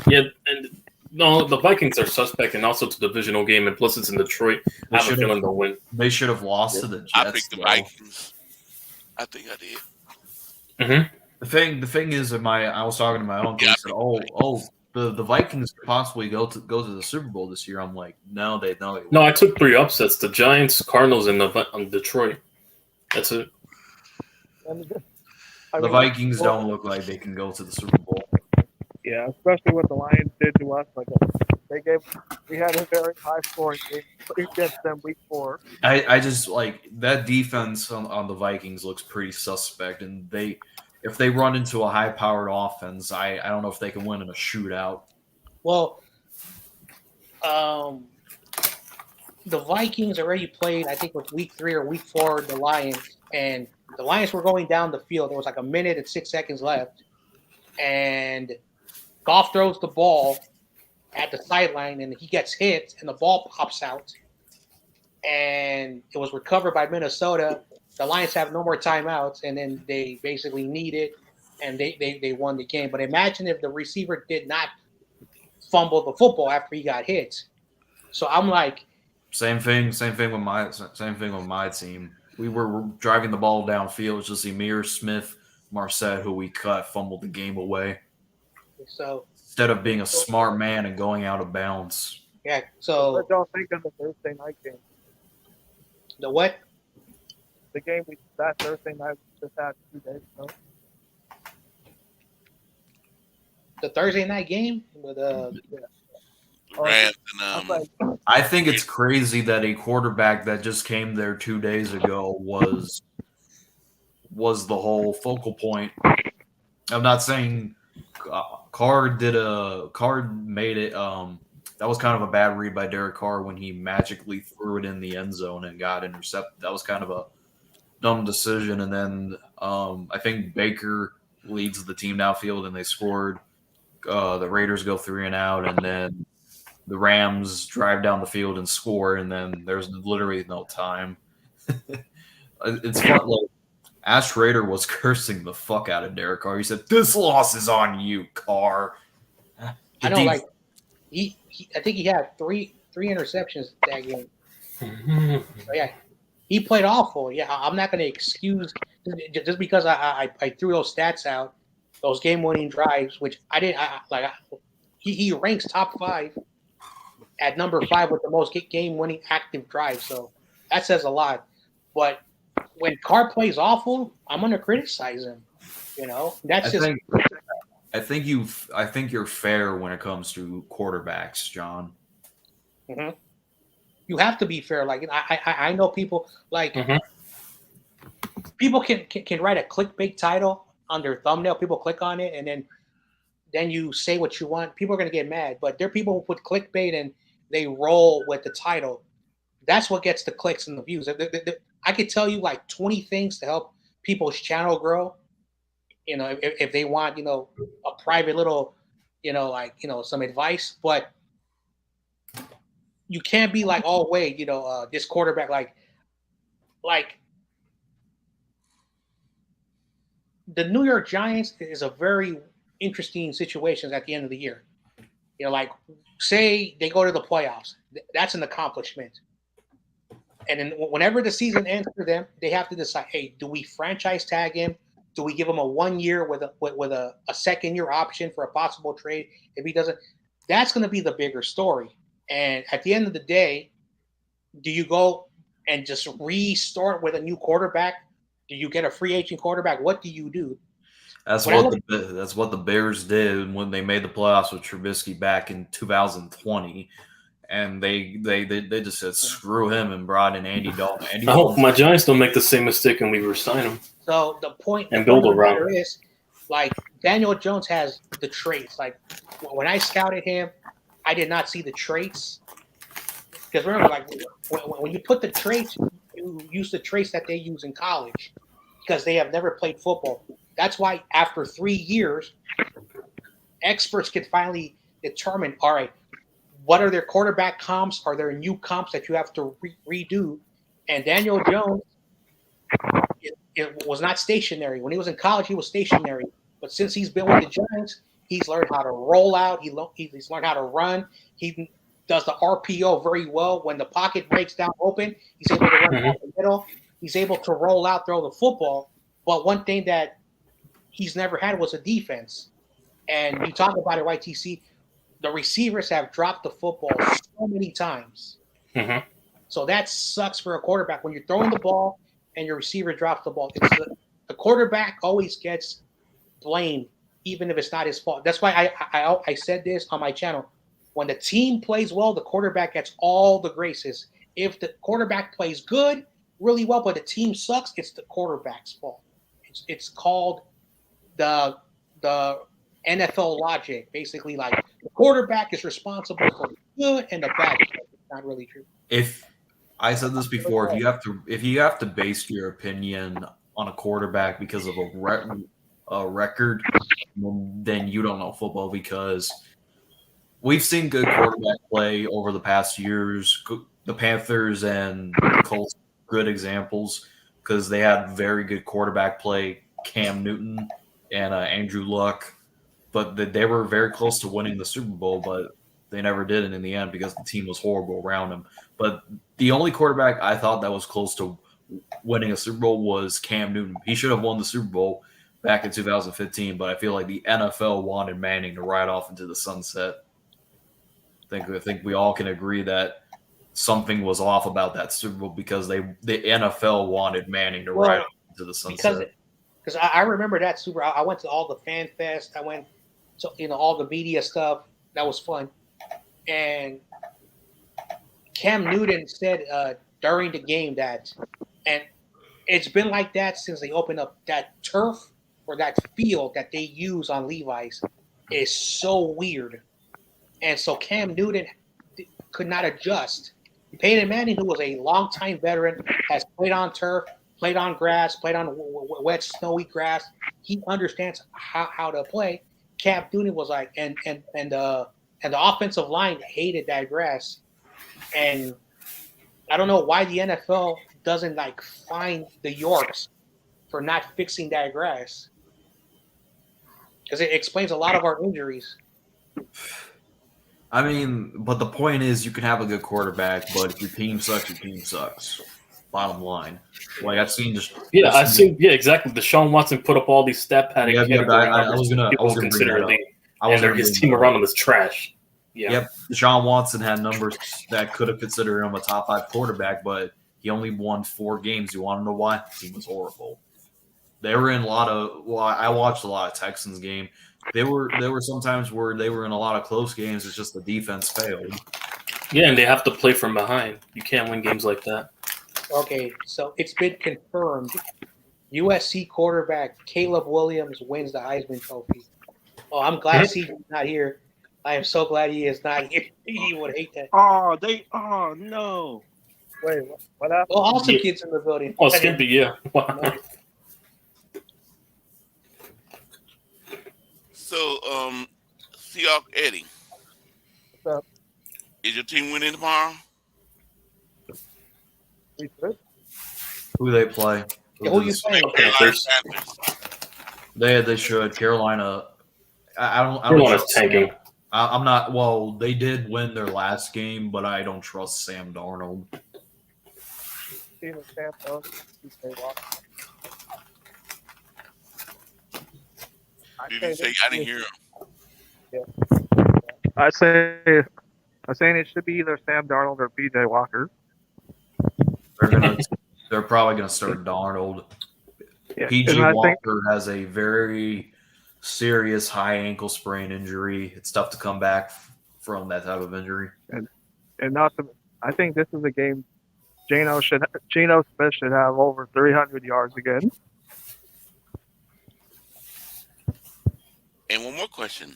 Yeah, and no, the Vikings are suspect, and also it's a divisional game, and plus it's in Detroit. I have a feeling they'll win. They should have lost to the Jets. I picked the Vikings. I think I did. Mm-hmm. The thing is, I was talking to my uncle. He said, the Vikings could possibly go to the Super Bowl this year." I'm like, no, they won't. No, I took 3 upsets: the Giants, Cardinals, and Detroit. That's it. The Vikings don't look like they can go to the Super Bowl. Yeah, especially what the Lions did to us. We had a very high scoring game against them week 4. I just like that defense on the Vikings looks pretty suspect, and if they run into a high powered offense, I don't know if they can win in a shootout. Well, the Vikings already played, I think, with week 3 or week 4, the Lions, and the Lions were going down the field. There was like a minute and 6 seconds left, and Goff throws the ball at the sideline, and he gets hit, and the ball pops out, and it was recovered by Minnesota. The Lions have no more timeouts, and then they basically need it, and they won the game. But imagine if the receiver did not fumble the football after he got hit. So I'm like, same thing with my team. We were driving the ball downfield. It's just Emir Smith, Marset, who we cut, fumbled the game away. So instead of being a smart man and going out of bounds. Yeah. So what y'all think of the Thursday night game? The what? The game that Thursday night we just had 2 days ago. The Thursday night game with Rams and I think it's crazy that a quarterback that just came there 2 days ago was the whole focal point. I'm not saying Carr made it. That was kind of a bad read by Derek Carr when he magically threw it in the end zone and got intercepted. That was kind of a dumb decision. And then I think Baker leads the team downfield and they scored. The Raiders go 3 and out, and then the Rams drive down the field and score, and then there's literally no time. It's fun. Like, Ash Rader was cursing the fuck out of Derek Carr. He said, "This loss is on you, Carr." I know, like he I think he had three interceptions that game. So, yeah, he played awful. Yeah, I'm not going to excuse just because I threw those stats out, those game-winning drives, which I didn't he ranks top 5 at number 5 with the most game-winning active drives. So that says a lot. But when Carr plays awful, I'm going to criticize him. You know, that's I think you're fair when it comes to quarterbacks, John. Mm-hmm. You have to be fair. Like I know people like people can write a clickbait title on their thumbnail. People click on it and then you say what you want. People are gonna get mad. But there are people who put clickbait and they roll with the title. That's what gets the clicks and the views. I could tell you like 20 things to help people's channel grow. You know, if they want, you know, a private little, you know, like, you know, some advice, but you can't be like, oh wait, you know, this quarterback, like the New York Giants is a very interesting situation at the end of the year. You know, like say they go to the playoffs, that's an accomplishment. And then whenever the season ends for them, they have to decide, hey, do we franchise tag him? Do we give him a 1 year with a second year option for a possible trade? If he doesn't, that's going to be the bigger story. And at the end of the day, do you go and just restart with a new quarterback? Do you get a free agent quarterback? What do you do? That's what the Bears did when they made the playoffs with Trubisky back in 2020, and they just said screw him and brought in Andy Dalton. I hope my Giants don't make the same mistake and we resign him. So the point and build around matter is, like, Daniel Jones has the traits. Like when I scouted him, I did not see the traits. Because remember, like when you put the traits, you use the traits that they use in college because they have never played football. That's why after 3 years, experts can finally determine, all right, what are their quarterback comps? Are there new comps that you have to redo? And Daniel Jones, it was not stationary. When he was in college, he was stationary. But since he's been with the Giants, he's learned how to roll out. He's learned how to run. He does the RPO very well. When the pocket breaks down open, he's able to run down the middle. He's able to roll out, throw the football. But one thing that he's never had was a defense. And you talk about it, right, TC? The receivers have dropped the football so many times. Mm-hmm. So that sucks for a quarterback. When you're throwing the ball and your receiver drops the ball, the quarterback always gets blamed, even if it's not his fault. That's why I said this on my channel. When the team plays well, the quarterback gets all the graces. If the quarterback plays good, really well, but the team sucks, it's the quarterback's fault. It's called the NFL logic. Basically, like the quarterback is responsible for the good and the bad. It's not really true. If I said this before, if you have to base your opinion on a quarterback because of a record, then you don't know football, because we've seen good quarterback play over the past years. The Panthers and the Colts, good examples, because they had very good quarterback play. Cam Newton and Andrew Luck, but they were very close to winning the Super Bowl, but they never did it in the end because the team was horrible around them. But the only quarterback I thought that was close to winning a Super Bowl was Cam Newton. He should have won the Super Bowl back in 2015, but I feel like the NFL wanted Manning to ride off into the sunset. I think we all can agree that something was off about that Super Bowl because the NFL wanted Manning to ride off into the sunset. Because I remember that Super Bowl. I went to all the fan fest. I went to all the media stuff. That was fun. And Cam Newton said during the game that, and it's been like that since they opened up that turf or that field that they use on Levi's. is so weird. And so Cam Newton could not adjust. Peyton Manning, who was a longtime veteran, has played on turf, played on grass, played on wet, snowy grass. He understands how to play. Cam Newton was like, and the offensive line hated that grass. And I don't know why the NFL doesn't like fine the Yorks for not fixing that grass, because it explains a lot of our injuries. I mean, but the point is, you can have a good quarterback, but if your team sucks, your team sucks. Bottom line, like I've seen just exactly. Deshaun Watson put up all these stat padding category I numbers. was gonna consider bring that elite, up. and his team around him is trash. Yeah. Yep, Deshaun Watson had numbers that could have considered him a top 5 quarterback, but he only won 4 games. You want to know why? The team was horrible. They were in a lot of. Well, I watched a lot of Texans game. There were some times where they were in a lot of close games. It's just the defense failed. Yeah, and they have to play from behind. You can't win games like that. Okay, so it's been confirmed. USC quarterback Caleb Williams wins the Heisman Trophy. Oh, I'm glad he's not here. I am so glad he is not here. He would hate that. Oh no. Wait, what happened? Well, also kids in the building. Oh, Skimpy, yeah. Wow. So, Seahawk Eddie, What's up? is your team winning tomorrow? We good? Who they play? Who you playing? Panthers. They should. Carolina. I don't Carolina's trust tanking. I'm not. Well, they did win their last game, but I don't trust Sam Darnold. Team of Sam Darnold, PJ Walker. Did you say? I didn't hear him. I'm saying it should be either Sam Darnold or PJ Walker. They're probably gonna start Darnold. Yeah, PJ Walker has a very serious high ankle sprain injury. It's tough to come back from that type of injury. And not to, I think this is a game Geno Smith should have over 300 yards again. And one more question.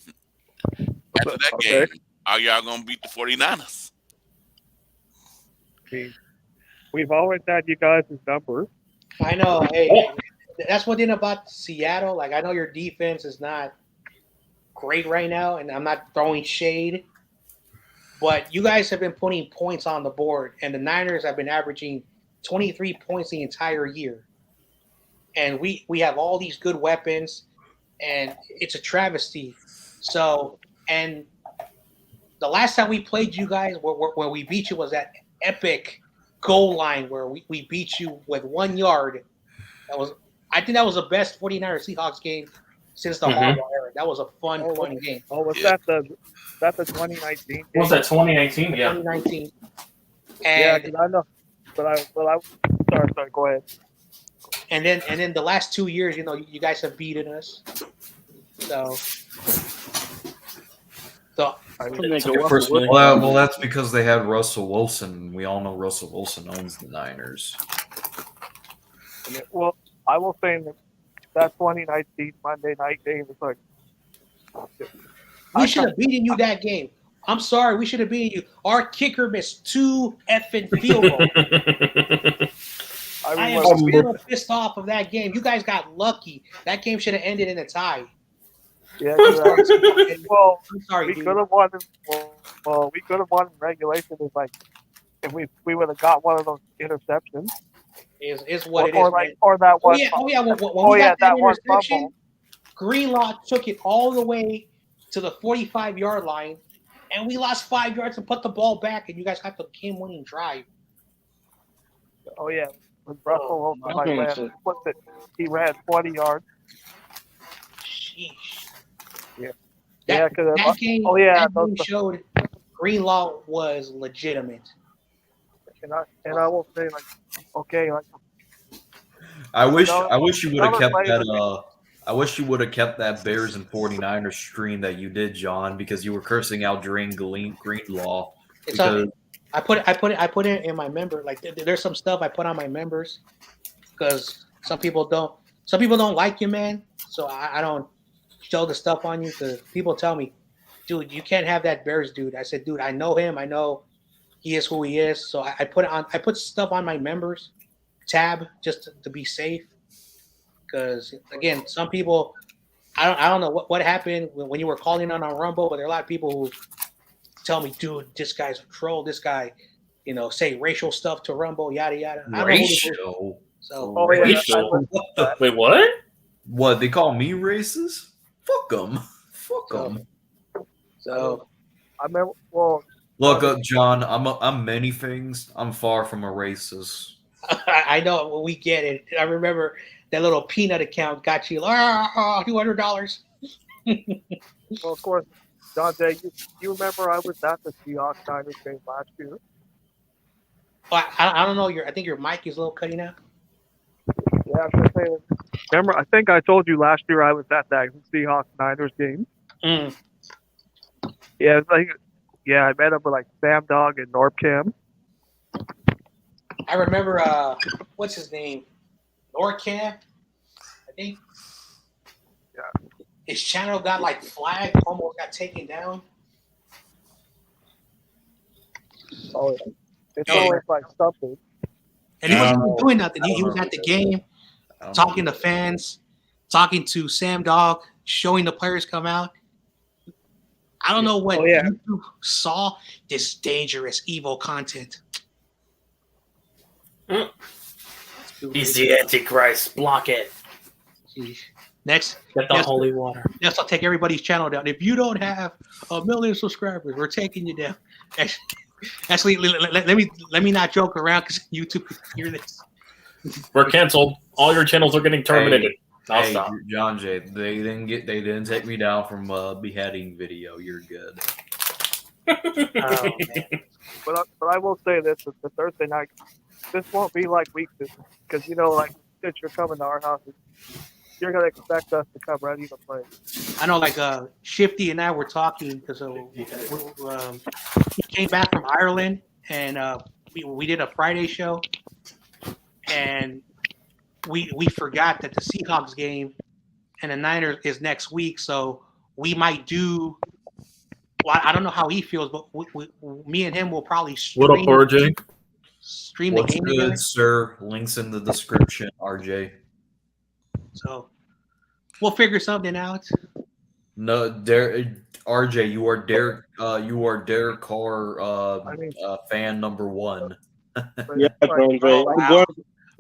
After that game, are y'all going to beat the 49ers? We've always had you guys' number. I know. Hey, that's one thing about Seattle. Like, I know your defense is not great right now, and I'm not throwing shade, but you guys have been putting points on the board, and the Niners have been averaging 23 points the entire year. And we have all these good weapons, and it's a travesty. So, and the last time we played you guys, where we beat you, was that epic goal line where we beat you with 1 yard. I think that was the best 49ers Seahawks game since the Harbaugh era. That was a fun game. Oh, was that the 2019 game? Was that 2018? Yeah. 2019. Yeah, And I know. But sorry, go ahead. And then the last 2 years, you guys have beaten us. So well, that's because they had Russell Wilson. We all know Russell Wilson owns the Niners. Well, I will say that 2019 Monday night game is like. We should have beaten you that game. I'm sorry, we should have beaten you. Our kicker missed 2 effing field goals. I am still pissed off of that game. You guys got lucky. That game should have ended in a tie. Yeah, well, I'm sorry, we could have won. Well, we could have won in regulation. If if we would have got one of those interceptions. Is what it is. Or that one. When we got that interception, Greenlaw took it all the way to the 45-yard line, and we lost 5 yards and put the ball back, and you guys got the game-winning drive. Oh yeah, when Russell he ran 20 yards. Sheesh. Yeah. That game showed Greenlaw was legitimate. And I will say I wish you would have kept that. I wish you would have kept that Bears and 49ers stream that you did, John, because you were cursing out Drain Greenlaw. I put it in my member. Like there's some stuff I put on my members because some people don't like you, man. So I don't show the stuff on you because people tell me, dude, you can't have that Bears dude. I said, dude, I know him. I know he is who he is. So I put stuff on my members tab just to be safe. Because again, some people, I don't know what happened when you were calling on Rumble, but there are a lot of people who tell me, dude, this guy's a troll. This guy, say racial stuff to Rumble, yada yada. I don't know who this is. Racial. So Oh yeah, Racial. Wait, what? What, they call me racist? Fuck them. Fuck them. So I remember. Well, Look, John, I'm many things. I'm far from a racist. I know we get it. I remember that little peanut account got you $200. well, of course, John Jay, you remember I was at the Seahawks Niners game last year. I don't know. I think your mic is a little cutting out. Yeah, I was gonna say. Remember, I think I told you last year I was at that Seahawks Niners game. Mm. Yeah, it's like, I met up with like Sam Dog and Norcam. I remember what's his name? Norcam, I think. Yeah. His channel got like flagged, almost got taken down. Oh, it's always like something. And he wasn't doing nothing. He was at the game, talking to fans, talking to Sam Dog, showing the players come out. I don't know what YouTube saw this dangerous, evil content. He's the Antichrist. Block it. Next, Get the holy water. Next, I'll take everybody's channel down. If you don't have 1 million subscribers, we're taking you down. Actually, let me not joke around because YouTube can hear this. We're canceled. All your channels are getting terminated. I'll stop. John Jay, they didn't take me down from a beheading video. You're good. Oh, man. But I will say this: the Thursday night, this won't be like week two because like since you're coming to our house, you're gonna expect us to come ready to play. I know, like Shifty and I were talking because he came back from Ireland and we did a Friday show, and we forgot that the Seahawks game and the Niners is next week, so we might do. Well, I don't know how he feels, but me and him will probably stream. What up, RJ? Stream the What's game good, together. sir? Links in the description, RJ. So we'll figure something out. No, RJ, you are Derek Carr fan number one. Yeah, Andre. Wow.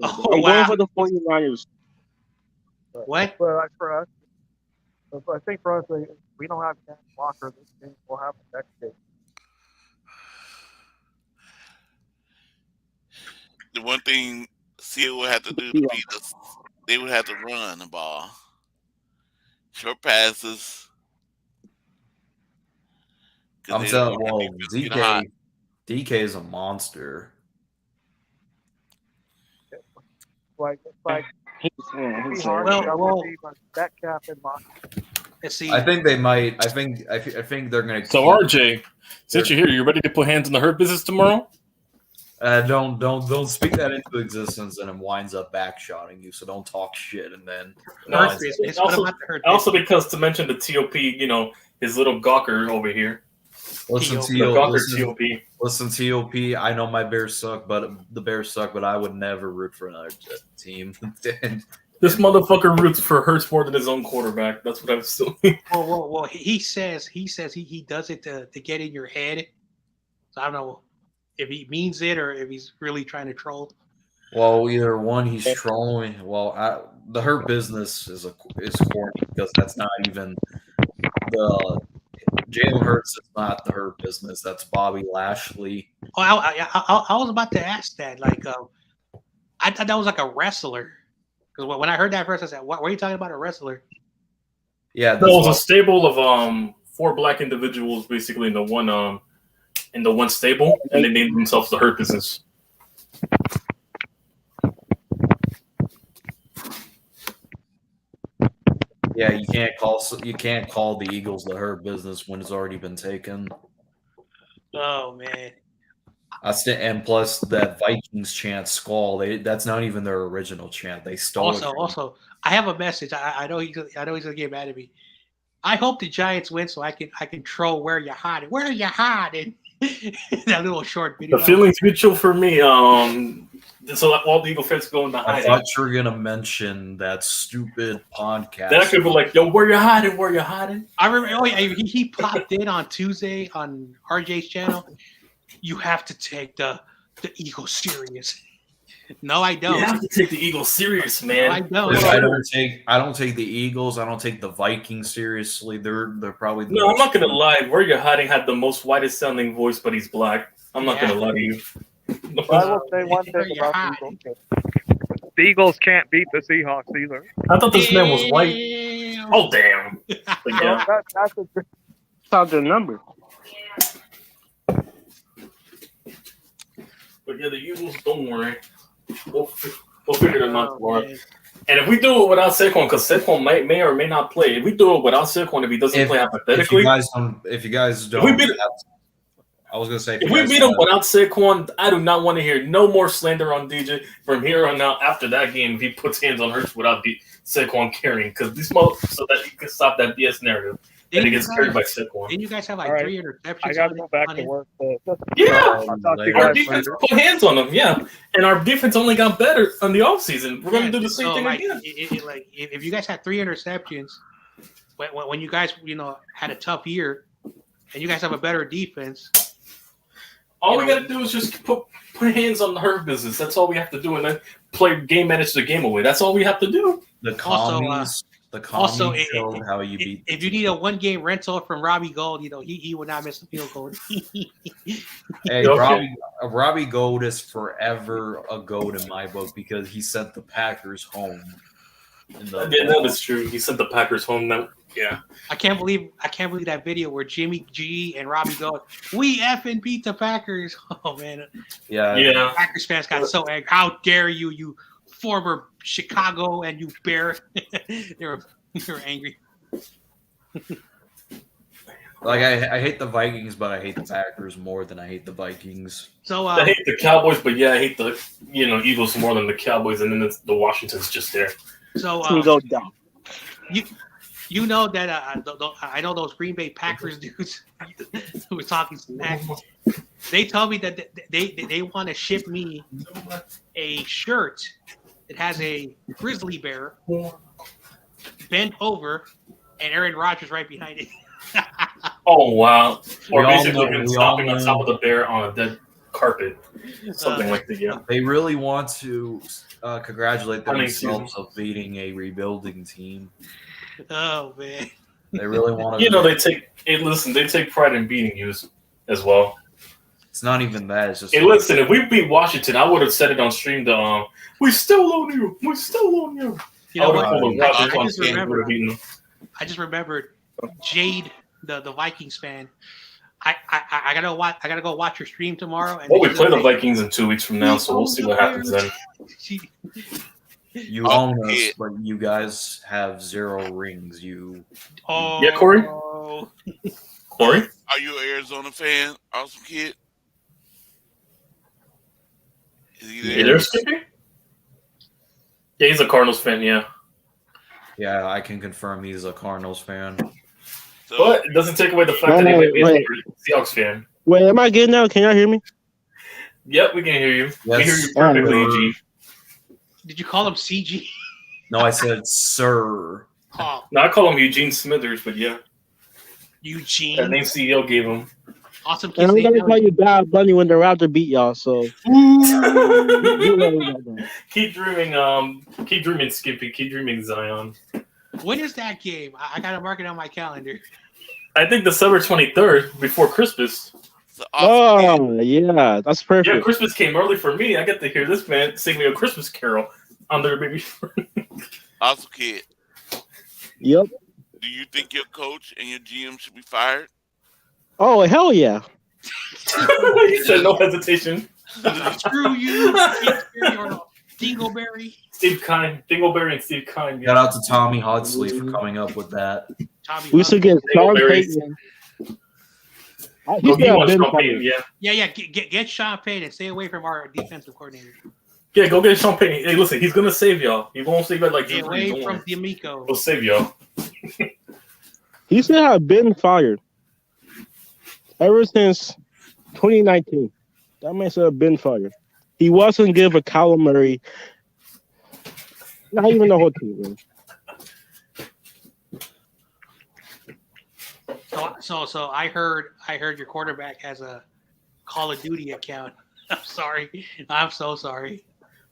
I'm going for the 49ers. What? But like for us, I think for us, we don't have Ken Walker this game. We'll have the next game. The one thing Seal would have to do to beat us, they would have to run the ball. Short passes. I'm telling you, DK is a monster. Like let's see. I think they might. I think they're going to. So RJ, since you're here, you ready to put hands on the hurt business tomorrow? Don't speak that into existence, and it winds up backshotting you. So don't talk shit, and then also because to mention the TOP, his little gawker over here. Listen, TOP. I know my Bears suck, but the Bears suck. But I would never root for another team. This motherfucker roots for Hurts more than his own quarterback. That's what I'm still. Well, he says he does it to get in your head. So I don't know if he means it or if he's really trying to troll. Well, either one, he's trolling. Well, the Hurt business is corny because that's not even the Jalen Hurts is not the Hurt business. That's Bobby Lashley. Oh, I was about to ask that. Like, I thought that was like a wrestler. Because when I heard that first, I said, "What were you talking about? A wrestler?" Yeah, it was a stable of 4 black individuals, basically in the one stable, and they named themselves the Hurt Business. Yeah, you can't call the Eagles the Hurt Business when it's already been taken. Oh man. And plus that Vikings chant Skull, that's not even their original chant. They stole it. Also, I have a message. I know he's gonna get mad at me. I hope the Giants win so I can troll where you hiding. Where are you hiding? That little short video. The feeling's mutual for me. So all the Eagle fans go into I hiding. thought you were gonna mention that stupid podcast. Then I could be like, "Yo, where you hiding? Where you hiding?" I remember. Oh yeah, he popped in on Tuesday on RJ's channel. You have to take the Eagles serious. No, I don't. You have to take the Eagles serious, man. No, I don't. I don't take the Eagles. I don't take the Vikings seriously. They're probably the No, I'm not gonna lie. Where you hiding had the most whitest sounding voice, but he's black. I'm not gonna lie to you. But I will say one thing about the Eagles. The Eagles can't beat the Seahawks either. I thought this man was white. Oh damn! But yeah. That's the number. But yeah, the Eagles, don't worry. We'll figure them out tomorrow. And if we do it without Saquon, because Saquon may or may not play, if we do it without Saquon, if he doesn't play hypothetically, if you guys don't, I was gonna say if we beat him without Saquon, I do not want to hear no more slander on DJ from here on out. After that game, if he puts hands on Hurts without Saquon carrying, because these so that you can stop that BS narrative. Then he gets carried by Saquon. Didn't you guys have like 3 interceptions? I got to go back to work. Yeah, our defense put hands on them. Yeah, and our defense only got better on the offseason. We're going to do the same thing again. If you guys had 3 interceptions, when you guys had a tough year, and you guys have a better defense, all we got to do is just put hands on the Herb business. That's all we have to do, and then manage the game away. That's all we have to do. The commies. Also, showed how you beat. If you need a 1-game rental from Robbie Gold, he would not miss a field goal. Hey, Robbie Gold is forever a goat in my book because he sent the Packers home. That is true. He sent the Packers home. Now, yeah. I can't believe that video where Jimmy G and Robbie Gold, we effing beat the Packers. Oh man. Yeah. Packers fans got so angry. How dare you, you former Chicago and you Bear. they were angry. Like I hate the Vikings, but I hate the Packers more than I hate the Vikings. So I hate the Cowboys, but yeah, I hate the Eagles more than the Cowboys, and then the Washington's just there. So go down. You know that I know those Green Bay Packers dudes who were talking smack. They told me that they want to ship me a shirt that has a grizzly bear bent over and Aaron Rodgers right behind it. Oh wow! Or basically been stopping on top of the bear on a dead carpet, something like that. Yeah, they really want to congratulate themselves of beating a rebuilding team. Oh man, they really want to. They take pride in beating you as well. It's not even that. It's just. Hey, listen, if we beat Washington, I would have said it on stream. We still own you. We still own you. You know what? I just remembered Jade, the Vikings fan. I gotta go watch your stream tomorrow. And we play the Vikings in 2 weeks from now, so we'll see what happens then. You own us, but you guys have 0 rings. Yeah, Corey. Corey, are you an Arizona fan? Awesome kid. Is he there? You there, Skippy? Yeah, he's a Cardinals fan. Yeah. Yeah, I can confirm he's a Cardinals fan. But it doesn't take away the fact that he might be a Seahawks fan. Wait, am I good now? Can y'all hear me? Yep, we can hear you. Yes. We hear you perfectly, Eugene. Did you call him CG? No, I said sir. Oh. No, I call him Eugene Smithers, but yeah. Eugene. That name CEO gave him. Awesome. And I'm gonna call you Bad Bunny when the Raptors beat y'all. So keep dreaming, Skippy. Keep dreaming, Zion. When is that game? I gotta mark it on my calendar. I think December 23rd, before Christmas. Oh yeah, that's perfect. Yeah, Christmas came early for me. I get to hear this man sing me a Christmas carol on their baby. Awesome kid. Yep. Do you think your coach and your GM should be fired? Oh hell yeah! He said no hesitation. Screw you, Dingleberry. Steve Kine, Dingleberry, and Steve Kine. Shout out to Tommy Hodsley for coming up with that. We should get Sean Payton. Yeah. Get Sean Payton and stay away from our defensive coordinator. Yeah, go get Sean Payton. Hey, listen, he's gonna save y'all. He won't save y'all like Get away from D'Amico. He'll save y'all. He should have been fired ever since 2019. That man should have been fired. He wasn't good for Kyler Murray. Not even the whole team, man. So I heard your quarterback has a Call of Duty account. I'm sorry. I'm so sorry.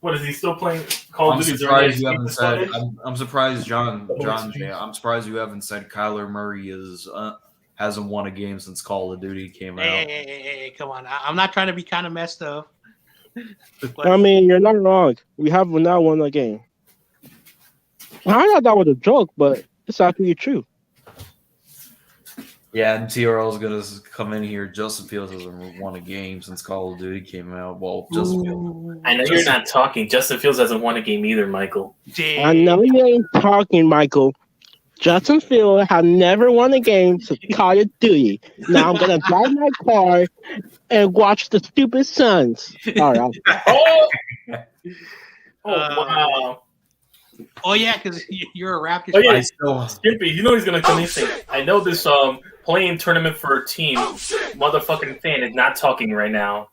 What is he still playing? Call of I'm Duty? surprised you haven't said. I'm surprised, John. I'm surprised you haven't said Kyler Murray hasn't won a game since Call of Duty came out. Hey, come on. I'm not trying to be kind of messed up. But, I mean, you're not wrong. We have now won a game. I thought that was a joke, but it's actually true. Yeah, and TRL is gonna come in here. Justin Fields hasn't won a game since Call of Duty came out. Well, Justin Fields. I know you're not talking. Justin Fields hasn't won a game either, Michael. I know you ain't talking, Michael. Justin Fields has never won a game since Call of Duty. Now I'm gonna drive my car and watch the stupid Suns. All right. Wow. Oh yeah, because you're a Raptors. Oh yeah, Skimpy. You know he's gonna come in saying, "I know this playing tournament for a team. Motherfucking fan is not talking right now."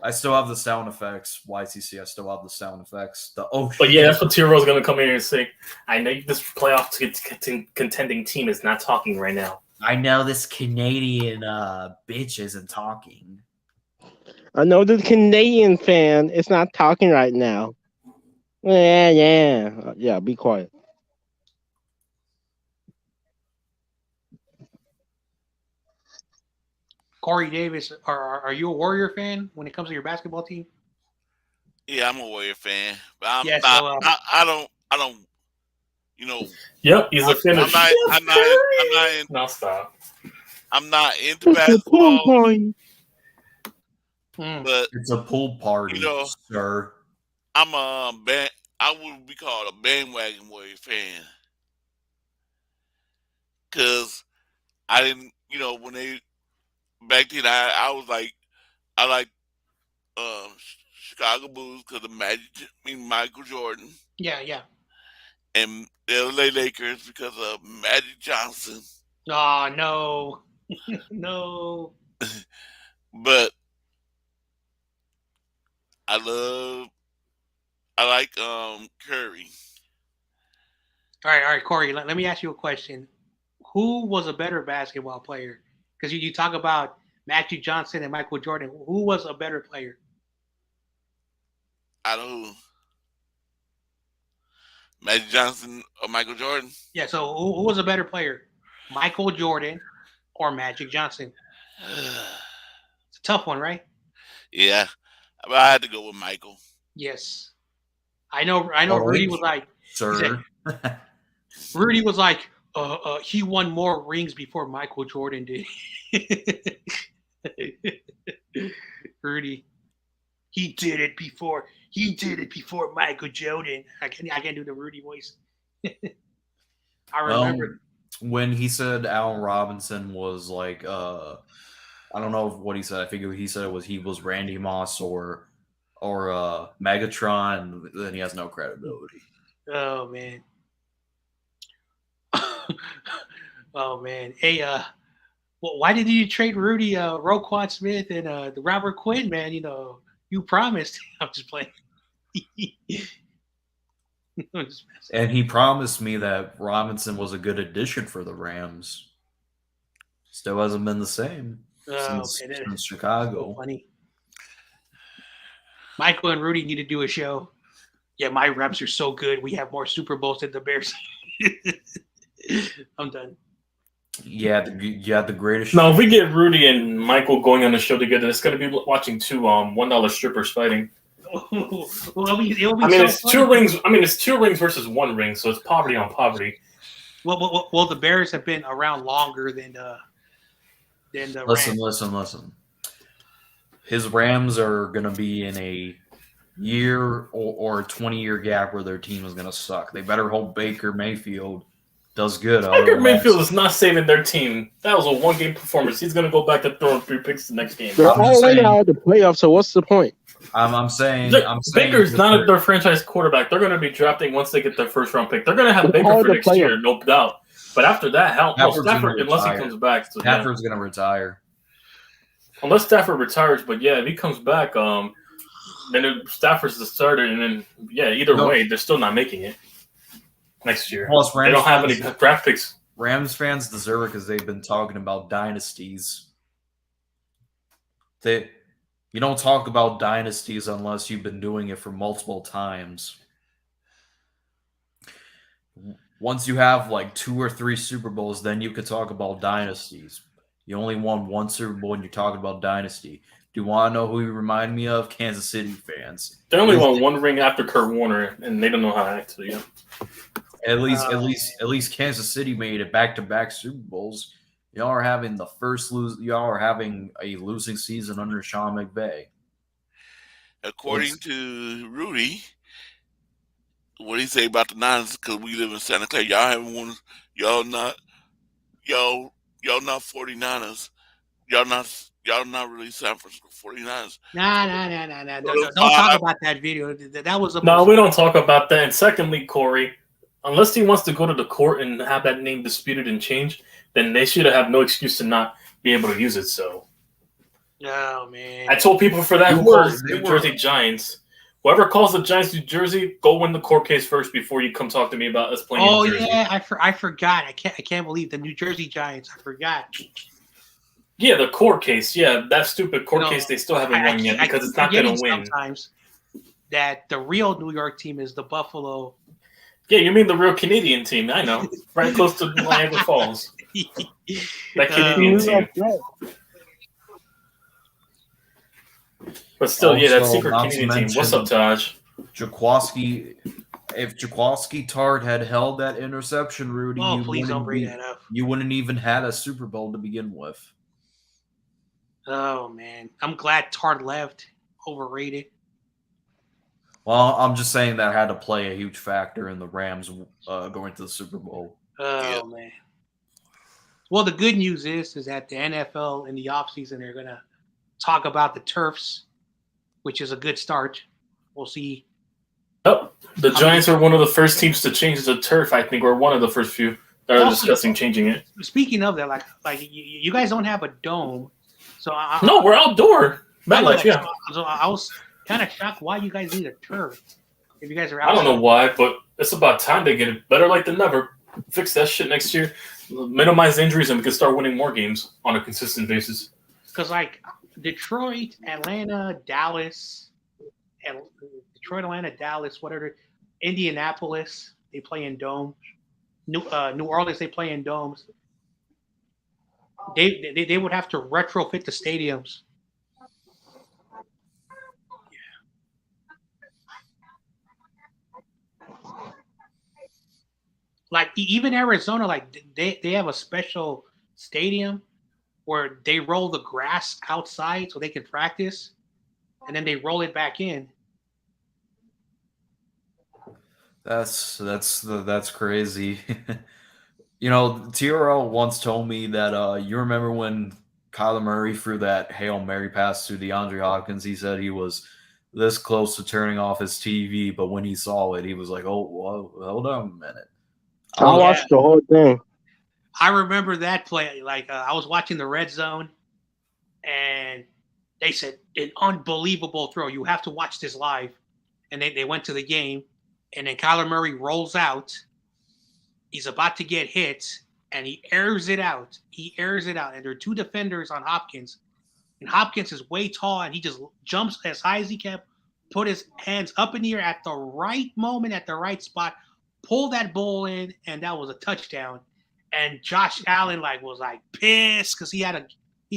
I still have the sound effects. YTC. I still have the sound effects. But yeah, that's what T-Rose going to come in here and say. I know this playoff contending team is not talking right now. I know this Canadian bitch isn't talking. I know the Canadian fan is not talking right now. Yeah. Be quiet. Corey Davis, are you a Warrior fan when it comes to your basketball team? Yeah, I'm a Warrior fan, but I'm Yeah, not. so, I don't. You know. Yep, he's a fan. I'm not. No, stop. I'm not into basketball. But it's a pool party, sir. I'm I would be called a bandwagon Warrior fan because I didn't. When they back then, I was like, I like Chicago Bulls because of Michael Jordan. Yeah. And the LA Lakers because of Magic Johnson. Oh no, no. But I like Curry. All right, Corey. Let me ask you a question. Who was a better basketball player? Because you talk about Magic Johnson and Michael Jordan. Who was a better player? I don't know. Magic Johnson or Michael Jordan? Yeah, so who was a better player? Michael Jordan or Magic Johnson? It's a tough one, right? Yeah. But I had to go with Michael. Yes. I know Rudy was like, sir. Rudy was like, he won more rings before Michael Jordan did. Rudy, he did it before Michael Jordan. I can't do the Rudy voice. I remember when he said Allen Robinson was like I don't know what he said. I think he said he was Randy Moss or Megatron. Then he has no credibility. Oh man. Oh man. Hey, well, why did you trade Rudy, Roquan Smith, and the Robert Quinn, man? You promised. I'm just playing. And he promised me that Robinson was a good addition for the Rams. Still hasn't been the same since Chicago. So funny. Michael and Rudy need to do a show. Yeah, my reps are so good. We have more Super Bowls than the Bears. I'm done. Yeah, the greatest. No, if we get Rudy and Michael going on the show together, it's going to be watching two $1 strippers fighting. Well, it's two rings. It's 2 rings versus 1 ring, so it's poverty on poverty. Well, the Bears have been around longer than the Listen. Rams. His Rams are going to be in a year or 20-year gap where their team is going to suck. They better hope Baker Mayfield does good. Baker Mayfield is not saving their team. That was a 1-game performance. He's going to go back to throwing 3 picks the next game. They're already out of the playoffs, so what's the point? I'm saying Baker's not their franchise quarterback. They're going to be drafting once they get their first-round pick. They're going to have Baker for next year, no doubt. But after that, hell, no, Stafford's gonna Stafford, unless he retire. comes back. So, yeah. Stafford's gonna retire. Unless Stafford retires, but yeah, if he comes back, then Stafford's the starter, and then either way, they're still not making it next year. Plus, they don't have any draft picks. Rams fans deserve it because they've been talking about dynasties. You don't talk about dynasties unless you've been doing it for multiple times. Once you have like 2 or 3 Super Bowls, then you could talk about dynasties. You only won 1 Super Bowl and you're talking about dynasty. Do you want to know who you remind me of? Kansas City fans. They only won 1 ring after Kurt Warner, and they don't know how to act. So yeah. At least Kansas City made it back-to-back Super Bowls. Y'all are having Y'all are having a losing season under Sean McVay. According to Rudy, what do you say about the Niners? Because we live in Santa Clara, y'all haven't won. Y'all not 49ers. Y'all not really San Francisco 49ers. Nah. Don't talk about that video. That was No, we don't talk about that. And secondly, Corey, unless he wants to go to the court and have that name disputed and changed, then they should have no excuse to not be able to use it. So, oh man, I told people for that who calls New Jersey Giants, whoever calls the Giants New Jersey, go win the court case first before you come talk to me about us playing. Oh New Jersey. yeah, I forgot. I can't believe the New Jersey Giants. I forgot. Yeah, the court case. Yeah, that stupid court case. They still haven't won yet because it's not going to win. Sometimes that the real New York team is the Buffalo. Yeah, you mean the real Canadian team? I know, right close to Niagara Falls. That Canadian team. But still, Also, that secret Canadian team. What's up, Taj? Jaquaski. If Jaquaski Tart had held that interception, Rudy, please don't bring that up. You wouldn't even had a Super Bowl to begin with. Oh man, I'm glad Tart left. Overrated. Well, I'm just saying that had to play a huge factor in the Rams going to the Super Bowl. Oh man. Well, the good news is that the NFL in the offseason they're gonna talk about the turfs, which is a good start. We'll see. Oh, the Giants are one of the first teams to change the turf. I think, or one of the first few that are discussing changing it. Speaking of that, like you guys don't have a dome, so no, we're outdoor. Yeah. So I was kind of shocked why you guys need a turf if you guys are outside. I don't know why, but it's about time they get it better late than never. Fix that shit next year, minimize injuries, and we can start winning more games on a consistent basis. Because like Detroit, Atlanta, Dallas, whatever, Indianapolis, they play in domes. New Orleans, they play in domes. They would have to retrofit the stadiums. Like even Arizona, like they have a special stadium where they roll the grass outside so they can practice, and then they roll it back in. That's crazy. You know, TRL once told me that you remember when Kyler Murray threw that Hail Mary pass to DeAndre Hopkins. He said he was this close to turning off his TV, but when he saw it, he was like, "Oh, whoa, hold on a minute." I watched the whole thing. I remember that play. Like I was watching the Red Zone, and they said an unbelievable throw. You have to watch this live. And they went to the game, and then Kyler Murray rolls out. He's about to get hit, and he airs it out. And there are 2 defenders on Hopkins, and Hopkins is way tall, and he just jumps as high as he can, put his hands up in the air at the right moment, at the right spot, pull that ball in, and that was a touchdown. And Josh Allen was pissed because he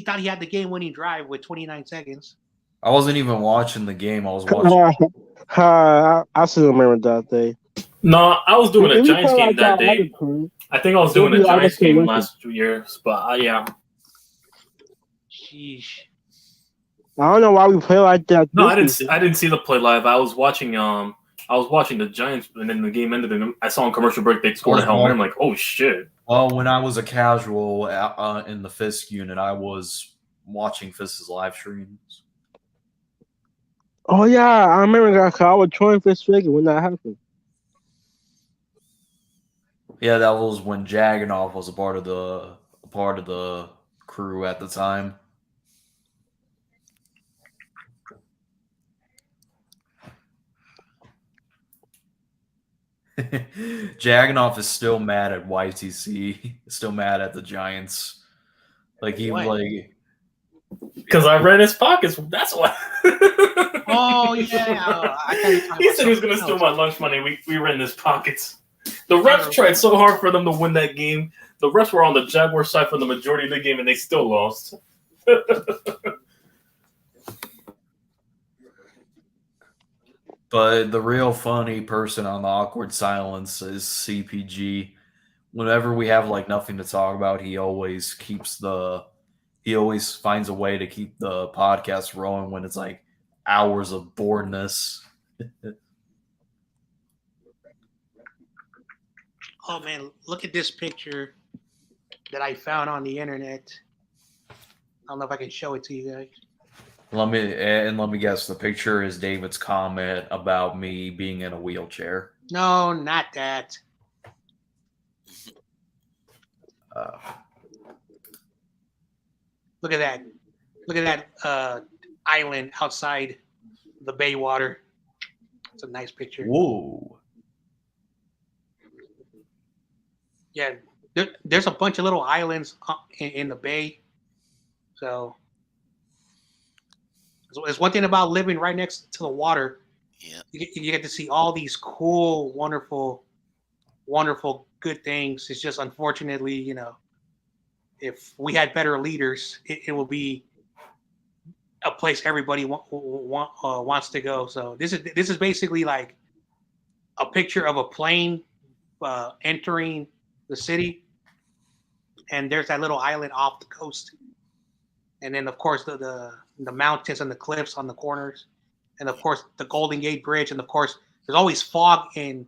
thought he had the game-winning drive with 29 seconds. I wasn't even watching the game. I was watching. I still remember that day. No, I was doing a Giants game that day. I think I was doing a Giants game last 2 years, but yeah. Sheesh. I don't know why we play like that. No, I didn't see the play live. I was watching the Giants, and then the game ended, and I saw on commercial break they scored a Hail Mary. I'm like, oh shit. Well, when I was a casual in the Fisk unit, I was watching Fisk's live streams. Oh yeah, I remember that. I was trying Fisk when that happened. Yeah, that was when Jaganov was a part of the crew at the time. Jaganov is still mad at YTC. Still mad at the Giants. Like he What? like Because I read his pockets. That's why. Oh yeah, I thought you were talking He about said he was something going to steal else. my lunch money. We read in his pockets. The refs tried so hard for them to win that game. The refs were on the Jaguar side for the majority of the game, and they still lost. But the real funny person on the awkward silence is CPG. Whenever we have like nothing to talk about, he always finds a way to keep the podcast rolling when it's like hours of boredness. Oh man, look at this picture that I found on the internet. I don't know if I can show it to you guys. Let me guess. The picture is David's comment about me being in a wheelchair. No, not that. Look at that. Look at that island outside the bay water. It's a nice picture. Whoa. Yeah, there's a bunch of little islands in the bay. So it's one thing about living right next to the water. Yeah. You get to see all these cool, wonderful, good things. It's just unfortunately, if we had better leaders, it will be a place everybody wants to go. So this is basically like a picture of a plane entering the city, and there's that little island off the coast, and then of course the mountains and the cliffs on the corners, and of course the Golden Gate Bridge, and of course there's always fog in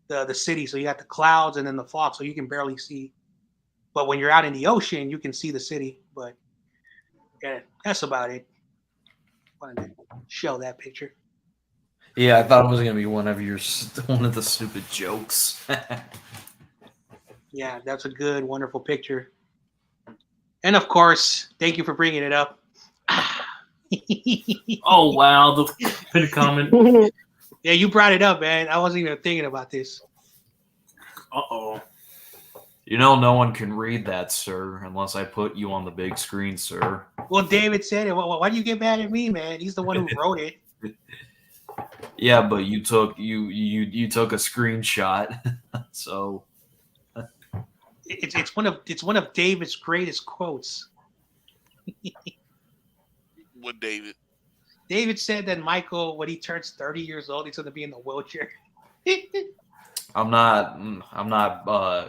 the city, so you got the clouds and then the fog, so you can barely see. But when you're out in the ocean, you can see the city. But yeah, that's about it. Wanted to show that picture. Yeah, I thought it was gonna be one of the stupid jokes. Yeah, that's a good, wonderful picture. And of course, thank you for bringing it up. Oh wow, the pin comment. Yeah, you brought it up, man. I wasn't even thinking about this. Uh-oh. No one can read that, sir, unless I put you on the big screen, sir. Well, David said it. Why do you get mad at me, man? He's the one who wrote it. Yeah, but you took a screenshot, so it's one of David's greatest quotes. What David? David said that Michael, when he turns 30 years old, he's going to be in the wheelchair. I'm not.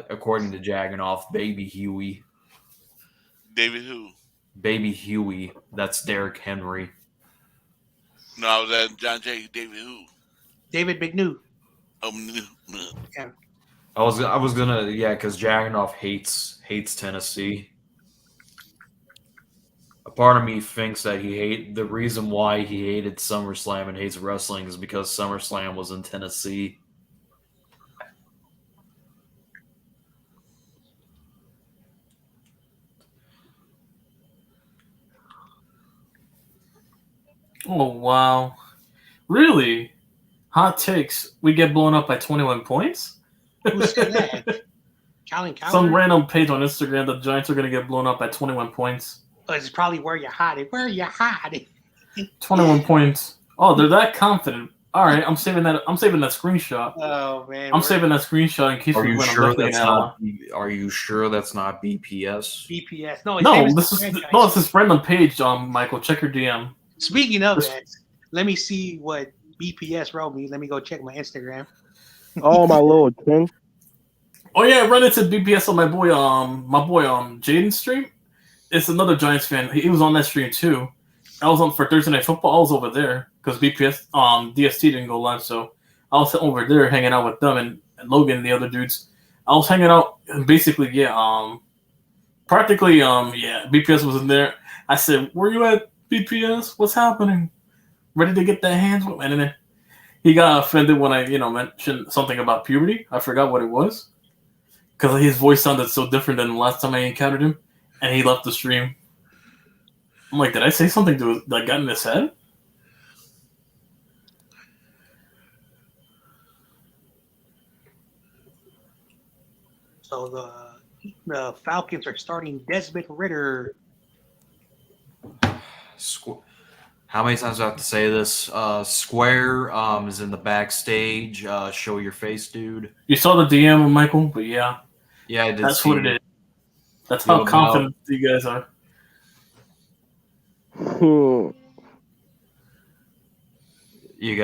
According to Jaganov, Baby Huey. David who? Baby Huey. That's Derrick Henry. No, I was at John J. David who? David McNew. Yeah. I was gonna because Jaganov hates Tennessee. A part of me thinks that the reason why he hated SummerSlam and hates wrestling is because SummerSlam was in Tennessee. Oh wow. Really? Hot takes. We get blown up by 21 points? Who said that? Colin Cowherd? Some random page on Instagram, the Giants are going to get blown up by 21 points. Oh, it's probably where you hide it. 21 points. Oh, they're that confident. All right, I'm saving that screenshot. Oh man. I'm saving that screenshot in case Are we you win. sure that's not BPS? BPS. No, this is random page, Michael. Check your DM. Speaking of that, let me see what BPS wrote me. Let me go check my Instagram. Oh, my Lord, King. Oh yeah, I run into BPS on my boy Jaden's stream. It's another Giants fan. He was on that stream too. I was on for Thursday Night Football. I was over there because BPS DST didn't go live, so I was over there hanging out with them and Logan and the other dudes. I was hanging out and basically practically BPS was in there. I said, "Where you at, BPS? What's happening? Ready to get that hands?" And then he got offended when I mentioned something about puberty. I forgot what it was. because his voice sounded so different than the last time I encountered him, and he left the stream. I'm like, did I say something that got in his head? So the Falcons are starting Desmond Ritter. How many times do I have to say this? Square is in the backstage. Show your face, dude. You saw the DM, Michael, but yeah. Yeah, I did. That's see what it is. That's how confident you guys are. You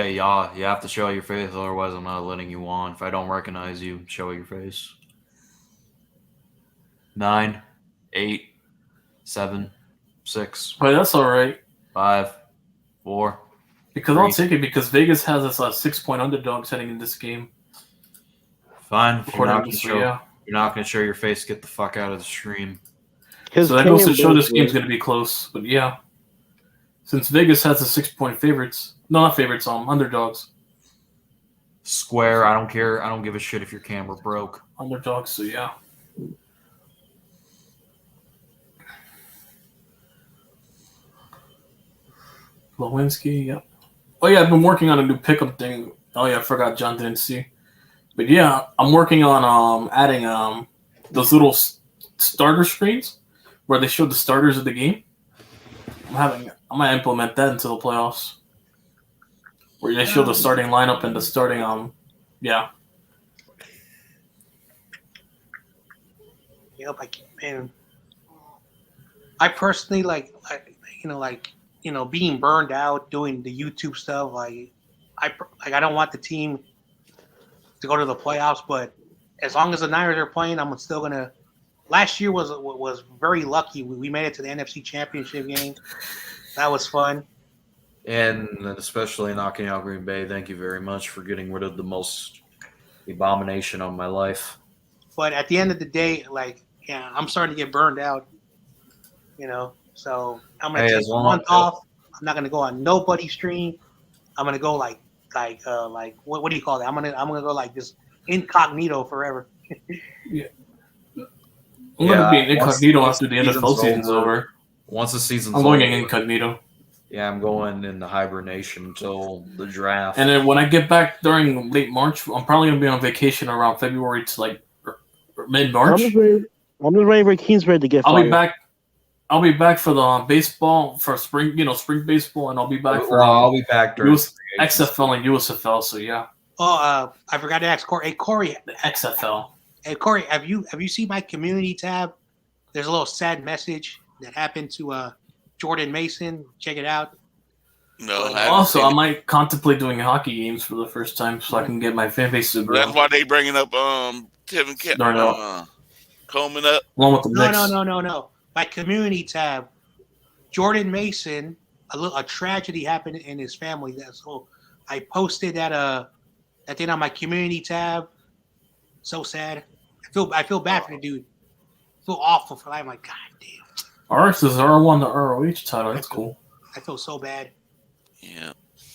have to show your face, otherwise I'm not letting you on. If I don't recognize you, show your face. 9, 8, 7, 6. But that's all right. 5, 4. Because 3. I'll take it because Vegas has us 6-point underdogs heading in this game. Fine. If you're not going to show your face, get the fuck out of the stream. So that goes to show this game's going to be close. But yeah, since Vegas has the 6-point favorites, no, not favorites, underdogs. Square, I don't care. I don't give a shit if your camera broke. Underdogs, so yeah. Lewinsky, yep. Oh yeah, I've been working on a new pickup thing. Oh yeah, I forgot John didn't see. But yeah, I'm working on adding those little starter screens where they show the starters of the game. I might implement that into the playoffs, where they show the starting lineup and the starting yeah. Yep, I personally like being burned out doing the YouTube stuff. I don't want the team to go to the playoffs, but as long as the Niners are playing, I'm still gonna. Last year was very lucky. We made it to the NFC Championship game. That was fun. And especially knocking out Green Bay. Thank you very much for getting rid of the most abomination of my life. But at the end of the day, I'm starting to get burned out. So I'm gonna take a month off. I'm not gonna go on nobody's stream. I'm gonna go like what do you call that? I'm gonna go like this incognito forever. Yeah. I'm gonna be an incognito after the NFL season's over. Once the season's over, I'm going in incognito. Yeah, I'm going into hibernation until the draft. And then when I get back during late March, I'm probably gonna be on vacation around February to mid-March. I'm just ready for Kingsbury to get fired. I'll be back for the baseball for spring baseball, and I'll be back for. I'll be back during XFL and USFL. So yeah. Oh, I forgot to ask Corey. Hey, Corey. The XFL. Hey, Corey, have you seen my community tab? There's a little sad message that happened to Jordan Mason. Check it out. No. Also, I might contemplate doing hockey games for the first time so I can get my fan base to grow. That's why they bringing up Tevin Coleman up. Along with the Knicks. No. My community tab, Jordan Mason, a tragedy happened in his family. So I posted that thing on my community tab. So sad. I feel bad for the dude. I feel awful for that. I'm like, God damn. Cesaro won the ROH title. That's cool. I feel so bad. Yeah.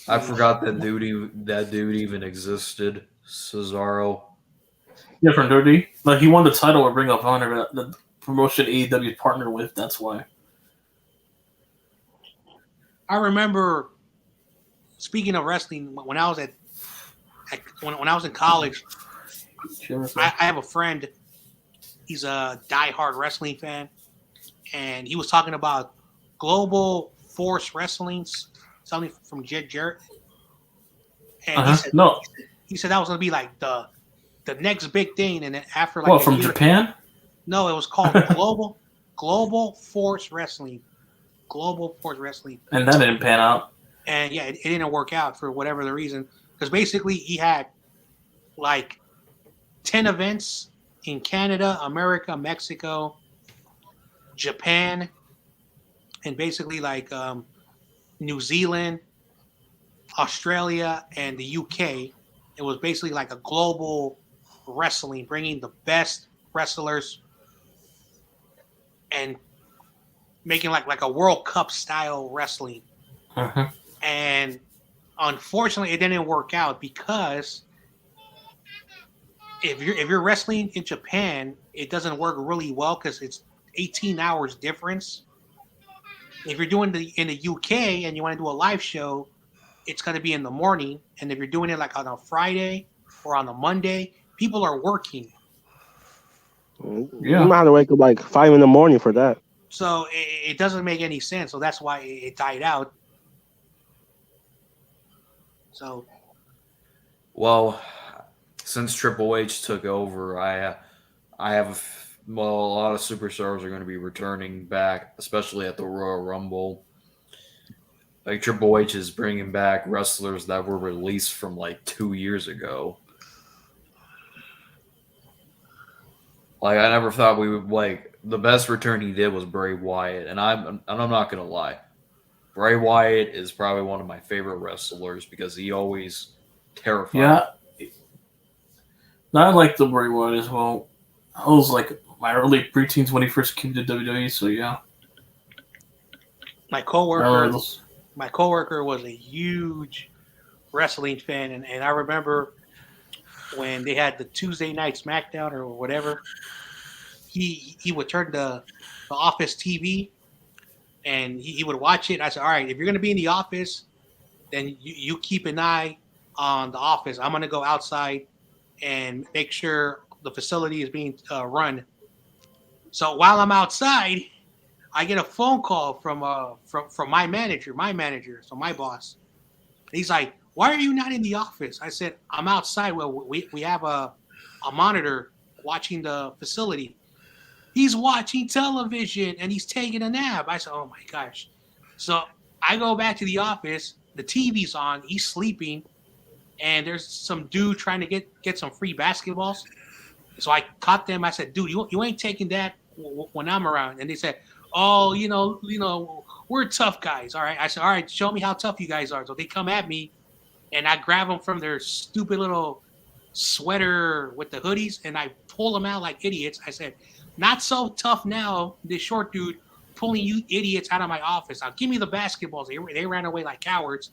I forgot that dude even existed. Cesaro. Yeah, from Dirty. He won the title with Ring of Honor. The promotion AEW partner with. That's why. I remember, speaking of wrestling, when I was when I was in college, I have a friend. He's a diehard wrestling fan, and he was talking about Global Force Wrestling, something from Jet Jarrett. And he said that was going to be like the next big thing, and then after like from Japan. No, it was called Global Force Wrestling. Global Force Wrestling. And that didn't pan out. And yeah, it didn't work out for whatever the reason. Because basically he had like 10 events in Canada, America, Mexico, Japan, and basically New Zealand, Australia, and the UK. It was basically like a global wrestling, bringing the best wrestlers and making like a World Cup style wrestling. Uh-huh. And unfortunately, it didn't work out because if you're wrestling in Japan, it doesn't work really well because it's 18 hours difference. If you're doing in the UK and you want to do a live show, it's going to be in the morning. And if you're doing it like on a Friday or on a Monday, people are working. You might have to wake up like 5 in the morning for that. So it doesn't make any sense. So that's why it died out. So, well, since Triple H took over, I have a lot of superstars are going to be returning back, especially at the Royal Rumble. Like Triple H is bringing back wrestlers that were released from like 2 years ago. Like I never thought we would like the best return he did was Bray Wyatt, and I'm not gonna lie, Bray Wyatt is probably one of my favorite wrestlers because he always terrified. Yeah, I like the Bray Wyatt as well. I was like my early preteens when he first came to WWE, so yeah. My coworker was a huge wrestling fan, and I remember when they had the Tuesday night SmackDown or whatever. He would turn the Office TV, and he would watch it. I said, all right, if you're going to be in the office, then you keep an eye on the office. I'm going to go outside and make sure the facility is being run. So while I'm outside, I get a phone call from my manager, so my boss. He's like, why are you not in the office? I said, I'm outside. Well, we have a monitor watching the facility. He's watching television and he's taking a nap. I said, oh my gosh. So I go back to the office. The TV's on. He's sleeping. And there's some dude trying to get some free basketballs. So I caught them. I said, dude, you ain't taking that when I'm around. And they said, oh, you know, we're tough guys. All right. I said, all right, show me how tough you guys are. So they come at me and I grab them from their stupid little sweater with the hoodies and I pull them out like idiots. I said, not so tough now, this short dude pulling you idiots out of my office. Now give me the basketballs. They ran away like cowards.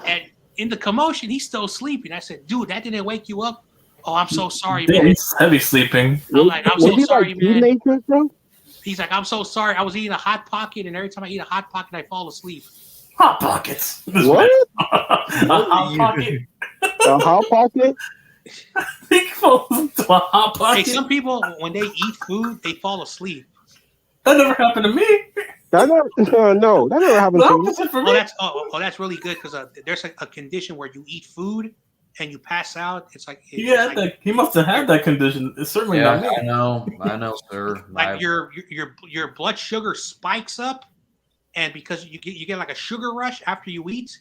And in the commotion, he's still sleeping. I said, dude, that didn't wake you up? Oh, I'm so sorry, man. He's heavy sleeping. I'm like, I'm so sorry, man. Bro? He's like, I'm so sorry. I was eating a Hot Pocket, and every time I eat a Hot Pocket, I fall asleep. Hot Pockets. What? A Hot Pocket? A Hot Pocket? He falls into a Hot Pocket. Hey, some people, when they eat food, they fall asleep. That never happened to me. That never happened to me. That's really good because there's a condition where you eat food and you pass out. It's like he must have had that condition. It's certainly not me. I know, sir. Like your blood sugar spikes up, and because you get like a sugar rush after you eat,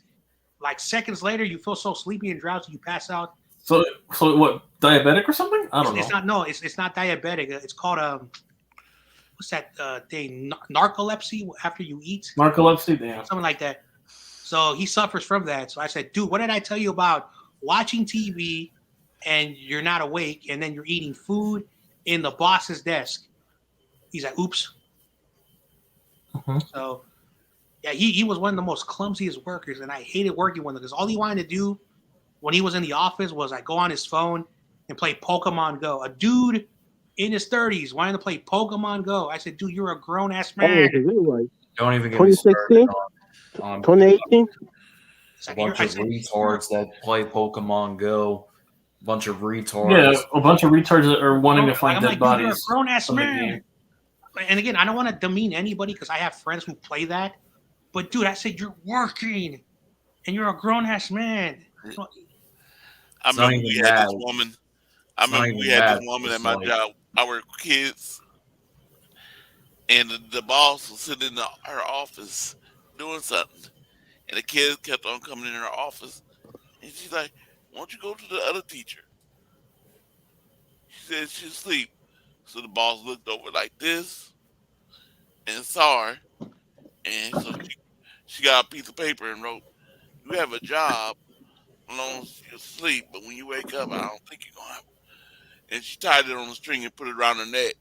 like seconds later you feel so sleepy and drowsy you pass out. So what? Diabetic or something? I don't know. It's not diabetic. It's called what's that thing? Narcolepsy after you eat. Narcolepsy, damn. Something like that. So he suffers from that. So I said, dude, what did I tell you about watching TV and you're not awake and then you're eating food in the boss's desk? He's like, oops. Mm-hmm. So yeah, he was one of the most clumsiest workers, and I hated working with him because all he wanted to do when he was in the office was like go on his phone and play Pokemon Go. A dude in his 30s wanting to play Pokemon Go. I said, dude, you're a grown ass man. Don't even get me started on 2018. A bunch of retards that play Pokemon Go. A bunch of retards. Yeah, a bunch of retards that are wanting to find dead bodies. You're a grown ass man. And again, I don't want to demean anybody because I have friends who play that. But dude, I said you're working, and you're a grown ass man. I remember we had this woman. At my job. Our kids, and the boss was sitting in her office doing something, and the kids kept on coming in her office, and she's like, "Why don't you go to the other teacher?" She said she's asleep. So the boss looked over like this and saw her, and so she got a piece of paper and wrote, "You have a job as long as you're asleep, but when you wake up, I don't think you're gonna have." And she tied it on a string and put it around her neck.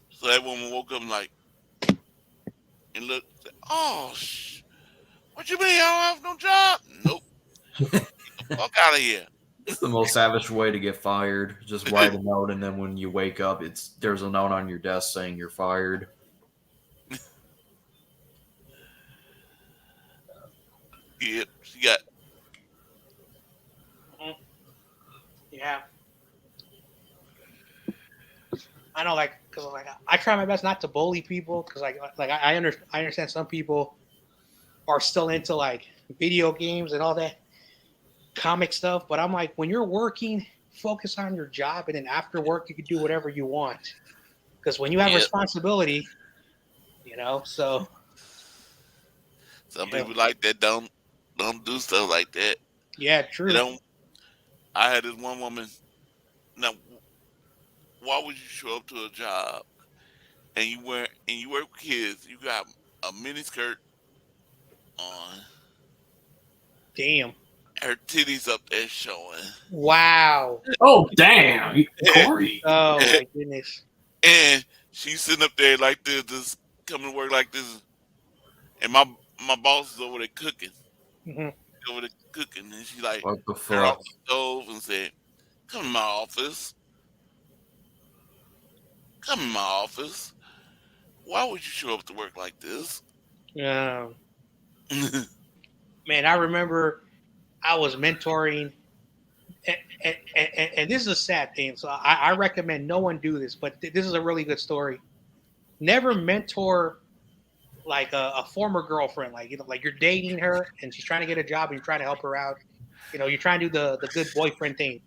So that woman woke up and and looked, said, "Oh, what you mean? I don't have no job?" Nope. Get the fuck out of here. It's the most savage way to get fired. Just write a note, and then when you wake up, there's a note on your desk saying you're fired. Yep, she got. Yeah. I know, like, because like I try my best not to bully people, because I understand some people are still into like video games and all that comic stuff, but I'm like, when you're working, focus on your job, and then after work you can do whatever you want. Because when you have Yep. responsibility, so Some people like that don't do stuff like that. yeah, They true. don't. I had this one woman. Now, why would you show up to a job and you work with kids? You got a mini skirt on, Damn. her titties up there showing, Wow. Oh damn, Corey. Oh my goodness. and she's sitting up there like this, just coming to work like this, and my boss is over there cooking, Mhm. and she like What the turned off fuck? the stove and said, "Come in my office. Come in my office. Why would you show up to work like this?" Man, I remember I was mentoring, and this is a sad thing. So I recommend no one do this, but this is a really good story. Never mentor like a former girlfriend, like like you're dating her and she's trying to get a job and you're trying to help her out. You're trying to do the good boyfriend thing.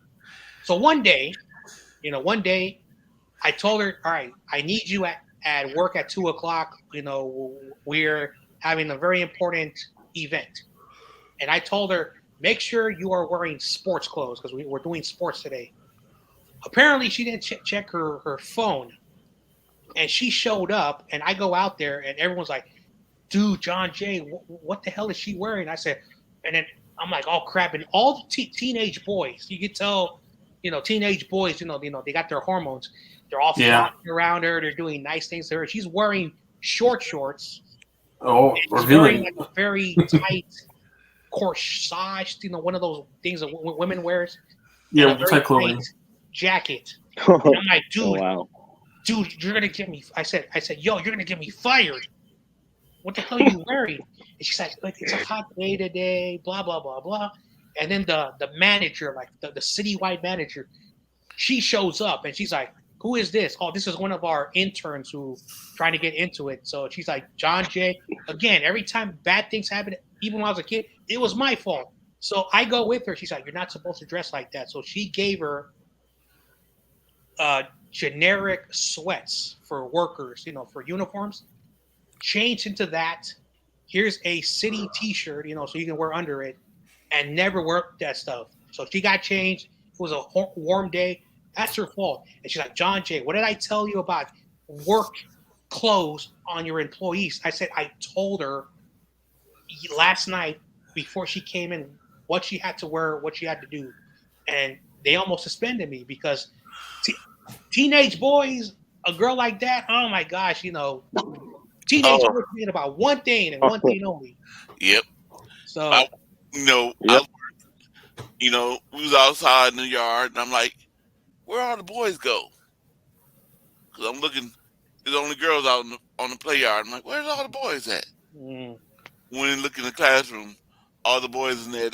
So one day I told her, all right, I need you at work at 2:00. We're having a very important event. And I told her, make sure you are wearing sports clothes because we're doing sports today. Apparently, she didn't check her phone. And she showed up, and I go out there, and everyone's like, dude, John Jay, what the hell is she wearing? I said, and then I'm like, oh crap. And all the teenage boys, you could tell, teenage boys, they got their hormones. They're all flocking around her. They're doing nice things to her. She's wearing shorts. Oh, And she's wearing like a very tight corsage, one of those things that women wears. Yeah, and a very tight clothing. tight jacket. And I'm like, Oh, wow. dude, you're gonna get me. I said, yo, you're gonna get me fired. What the hell are you wearing? And she's like, it's a hot day today, blah, blah, blah, blah. And then the manager, like the citywide manager, she shows up and she's like, who is this? Oh, this is one of our interns who trying to get into it. So she's like, John Jay. Again, every time bad things happen, even when I was a kid, it was my fault. So I go with her. She's like, you're not supposed to dress like that. So she gave her generic sweats for workers, for uniforms. Change into that. Here's a city T-shirt, so you can wear under it, and never wear that stuff. So she got changed. It was a warm day. That's her fault. And she's like, John Jay, what did I tell you about work clothes on your employees? I said, I told her last night before she came in what she had to wear, what she had to do. And they almost suspended me because teenage boys, a girl like that, oh my gosh, teenage boys being about one thing and one thing only. Yep. So, we was outside in the yard, and I'm like, where all the boys go? Because I'm looking, there's only girls out on the play yard. I'm like, where's all the boys at? Went and look in the classroom, all the boys in there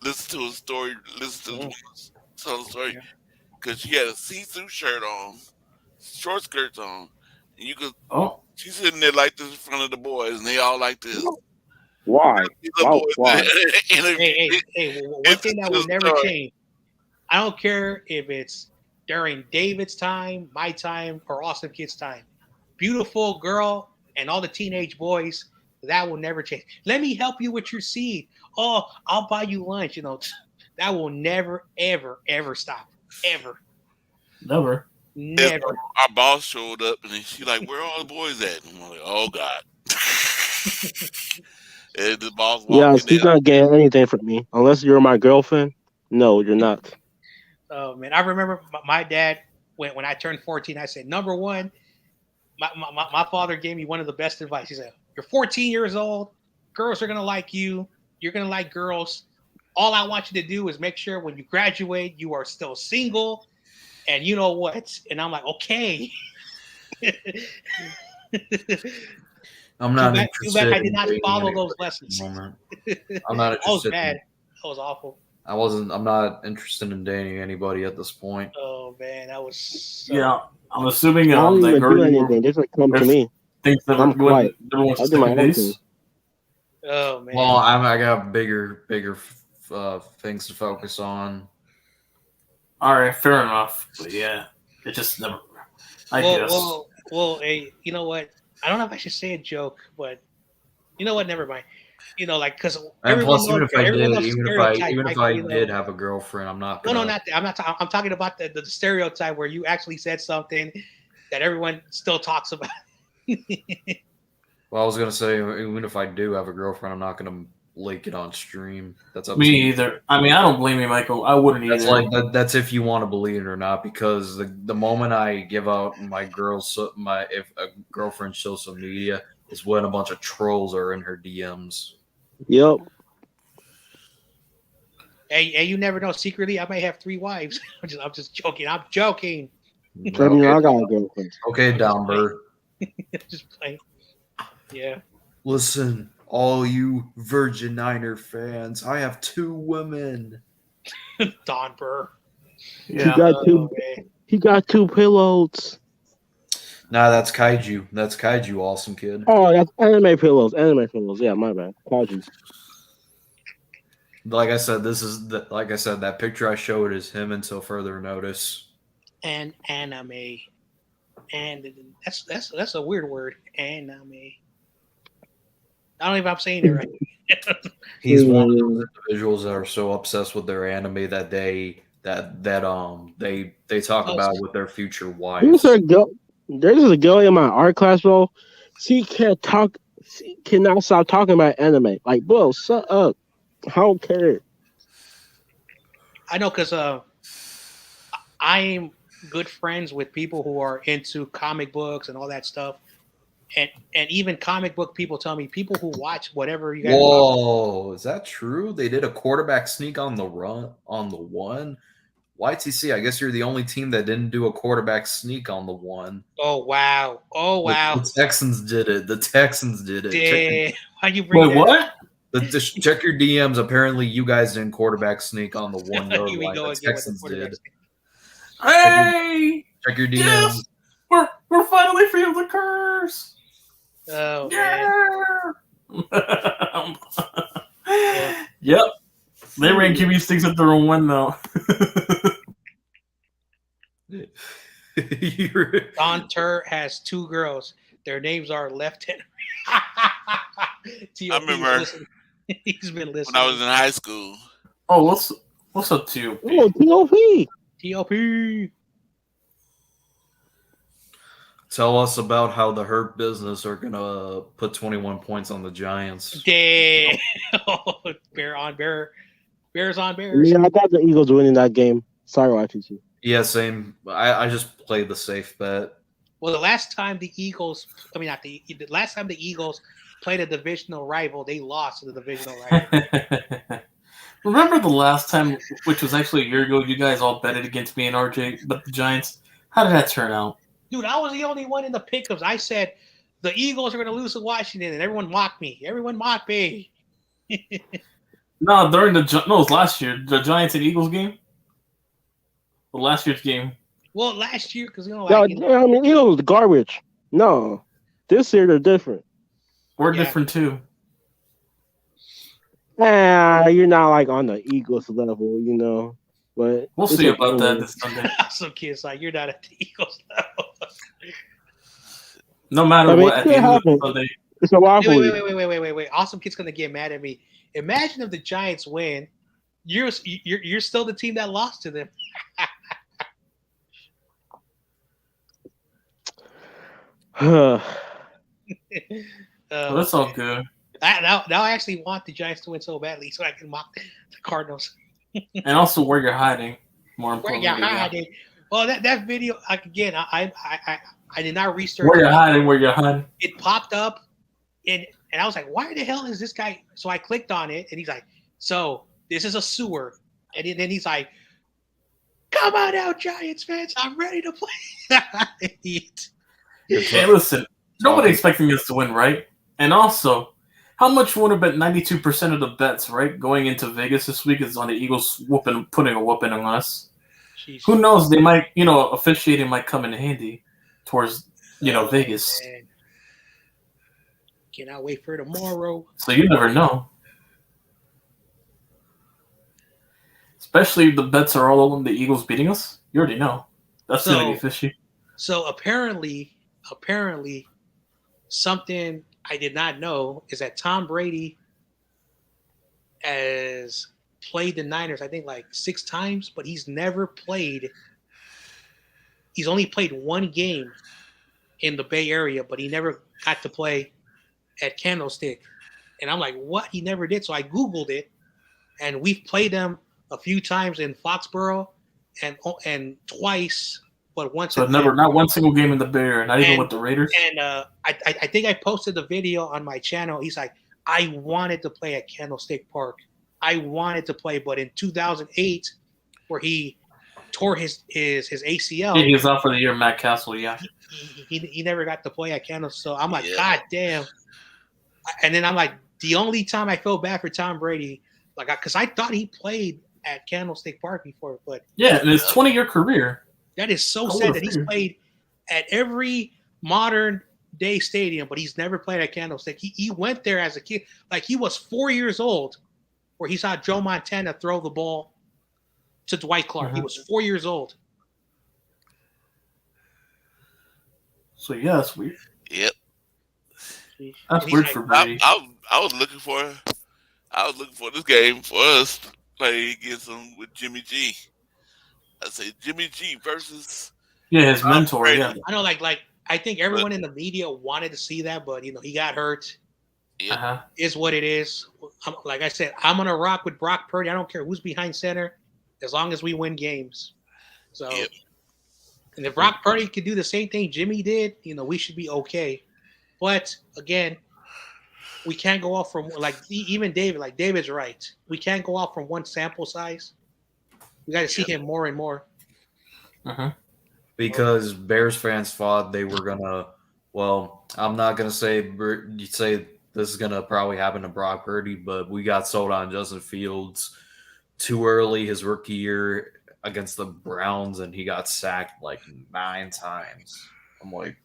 listen to a story, listen to tell a story. Because she had a see-through shirt on, short skirts on, and you could. Oh. She's sitting there like this in front of the boys, and they all like this. Why? Why? Hey, one thing that will never change. I don't care if it's during David's time, my time, or Austin Kid's time. Beautiful girl and all the teenage boys, that will never change. Let me help you with your seed. Oh, I'll buy you lunch. That will never, ever, ever stop. Ever. Never. Never. Our boss showed up, and she's like, where are all the boys at? And I'm like, oh, God. And the boss walked in You're not getting anything from me. Unless you're my girlfriend. No, you're not. Oh, man. I remember my dad, when I turned 14, I said, number one, my father gave me one of the best advice. He said, you're 14 years old. Girls are going to like you. You're going to like girls. all I want you to do is make sure when you graduate, you are still single, and you know what? And I'm like, okay. I'm not Too interested. bad I did in not dating follow anybody those at the lessons. moment. That I'm not was interested. bad. That was awful. I'm not interested in dating anybody at this point. Oh man, that was so... Yeah, I'm assuming I don't that even girl do you anything. Just like come to me. thinks that I'm quiet. never wants I to do my second own base. thing. Oh man. Well, I got bigger things to focus on. All right, fair enough. But yeah, it just never. I guess. Well, hey, you know what? I don't know if I should say a joke, but you know what? Never mind. You know, like because And everyone plus, knows, even knows if stereotype. I You know, did have a girlfriend, I'm not no, gonna. not that. I'm talking about the stereotype where you actually said something that everyone still talks about. Well, I was gonna say, even if I do have a girlfriend, I'm not gonna leak it on stream. That's up to Me you. either. I mean, I don't blame you, Michael. I wouldn't That's either. like that's if you want to believe it or not. Because the moment I give out my if a girlfriend's social media is when a bunch of trolls are in her DMs. Yep. Hey, you never know. Secretly, I may have 3 wives. I'm just joking. I'm joking. I mean, I got a girlfriend. Okay, Downbird. Just playing. Yeah. Listen, all you Virgin Niner fans, I have 2 women. Don Burr. Yeah. He got 2 pillows. Nah, that's Kaiju. That's Kaiju, awesome kid. Oh, that's anime pillows. Anime pillows. Yeah, my bad. Apologies. Like I said, that picture I showed is him until further notice. And anime. And that's a weird word. Anime. I don't know if I'm saying it right. He's one of those individuals that are so obsessed with their anime that they talk about with their future wives. There's a girl in my art class, bro. She cannot stop talking about anime. Like, bro, shut up. I don't care. I know because I'm good friends with people who are into comic books and all that stuff. And even comic book people tell me people who watch whatever you guys Whoa, is that true? They did a quarterback sneak on the one. YTC, I guess you're the only team that didn't do a quarterback sneak on the one. Oh wow. The Texans did it. Damn. Why you bring that what? Just check your DMs. Apparently, you guys didn't quarterback sneak on the 1 yard Here we line. go The again with the Texans quarterback did. Hey! Check your DMs. Yes! We're finally free of the curse. Oh yeah. Yep. They ran QB sticks at their own window. Don Tur has 2 girls. Their names are Left and I remember he's been listening. when I was in high school. Oh, what's up, TOP? Oh, TOP. Tell us about how the Hurt Business are gonna put 21 points on the Giants. Damn. Bear on bear. Bears on bears. I mean, I got the Eagles winning that game. Sorry, YTC. Yeah, same. I just played the safe bet. Well, the last time the Eagles played a divisional rival, they lost to the divisional rival. Remember the last time, which was actually a year ago, you guys all betted against me and RJ, but the Giants. How did that turn out? Dude, I was the only one in the pickups. I said the Eagles are going to lose to Washington, and everyone mocked me. No, it was last year. The Giants and Eagles game. The last year's game. Well, last year, because I mean, Eagles garbage. No, this year they're different. We're different too. You're not like on the Eagles level, you know. But we'll see about that this Sunday. Some kids like you're not at the Eagles level. No matter what, at the end of the Sunday. It's a rivalry. Wait. Awesome kid's gonna get mad at me. Imagine if the Giants win, you're still the team that lost to them. Well, that's all good. Now I actually want the Giants to win so badly so I can mock the Cardinals. And also where you're hiding. More Where importantly. you're hiding. Well, that video again. I did not research. Where you're hiding. It popped up, and I was like, "Why the hell is this guy?" So I clicked on it, and he's like, "So this is a sewer. And then he's like, come on out, Giants fans. I'm ready to play. Hey, listen, nobody expecting us to win, right? And also, how much you want to bet 92% of the bets, right, going into Vegas this week is on the Eagles putting a whooping on us? Jeez. Who knows? They might, officiating might come in handy towards, Vegas. Man. Cannot wait for tomorrow. So you never know. Especially if the bets are all on the Eagles beating us. You already know. That's going to be fishy. So apparently, something I did not know is that Tom Brady has played the Niners, I think, like 6 times, but he's only played one game in the Bay Area, but he never got to play at Candlestick. And I'm like, what? He never did. So I Googled it, and we've played them a few times in Foxborough and twice, but once. So not one single game in the Bay Area, not even with the Raiders? And I think I posted the video on my channel. He's like, I wanted to play at Candlestick Park. I wanted to play, but in 2008, where he tore his ACL. Yeah, he was out for the year, Matt Castle, yeah. He never got to play at Candlestick. So I'm like, God damn. And then I'm like, the only time I feel bad for Tom Brady, because I thought he played at Candlestick Park before, but yeah, in his 20-year career. That is so sad that he's played at every modern day stadium, but he's never played at Candlestick. He went there as a kid, like he was 4 years old, where he saw Joe Montana throw the ball to Dwight Clark. He was 4 years old. So yeah, that's weird. Yep. That's weird for Brady. I was looking for this game for us to play against him with Jimmy G. I say Jimmy G versus his mentor. Brady. Yeah, I know. Like I think everyone in the media wanted to see that, but he got hurt. Yeah. Is what it is. Like I said, I'm gonna rock with Brock Purdy. I don't care who's behind center, as long as we win games. So, and if Brock Purdy could do the same thing Jimmy did, we should be okay. But again, we can't go off from even David. Like David's right. We can't go off from one sample size. We got to see him more and more. Because Bears fans thought they were gonna. Well, I'm not gonna say this is gonna probably happen to Brock Purdy, but we got sold on Justin Fields too early his rookie year against the Browns, and he got sacked like 9 times. I'm like,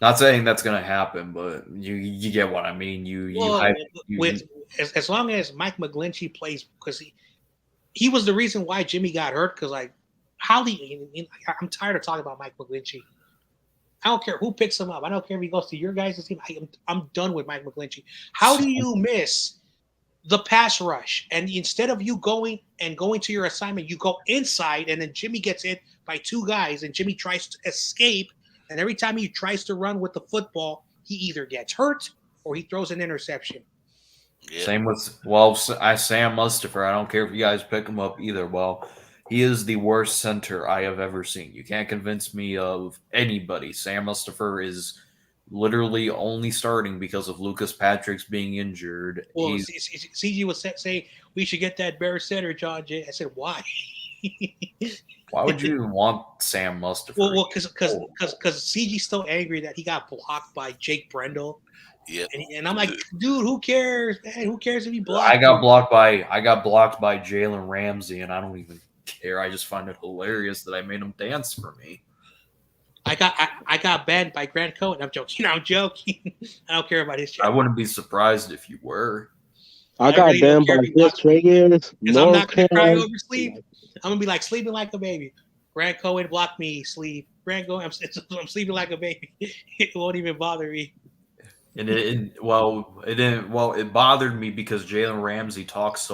not saying that's gonna happen, but you get what I mean. As long as Mike McGlinchey plays, because he was the reason why Jimmy got hurt. Because I'm tired of talking about Mike McGlinchey. I don't care who picks him up. I don't care if he goes to your guys' team. I'm done with Mike McGlinchey. How do you miss the pass rush? And instead of you going to your assignment, you go inside, and then Jimmy gets hit by 2 guys, and Jimmy tries to escape. And every time he tries to run with the football, he either gets hurt or he throws an interception. Yeah. Same with Sam Mustipher. I don't care if you guys pick him up either. Well, he is the worst center I have ever seen. You can't convince me of anybody. Sam Mustipher is literally only starting because of Lucas Patrick's being injured. Well, CG was saying we should get that Bears center, John Jay. I said, why? Why would you even want Sam Mustipher? Well, because CG's still angry that he got blocked by Jake Brendel. Yeah. And I'm like, dude, who cares, man? Who cares if he blocked? I got blocked by Jalen Ramsey, and I don't even care. I just find it hilarious that I made him dance for me. I got banned by Grant Cohen. I'm joking. I don't care about his chat. I wouldn't be surprised if you were. I got really banned by this Vegas. Because I'm not gonna cry over sleep. I'm gonna be like sleeping like a baby. Grant Cohen blocked me. Sleep. Grant Cohen. I'm sleeping like a baby. It won't even bother me. And it bothered me because Jalen Ramsey talks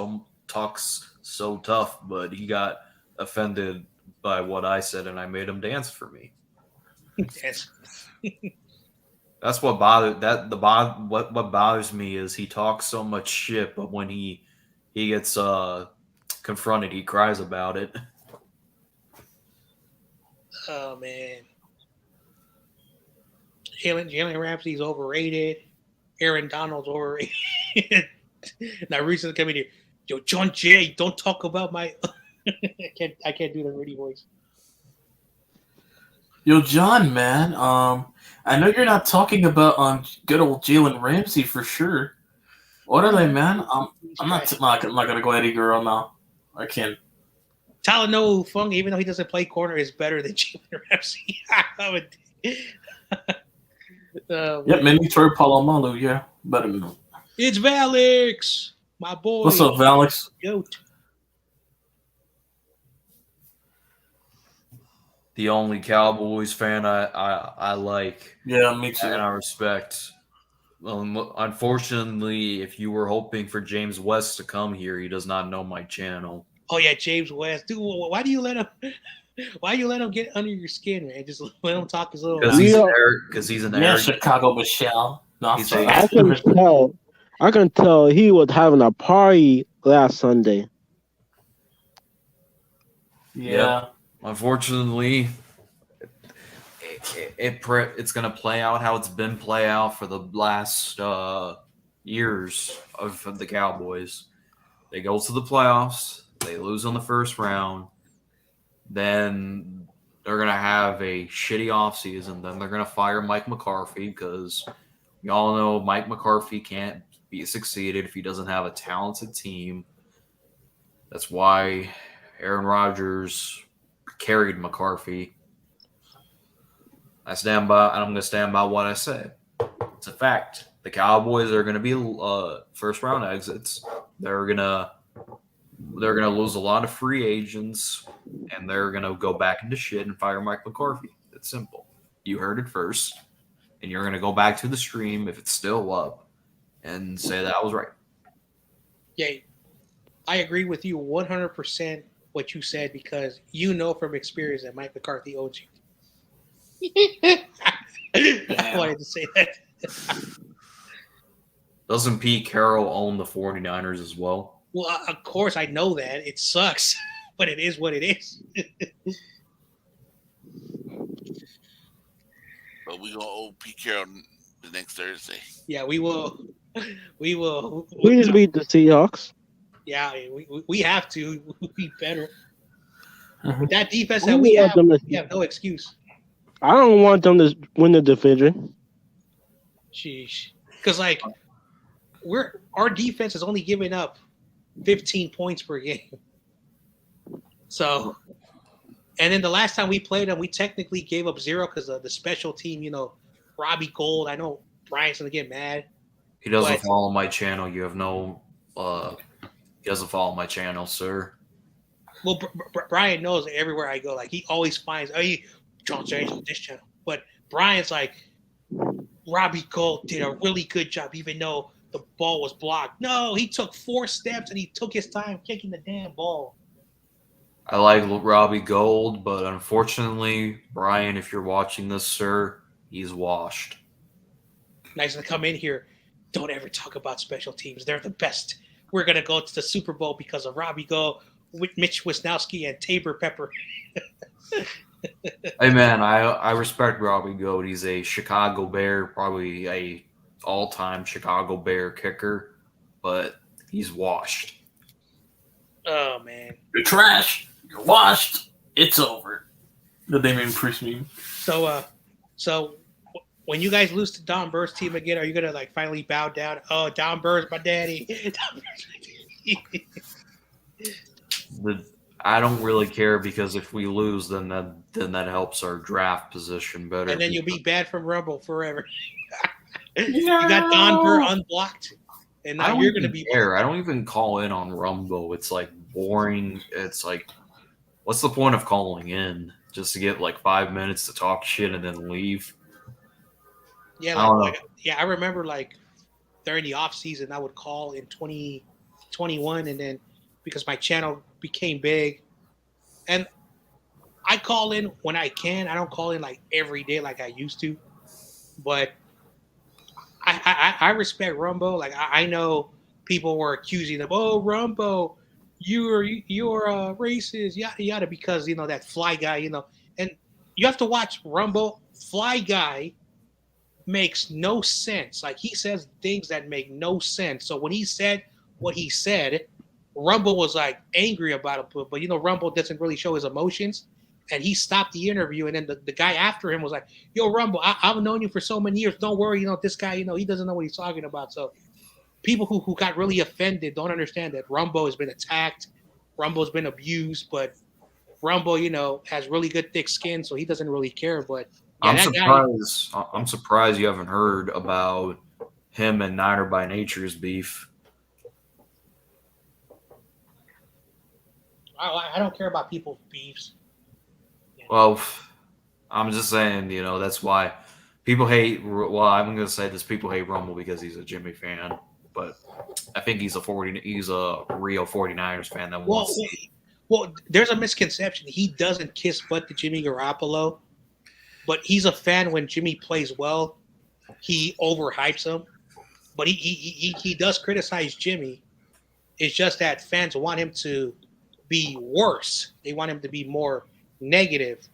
so tough, but he got offended by what I said, and I made him dance for me. Yes. That's what what bothers me is he talks so much shit, but when he gets confronted, he cries about it. Oh man, Jalen Ramsey's overrated. Aaron Donald or now recently coming here. Yo, John Jay, don't talk about my. I can't do the Rudy voice. Yo, John, man. I know you're not talking about good old Jalen Ramsey for sure. What are they, man? I'm not gonna go Eddie Guerrero now. I can't. Talanoa Fung, even though he doesn't play corner, is better than Jalen Ramsey. Yep, maybe Troy Polamalu, yeah. Better than him. It's Valix, my boy. What's up, Valix? Goat. The only Cowboys fan I like. Yeah, me too. And I respect. Unfortunately, if you were hoping for James West to come here, he does not know my channel. Oh yeah, James West. Dude, why do you let him? Why do you let him get under your skin, man? Just let him talk his little. Because he's an yeah, Chicago Michelle. I can tell he was having a party last Sunday. Yeah. Unfortunately, it's going to play out how it's been play out for the last years of the Cowboys. They go to the playoffs. They lose on the first round. Then they're going to have a shitty offseason. Then they're going to fire Mike McCarthy because we all know Mike McCarthy can't be succeeded if he doesn't have a talented team. That's why Aaron Rodgers carried McCarthy. I stand by, and I'm going to stand by what I said. It's a fact. The Cowboys are going to be first round exits. They're going to lose a lot of free agents, and they're going to go back into shit and fire Mike McCarthy. It's simple. You heard it first, and you're going to go back to the stream if it's still up and say that I was right. Yeah, I agree with you 100% what you said because you know from experience that Mike McCarthy owns you. I wanted to say that. Doesn't Pete Carroll own the 49ers as well? Well, of course I know that. It sucks, but it is what it is. But we're going to owe Pete Carroll the next Thursday. Yeah, we will. We will. We just beat the Seahawks. Yeah, we have to. We better. Uh-huh. With that defense that we have no excuse. I don't want them to win the division. Sheesh. Because, like, our defense is only giving up 15 points per game. So, and then the last time we played them, we technically gave up 0 because of the special team, Robbie Gold. I know Brian's going to get mad. He doesn't follow my channel. You have no he doesn't follow my channel, sir. Well, Brian knows everywhere I go. Like, he always finds, John James on this channel. But Brian's like, Robbie Gold did a really good job, even though the ball was blocked. No, he took 4 steps and he took his time kicking the damn ball. I like Robbie Gold, but unfortunately, Brian, if you're watching this, sir, he's washed. Nice to come in here. Don't ever talk about special teams. They're the best. We're going to go to the Super Bowl because of Robbie Gold, Mitch Wisnowski, and Tabor Pepper. Hey, man, I respect Robbie Gold. He's a Chicago Bear, probably a all-time Chicago Bear kicker, but he's washed. Oh, man. You're trash. You're washed. It's over. The Damian Priest meme. So when you guys lose to Don Burr's team again, are you gonna like finally bow down? Oh, Don Burr's my daddy. I don't really care because if we lose, then that helps our draft position better. And then you'll be banned from Rumble forever. You got Don Burr unblocked, and now you're gonna be. I don't even call in on Rumble. It's like boring. It's like, what's the point of calling in just to get like 5 minutes to talk shit and then leave? Yeah, I remember like during the off season, I would call in 2021, and then because my channel became big, and I call in when I can. I don't call in like every day like I used to, but I respect Rumbo. Like I know people were accusing them. Oh, Rumbo, you're racist, yada yada, because that Fly Guy, and you have to watch Rumbo. Fly Guy makes no sense. Like he says things that make no sense. So when he said what he said, Rumble was like angry about it, but Rumble doesn't really show his emotions. And he stopped the interview, and then the guy after him was like, "Yo, Rumble, I've known you for so many years. Don't worry, this guy, he doesn't know what he's talking about." So people who got really offended don't understand that Rumble has been attacked, Rumble's been abused, but Rumble, has really good thick skin, so he doesn't really care. But yeah, I'm that guy. surprised. I'm surprised you haven't heard about him and Niner by Nature's beef. I don't care about people's beefs. Well, I'm just saying, that's why people hate. Well, I'm gonna say this: people hate Rumble because he's a Jimmy fan, but I think he's a real 49ers fan that wants. Well, there's a misconception. He doesn't kiss butt to Jimmy Garoppolo, but he's a fan when Jimmy plays well. He overhypes him, but he does criticize Jimmy. It's just that fans want him to be worse. They want him to be more negative.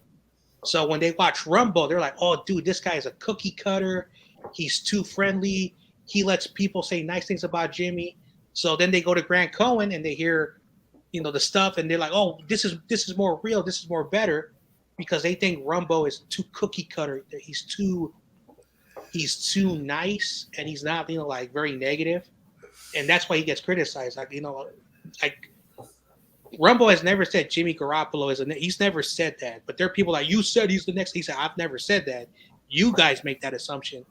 So when they watch Rumble, they're like, "Oh, dude, this guy is a cookie cutter. He's too friendly. He lets people say nice things about Jimmy." So then they go to Grant Cohen and they hear, the stuff, and they're like, "Oh, this is more real. This is more better," because they think Rumble is too cookie cutter. He's too nice, and he's not, like very negative, and that's why he gets criticized. Like, like Rumble has never said Jimmy Garoppolo is he's never said that. But there are people like, "You said he's the next." He said, "I've never said that. You guys make that assumption."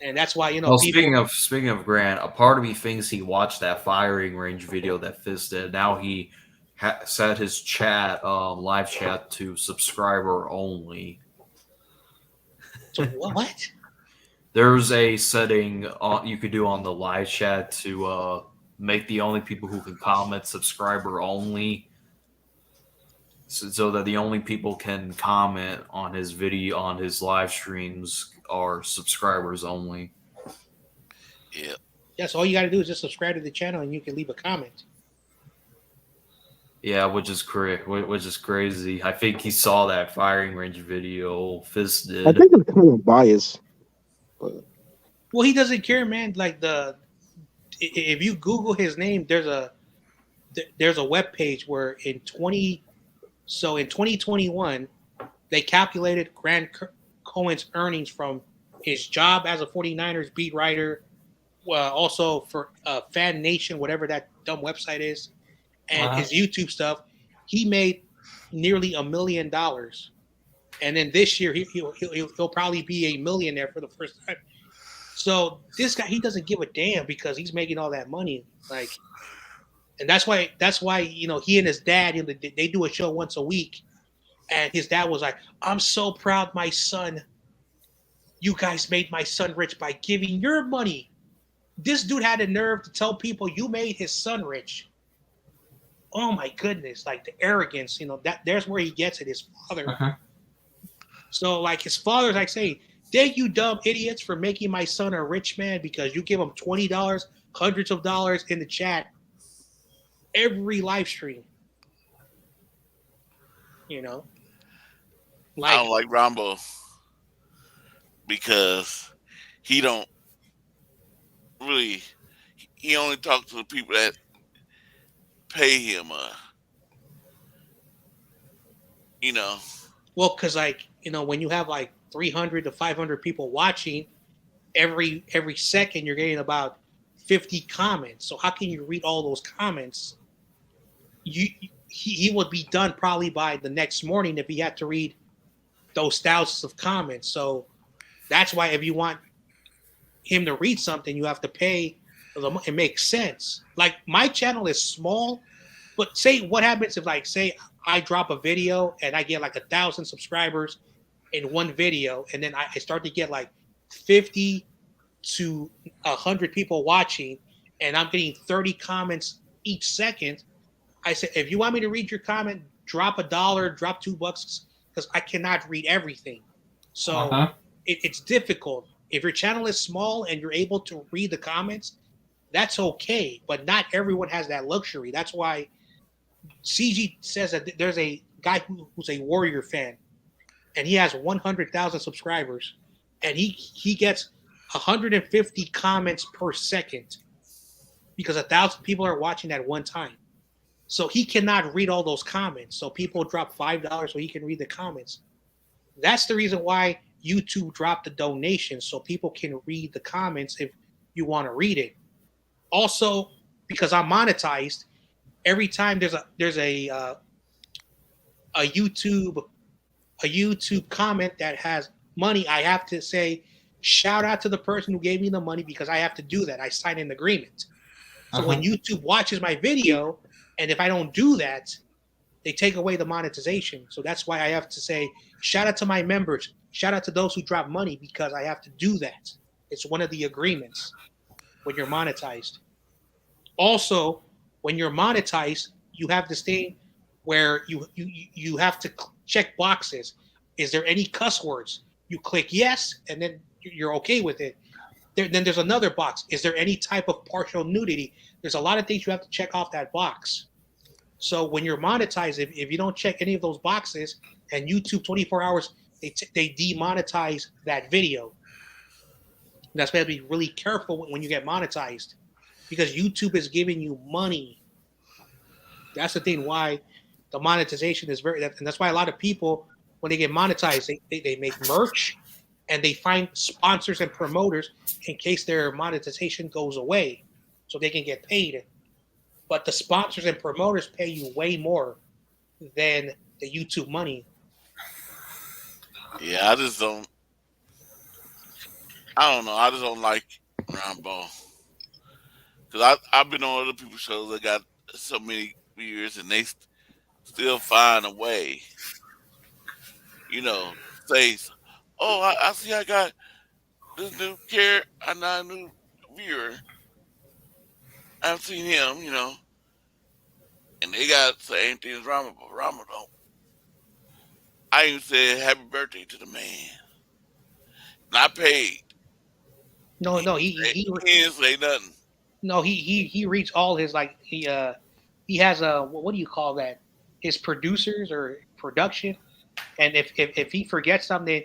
And that's why, Well, speaking of Grant, a part of me thinks he watched that firing range video that Fizz did. Now he set his chat, live chat, to subscriber only. So what? There's a setting you could do on the live chat to make the only people who can comment subscriber only, so that the only people can comment on his video, on his live streams, are subscribers only. Yeah. Yeah, so all you got to do is just subscribe to the channel and you can leave a comment. Yeah, which is crazy. I think he saw that firing range video. Fizz did. I think it's kind of biased. But... Well, he doesn't care, man. Like if you Google his name, there's a web page where in 2021 they calculated Grant Cohen's earnings from his job as a 49ers beat writer, also for Fan Nation, whatever that dumb website is, and his YouTube stuff. He made nearly $1 million, and then this year he'll probably be a millionaire for the first time. So this guy, he doesn't give a damn because he's making all that money, like, and that's why he and his dad, they do a show once a week, and his dad was like, "I'm so proud, my son. You guys made my son rich by giving your money." This dude had the nerve to tell people you made his son rich. Oh my goodness, like the arrogance, there's where he gets it, his father. Uh-huh. So like his father's like saying, "Thank you, dumb idiots, for making my son a rich man because you give him $20, hundreds of dollars in the chat every live stream." I don't like Rambo because he don't really. He only talks to the people that pay him. Well, because when you have like 300 to 500 people watching, every second you're getting about 50 comments. So how can you read all those comments? He would be done probably by the next morning if he had to read those thousands of comments. So that's why if you want him to read something, you have to pay. It makes sense. Like my channel is small, but say what happens if say I drop a video and I get like 1,000 subscribers in one video, and then I start to get like 50 to 100 people watching, and I'm getting 30 comments each second. I said, if you want me to read your comment, drop $1, drop $2, because I cannot read everything. So it's difficult. If your channel is small and you're able to read the comments, that's okay. But not everyone has that luxury. That's why CG says that there's a guy who's a Warrior fan, and he has 100,000 subscribers, and he gets 150 comments per second because 1,000 people are watching at one time. So he cannot read all those comments. So people drop $5 so he can read the comments. That's the reason why YouTube dropped the donation so people can read the comments if you want to read it. Also, because I'm monetized, every time there's a YouTube comment that has money, I have to say shout out to the person who gave me the money because I have to do that. I sign an agreement. So when YouTube watches my video, and if I don't do that, they take away the monetization. So that's why I have to say shout out to my members, shout out to those who drop money because I have to do that. It's one of the agreements when you're monetized. Also, when you're monetized, you have this thing where you have to check boxes. Is there any cuss words? You click yes, and then you're okay with it. Then there's another box. Is there any type of partial nudity? There's a lot of things you have to check off that box. So when you're monetized, if you don't check any of those boxes, and YouTube 24 hours, they demonetize that video. And that's why you have to be really careful when you get monetized, because YouTube is giving you money. That's the thing why the monetization is and that's why a lot of people, when they get monetized, they make merch and they find sponsors and promoters in case their monetization goes away so they can get paid. But the sponsors and promoters pay you way more than the YouTube money. Yeah, I just don't. I don't know. I just don't like round ball because I've been on other people's shows that got so many viewers and they still find a way, say, "Oh, I see, I got this new care, I not a new viewer. I've seen him, and they got the same thing as Rama, but Rama don't. I even said happy birthday to the man. Not paid. No, He didn't say nothing. No, he reads all his he has a what do you call that? His producers or production, and if he forgets something,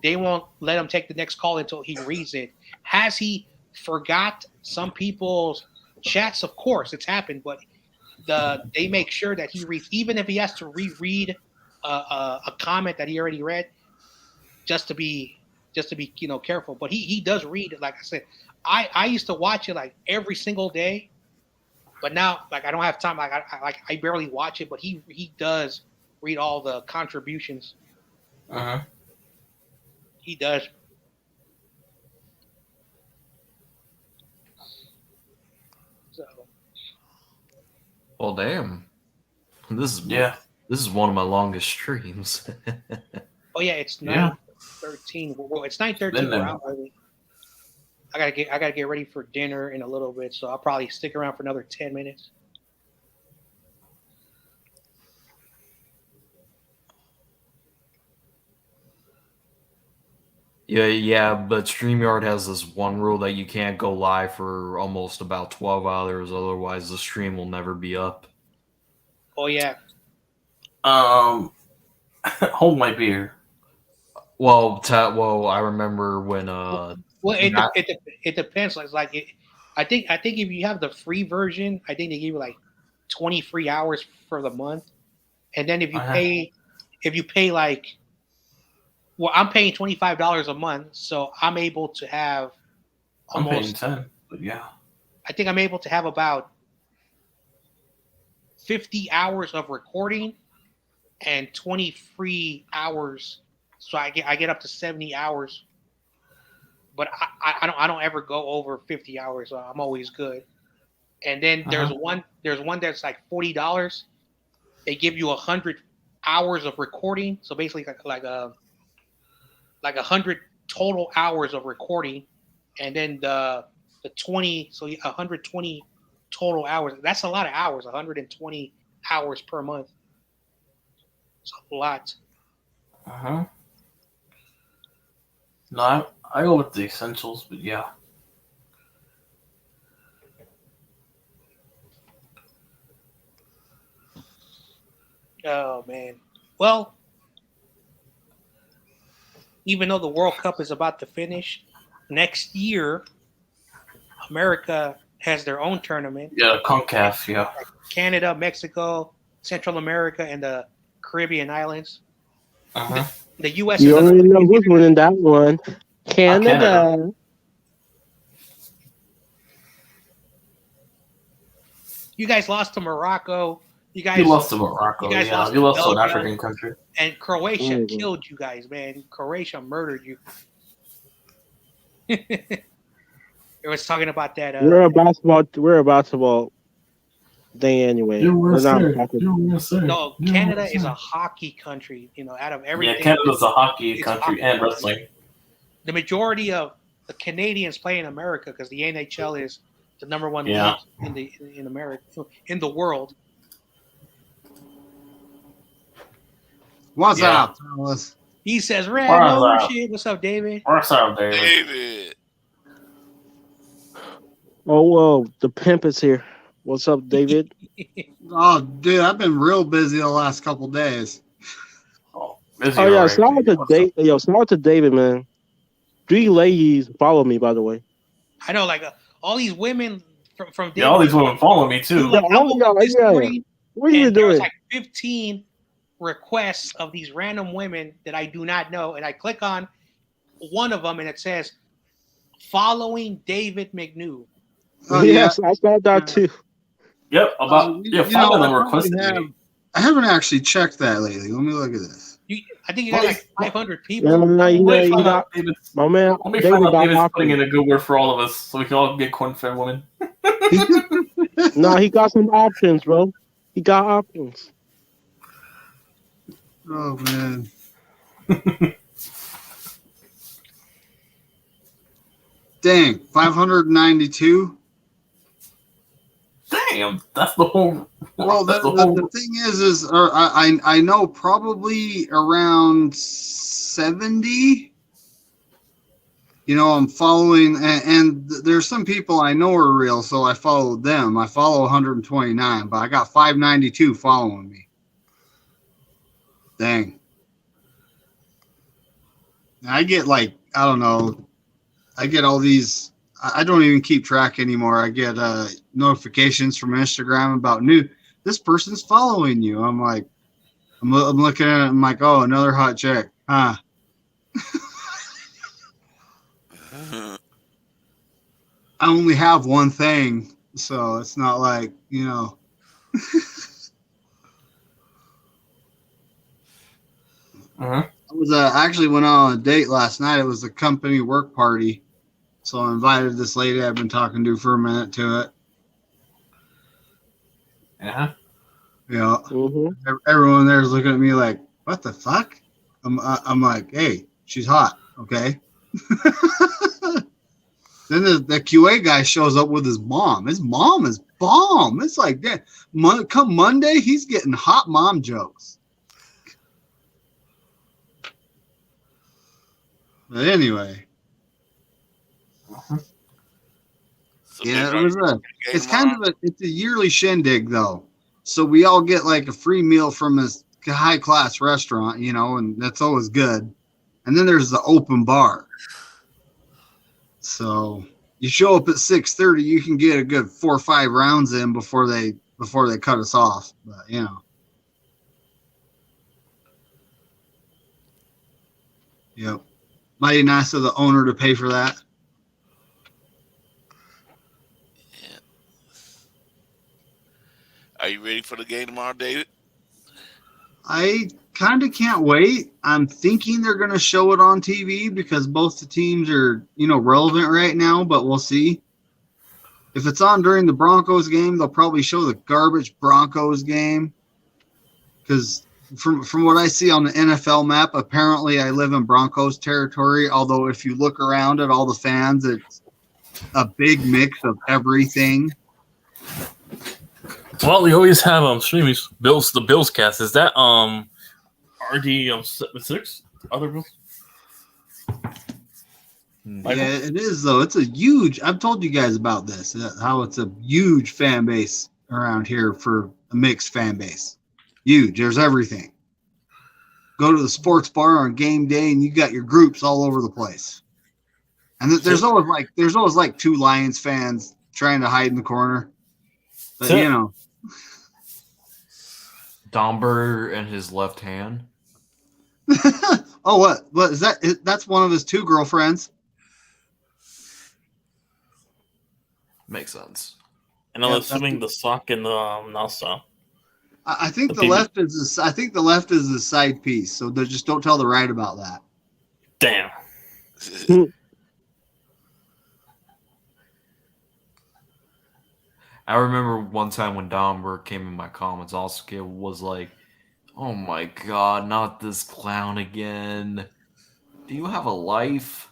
they won't let him take the next call until he reads it. Has he forgot some people's chats? Of course, it's happened, but they make sure that he reads, even if he has to reread a comment that he already read, just to be careful. But he does read it. Like I said, I used to watch it like every single day, but now like I don't have time. Like I barely watch it, but he does read all the contributions. He does. So. Well, damn. This is one of my longest streams. Oh yeah, it's 9:13. Well, it's 9:13 where I'm early. I gotta get ready for dinner in a little bit, so I'll probably stick around for another 10 minutes. Yeah, but StreamYard has this one rule that you can't go live for almost about 12 hours, otherwise the stream will never be up. Oh yeah. Hold my beer. Well, I remember when it depends. I think if you have the free version, I think they give you like 20 free hours for the month, and then if you pay like, well, I'm paying $25 a month, so I'm able to have almost. I'm paying 10, but yeah. I think I'm able to have about 50 hours of recording and 20 free hours, so I get up to 70 hours. But I don't ever go over 50 hours. So I'm always good. And then there's one that's like $40. They give you 100 hours of recording. So basically like 100 total hours of recording, and then the 20, so 120 total hours. That's a lot of hours. 120 hours per month. It's a lot. No, I go with the essentials, but yeah. Oh man. Well, even though the World Cup is about to finish, next year, America has their own tournament. Yeah, CONCACAF, yeah. Canada, Mexico, Central America, and the Caribbean islands. Uh-huh. The U.S. You is already know who's winning that one. Canada. Canada. You guys lost to Morocco. You guys You lost to Morocco. You guys Yeah, lost you to lost to an Belgium. African country. And Croatia Mhm. killed you guys, man. Croatia murdered you. It was talking about that. We're a basketball thing anyway. We're not talking. No, Canada is a hockey country. You know, out of everything. Yeah, Canada's a hockey it's country hockey. and wrestling. The majority of the Canadians play in America because the NHL is the number one Yeah. league in America, in the world. What's Yeah. up, fellas? He says, What's "Random up? shit." What's up, David? What's up, David? David. Oh, well, the pimp is here. What's up, David? Oh, dude, I've been real busy the last couple days. Oh, busy Oh yeah, already. shout out to What's up? David. Yo, shout out to David, man. 3 ladies follow me, by the way. I know, like all these women from Yeah, all these women follow me too. Like, Yeah, I'm on this yeah. screen, What are you and there was doing? like 15 requests of these random women that I do not know, and I click on one of them, and it says following David McNew. Oh, Yes, I saw that too. Yep, about You five know, of them I requested probably me. I haven't actually checked that lately. Let me look at this. I think you got like 500 people. Yeah, Let me you find got out David's, my man. let me David find out got David's putting options. in a good word for all of us so we can all get corn-fed women. No, he got some options, bro. He got options. Oh man. Dang, 592. Damn, that's the whole. Well, that's the thing is I know probably around 70. You know, I'm following, and there's some people I know are real, so I followed them. I follow 129, but I got 592 following me. Dang. I get like, I don't know, I get all these, I don't even keep track anymore. I get notifications from Instagram about this person's following you. I'm like, I'm looking at it, I'm like, oh, another hot chick. Huh. I only have one thing, so it's not like, you know. Uh-huh. I was actually went on a date last night. It was a company work party, so I invited this lady I've been talking to for a minute to it. Yeah. Yeah. Everyone there is looking at me like, "What the fuck?" I'm like, "Hey, she's hot, okay." Then the QA guy shows up with his mom. His mom is bomb. It's like that. Come Monday, he's getting hot mom jokes. But anyway, yeah, it's a yearly shindig though. So we all get like a free meal from this high class restaurant, you know, and that's always good. And then there's the open bar. So you show up at 6:30, you can get a good 4 or 5 rounds in before they cut us off. But you know. Yep. Mighty nice of the owner to pay for that. Yeah. Are you ready for the game tomorrow, David? I kind of can't wait. I'm thinking they're going to show it on TV because both the teams are, you know, relevant right now, but we'll see. If it's on during the Broncos game, they'll probably show the garbage Broncos game because from what I see on the NFL map, apparently I live in Broncos territory, although if you look around at all the fans, it's a big mix of everything. Well, we always have streamings. The Bills cast. Is that RD 6? Other Bills? Yeah, it is though. It's a huge. I've told you guys about this. How it's a huge fan base around here for a mixed fan base. Huge. There's everything. go to the sports bar on game day, and you got your groups all over the place. And there's always like two Lions fans trying to hide in the corner. But you know, Domber and his left hand. oh, what is that? That's one of his two girlfriends. Makes sense. And I'm assuming the sock and the Nasa. I think the left is the side piece. So just don't tell the right about that. Damn. I remember one time when Domber came in my comments, also was like, "Oh my god, not this clown again. Do you have a life?"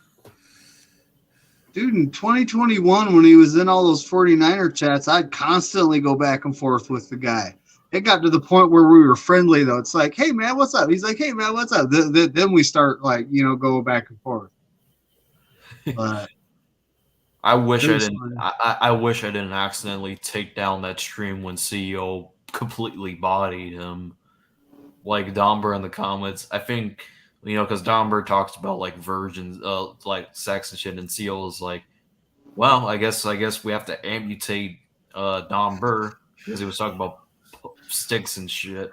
Dude, in 2021, when he was in all those 49er chats, I'd constantly go back and forth with the guy. It got to the point where we were friendly, though. It's like, hey, man, what's up? He's like, hey, man, what's up? Then we start, like, you know, going back and forth. But I wish I didn't. I wish I didn't accidentally take down that stream when CEO completely bodied him, like Domber in the comments. I think, you know, because Domber talks about like virgins, like sex and shit, and CEO is like, well, I guess we have to amputate Domber because he was talking about sticks and shit.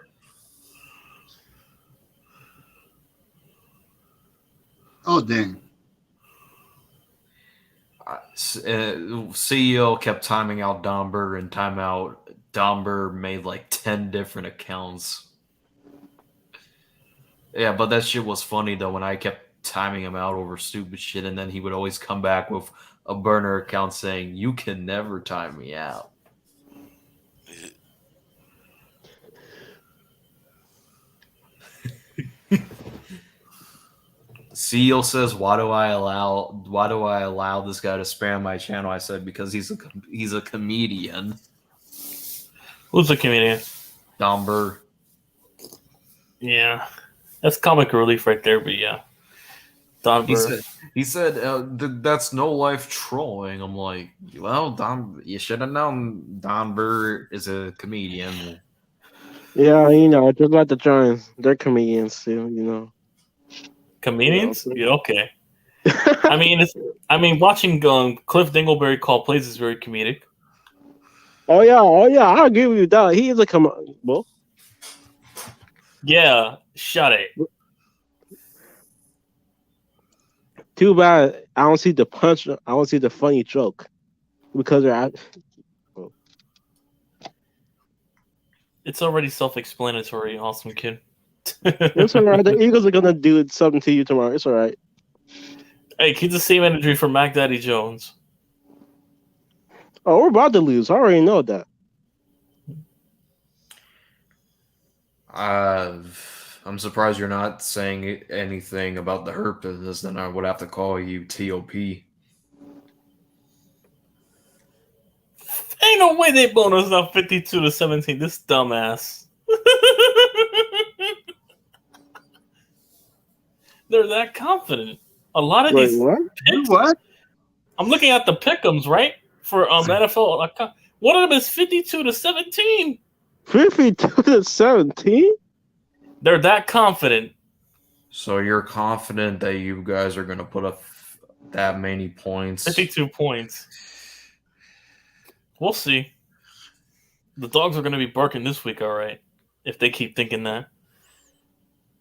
Oh, dang. CEO kept timing out Domber and timeout. Domber made like 10 different accounts. Yeah, but that shit was funny though when I kept timing him out over stupid shit, and then he would always come back with a burner account saying, "You can never time me out." CEO says, "Why do I allow this guy to spam my channel?" I said, "Because he's a comedian." Who's a comedian? Domber. Yeah, that's comic relief right there. But yeah, Domber. He said that's no life trolling. I'm like, well, you should have known Domber is a comedian. Yeah, you know, just like the Giants, they're comedians too. You know. Comedians? Yeah, okay. I mean, watching Cliff Dingleberry call plays is very comedic. Oh yeah, I'll agree with you that he is a well. Yeah, shut it. Too bad I don't see the punch. I don't see the funny joke because they're. It's already self-explanatory. Awesome kid. It's alright. The Eagles are gonna do something to you tomorrow. It's alright. Hey, keep the same energy for Mac Daddy Jones. Oh, we're about to lose. I already know that. I'm surprised you're not saying anything about the hurt business. Then I would have to call you TOP. Ain't no way they blown us up 52-17. This dumbass. They're that confident. A lot of these. What? I'm looking at the pick'ems, right? For NFL. One of them is 52-17. 52-17? They're that confident. So you're confident that you guys are going to put up that many points? 52 points. We'll see. The dogs are going to be barking this week, all right, if they keep thinking that.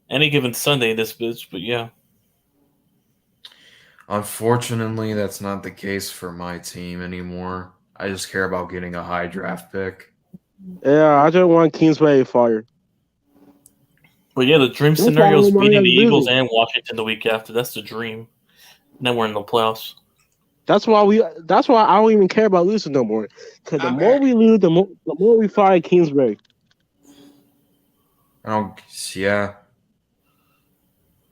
Any given Sunday, this bitch, but yeah. Unfortunately, that's not the case for my team anymore. I just care about getting a high draft pick. Yeah, I just want Kingsbury fired. But yeah, the dream scenario is beating the Eagles and Washington the week after. That's the dream. And then we're in the playoffs. That's why I don't even care about losing no more. Because the more we lose, the more we fire Kingsbury. Yeah.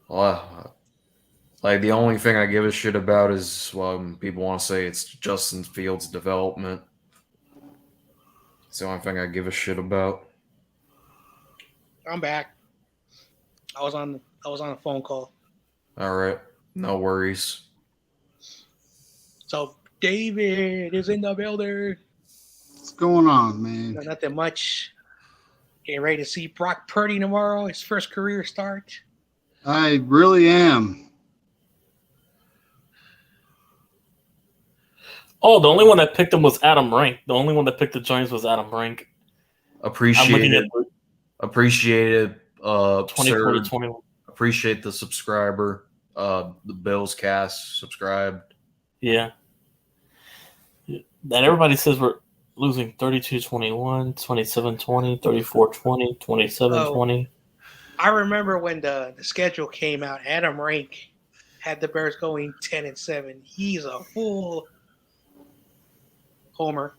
Well, like the only thing I give a shit about is people want to say it's Justin Fields' development. It's the only thing I give a shit about. I'm back. I was on a phone call. All right, no worries. So David is in the building. What's going on, man? Nothing much. Getting ready to see Brock Purdy tomorrow. His first career start. I really am. Oh, the only one that picked him was Adam Rank. The only one that picked the Giants was Adam Rank. Appreciate it. The Appreciate it, 24 to sir. 21. Appreciate the subscriber. The Bills cast subscribed. Yeah. That everybody says we're losing 32-21, 27-20, 34-20, 27-20. I remember when the schedule came out, Adam Rank had the Bears going 10-7. He's a full homer.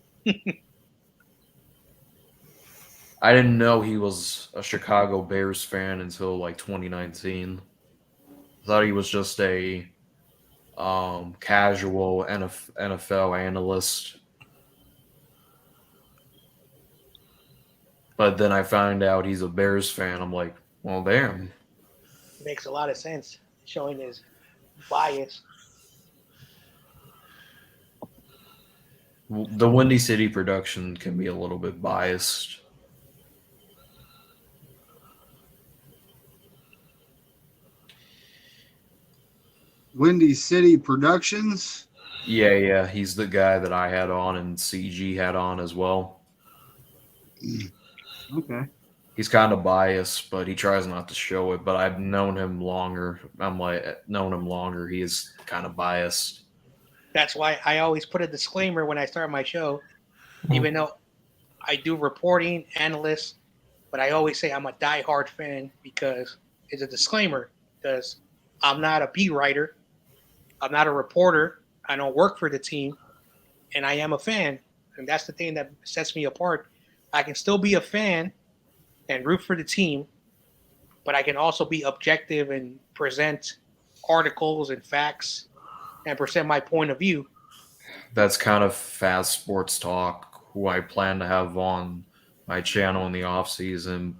I didn't know he was a Chicago Bears fan until like 2019. I thought he was just a casual NFL analyst. But then I found out he's a Bears fan. I'm like, well, damn. Makes a lot of sense, showing his bias. The Windy City production can be a little bit biased. Windy City Productions. Yeah. He's the guy that I had on and CG had on as well. Okay. He's kind of biased, but he tries not to show it. But I've known him longer. He is kind of biased. That's why I always put a disclaimer when I start my show, even though I do reporting, analyst, but I always say I'm a diehard fan because it's a disclaimer, because I'm not a beat writer. I'm not a reporter. I don't work for the team, and I am a fan. And that's the thing that sets me apart. I can still be a fan and root for the team, but I can also be objective and present articles and facts and present my point of view. That's kind of Fast Sports Talk, who I plan to have on my channel in the off season.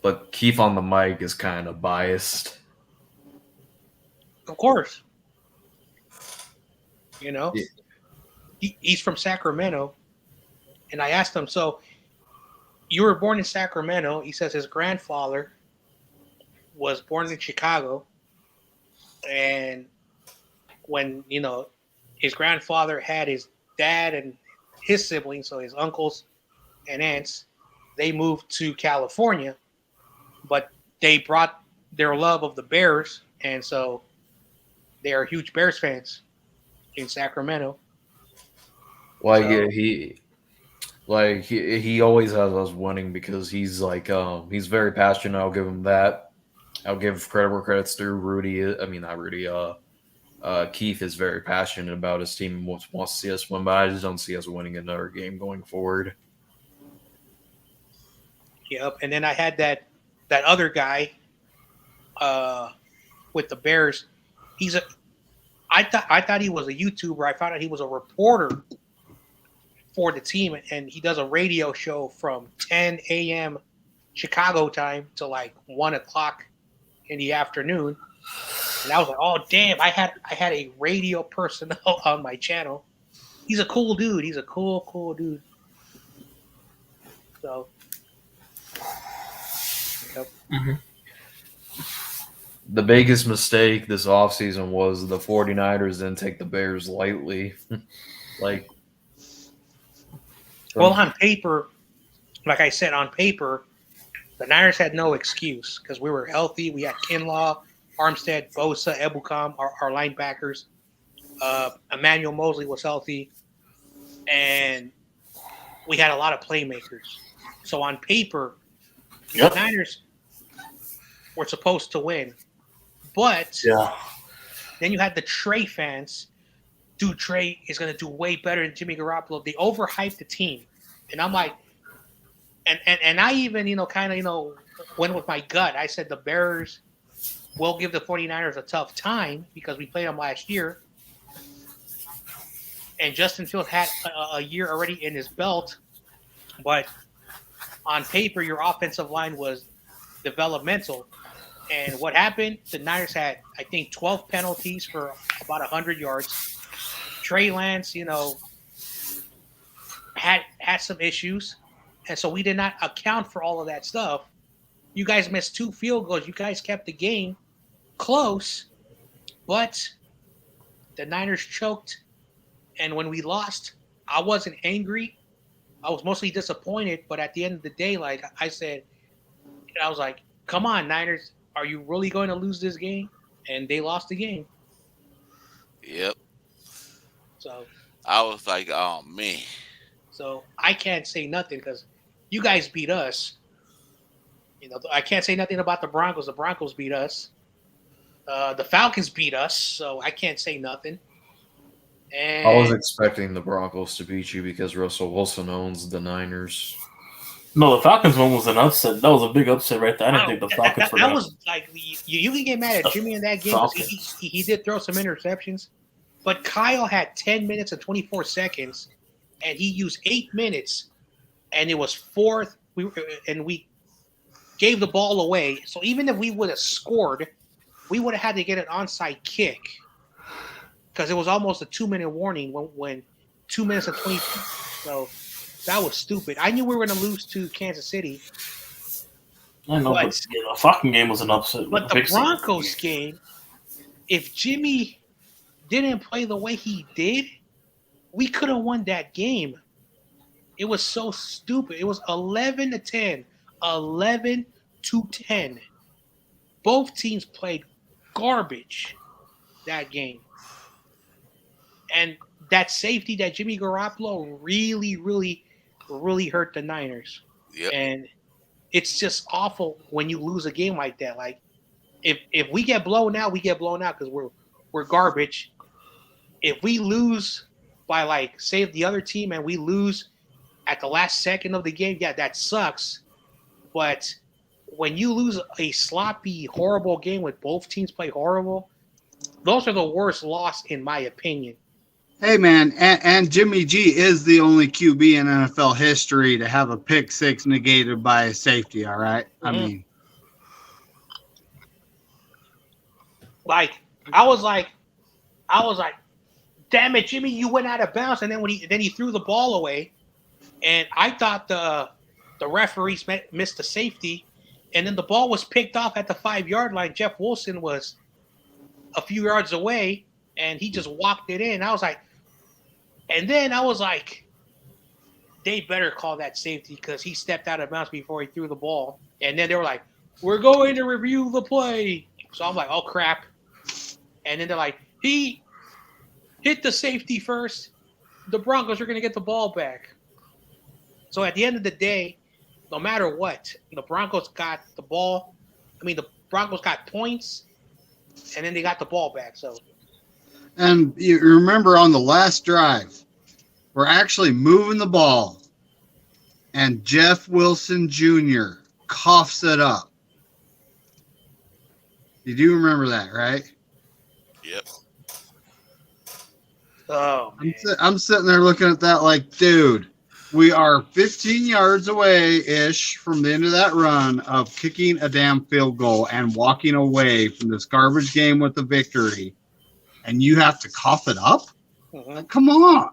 But Keith on the mic is kind of biased. Of course. You know, he's from Sacramento. And I asked him, so you were born in Sacramento. He says his grandfather was born in Chicago. And when, his grandfather had his dad and his siblings, so his uncles and aunts, they moved to California. But they brought their love of the Bears. And so they are huge Bears fans in Sacramento. He always has us winning because he's he's very passionate. I'll give him that. I'll give credit where credit's due. Keith is very passionate about his team and wants to see us win, but I just don't see us winning another game going forward. Yep. And then I had that other guy with the Bears. I thought he was a YouTuber. I found out he was a reporter for the team, and he does a radio show from 10 a.m. Chicago time to like 1 o'clock in the afternoon. And I was like, oh damn, I had a radio personnel on my channel. He's a cool dude. He's a cool dude. So yep. Mm-hmm. The biggest mistake this offseason was the 49ers didn't take the Bears lightly. Well, on paper, like I said, the Niners had no excuse because we were healthy. We had Kinlaw, Armstead, Bosa, Ebukam, our linebackers. Emmanuel Mosley was healthy. And we had a lot of playmakers. So on paper, the Niners were supposed to win. But then you had the Trey fans. Dude, Trey is going to do way better than Jimmy Garoppolo. They overhyped the team. And I'm like, and I even, went with my gut. I said the Bears will give the 49ers a tough time because we played them last year. And Justin Fields had a year already in his belt. But on paper, your offensive line was developmental. And what happened? The Niners had, I think, 12 penalties for about 100 yards. Trey Lance, had some issues. And so we did not account for all of that stuff. You guys missed 2 field goals. You guys kept the game. close, but the Niners choked. And when we lost, I wasn't angry. I was mostly disappointed. But at the end of the day, like I said, I was like, come on, Niners, are you really going to lose this game? And they lost the game. Yep. So I was like, oh man. So I can't say nothing because you guys beat us. I can't say nothing about the Broncos. The Broncos beat us. The Falcons beat us, so I can't say nothing. And I was expecting the Broncos to beat you because Russell Wilson owns the Niners. No, the Falcons one was an upset. That was a big upset right there. I didn't think the Falcons were that going was like you can get mad at Jimmy in that game. He did throw some interceptions, but Kyle had 10 minutes and 24 seconds, and he used 8 minutes, and it was fourth. We gave the ball away. So even if we would have scored, we would have had to get an onside kick because it was almost a 2-minute warning when 2 minutes and 20. So that was stupid. I knew we were going to lose to Kansas City. I know, but the fucking game was an upset. But the Broncos game, if Jimmy didn't play the way he did, we could have won that game. It was so stupid. It was 11-10. 11-10. Both teams played garbage that game. And that safety that Jimmy Garoppolo really, really, really hurt the Niners. Yep. And it's just awful when you lose a game like that. Like if we get blown out, we get blown out because we're garbage. If we lose by like say the other team and we lose at the last second of the game, yeah, that sucks. But when you lose a sloppy, horrible game with both teams play horrible, those are the worst loss in my opinion. Hey, man, and Jimmy G is the only QB in NFL history to have a pick six negated by a safety, all right? I mean. I was like, damn it, Jimmy, you went out of bounds. And then he threw the ball away. And I thought the referees missed the safety. And then the ball was picked off at the 5-yard line. Jeff Wilson was a few yards away, and he just walked it in. I was like, they better call that safety because he stepped out of bounds before he threw the ball. And then they were like, we're going to review the play. So I'm like, oh, crap. And then they're like, he hit the safety first. The Broncos are going to get the ball back. So at the end of the day, no matter what, the Broncos got the ball. The Broncos got points, and then they got the ball back. So. And you remember on the last drive, we're actually moving the ball, and Jeff Wilson Jr. coughs it up. You do remember that, right? Yep. Oh, I'm sitting there looking at that like, dude, we are 15 yards away-ish from the end of that run of kicking a damn field goal and walking away from this garbage game with the victory. And you have to cough it up? Mm-hmm. Come on.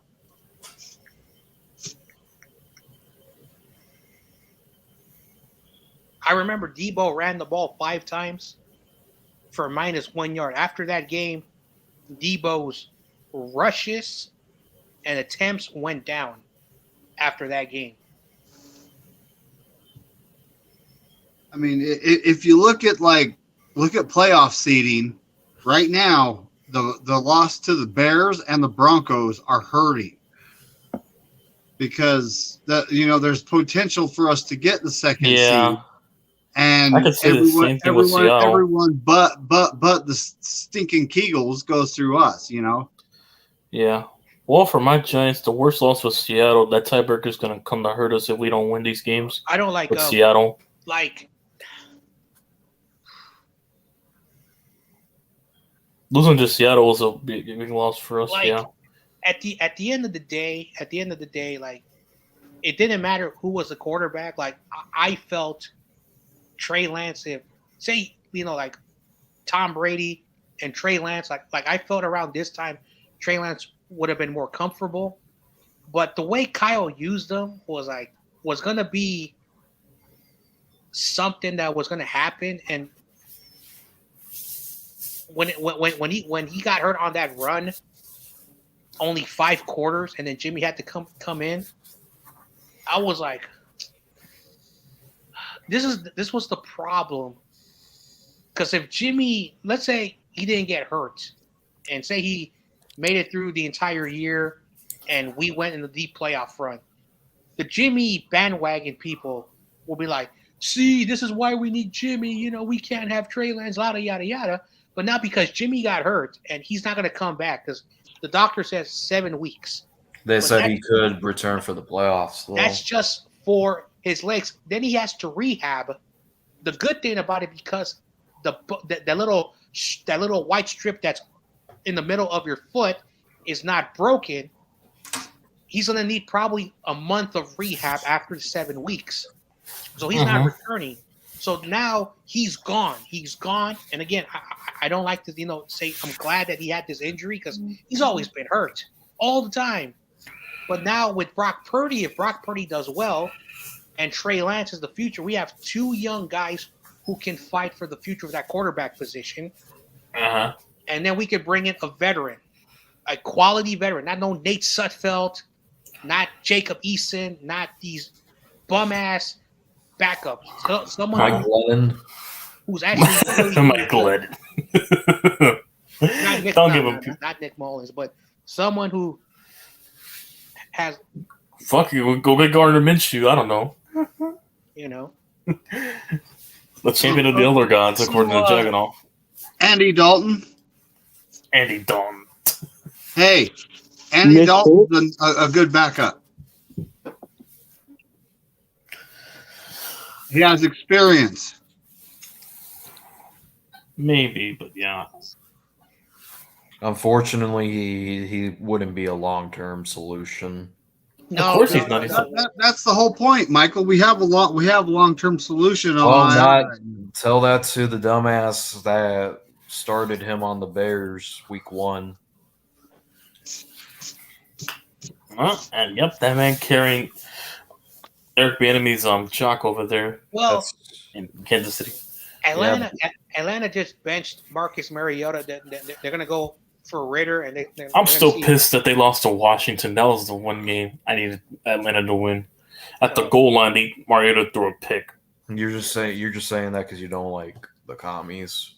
I remember Debo ran the ball 5 times for -1 yard. After that game, Debo's rushes and attempts went down after that game. I mean, if you look at playoff seeding right now, the loss to the Bears and the Broncos are hurting because there's potential for us to get the second seed. And I could say the same thing with Seattle. Everyone but the stinking Kegels goes through us, Yeah. Well, for my Giants, the worst loss was Seattle. That tiebreaker is going to come to hurt us if we don't win these games. I don't like Seattle. Losing to Seattle was a big loss for us. At the end of the day, it didn't matter who was the quarterback. I felt Trey Lance, Tom Brady and Trey Lance, I felt around this time Trey Lance would have been more comfortable. But the way Kyle used them was going to be something that was going to happen. And when he got hurt on that run, only 5 quarters, and then Jimmy had to come in. I was like, this was the problem. Because if Jimmy, let's say he didn't get hurt, and say he made it through the entire year, and we went in the deep playoff run, the Jimmy bandwagon people will be like, see, this is why we need Jimmy. You know, we can't have Trey Lance, yada, yada, yada. But not because Jimmy got hurt, and he's not going to come back because the doctor says 7 weeks. They said he could return for the playoffs. Though. That's just for his legs. Then he has to rehab. The good thing about it, because that little white strip that's in the middle of your foot is not broken, he's going to need probably a month of rehab after 7 weeks. So he's not returning. So now he's gone. He's gone. And again, I don't like to say I'm glad that he had this injury because he's always been hurt all the time. But now with Brock Purdy, if Brock Purdy does well and Trey Lance is the future, we have 2 young guys who can fight for the future of that quarterback position. And then we could bring in a veteran, a quality veteran, not no Nate Sudfeld, not Jacob Eason, not these bum-ass backups. Someone Mike Glennon. Who's actually Mike Glennon. Not Nick Mullins, but someone who has. Fuck you, go get Gardner Minshew. I don't know. You know. The champion of the other gods, according to Juggernaut. Andy Dalton. Andy Dalton. Hey, Andy Dalton's a good backup. He has experience. Maybe, but yeah. Unfortunately, he wouldn't be a long-term solution. No, of course he's not. That's the whole point, Michael. We have a long-term solution. Tell that to the dumbass that started him on the Bears week 1. And yep, that man carrying Eric Bieniemy's jock over there. Well, that's in Kansas City. Atlanta just benched Marcus Mariota. They're gonna go for Ritter, and I'm still pissed that they lost to Washington. That was the one game I needed Atlanta to win. At the goal line, Mariota threw a pick. You're just saying that because you don't like the commies.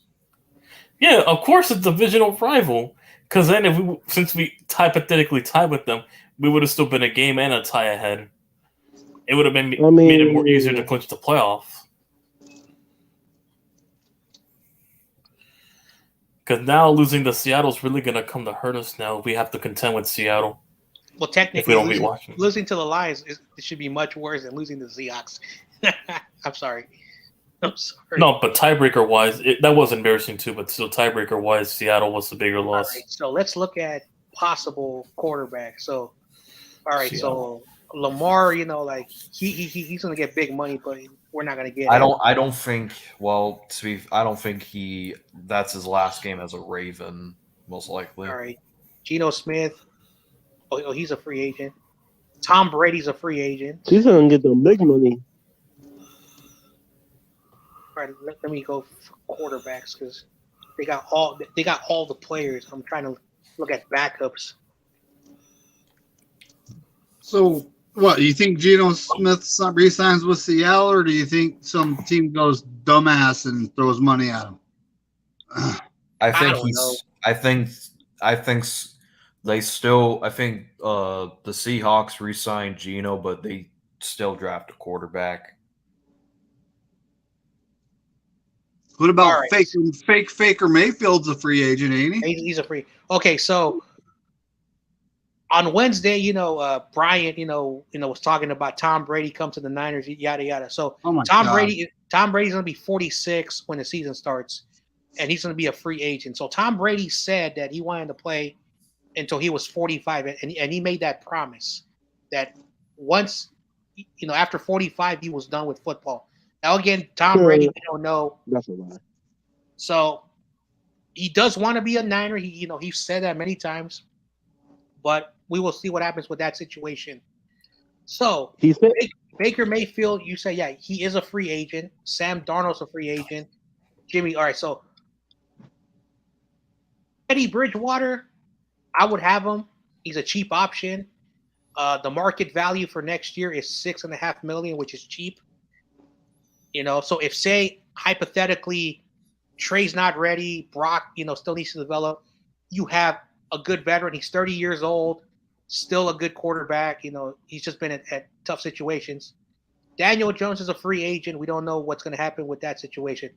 Yeah, of course, it's a divisional rival. Because then, since we hypothetically tied with them, we would have still been a game and a tie ahead. It would have been made it more easier to clinch the playoff. Because now losing to Seattle is really going to come to hurt us now. We have to contend with Seattle. Well, technically, if we don't beat Washington. Losing to the Lions it should be much worse than losing to the Seahawks. I'm sorry. No, but tiebreaker-wise, that was embarrassing too. But still, tiebreaker-wise, Seattle was the bigger loss. Right, so let's look at possible quarterbacks. So, all right, Seattle. So Lamar, he's going to get big money, but we're not going to get. I don't think. Well, I don't think that's his last game as a Raven, most likely. All right, Geno Smith. Oh, he's a free agent. Tom Brady's a free agent. He's going to get the big money. All right, let me go for quarterbacks because they got all the players. I'm trying to look at backups. So, what, you think Geno Smith re-signs with Seattle, or do you think some team goes dumbass and throws money at him? I think the Seahawks re-signed Geno, but they still draft a quarterback. What about Faker Mayfield's a free agent, ain't he? He's a free. Okay, so on Wednesday, Bryant, was talking about Tom Brady come to the Niners, yada yada. So Tom Brady's going to be 46 when the season starts, and he's going to be a free agent. So Tom Brady said that he wanted to play until he was 45, and he made that promise that once, after 45, he was done with football. Now again, Tom Brady, we don't know. That's a lie. So he does want to be a Niner. He said that many times, but we will see what happens with that situation. So Baker Mayfield, you say, yeah, he is a free agent. Sam Darnold's a free agent. Jimmy, all right. So Teddy Bridgewater, I would have him. He's a cheap option. The market value for next year is $6.5 million, which is cheap. So if say hypothetically Trey's not ready, Brock, still needs to develop, you have a good veteran. He's 30 years old, still a good quarterback. He's just been at tough situations. Daniel Jones is a free agent. We don't know what's going to happen with that situation.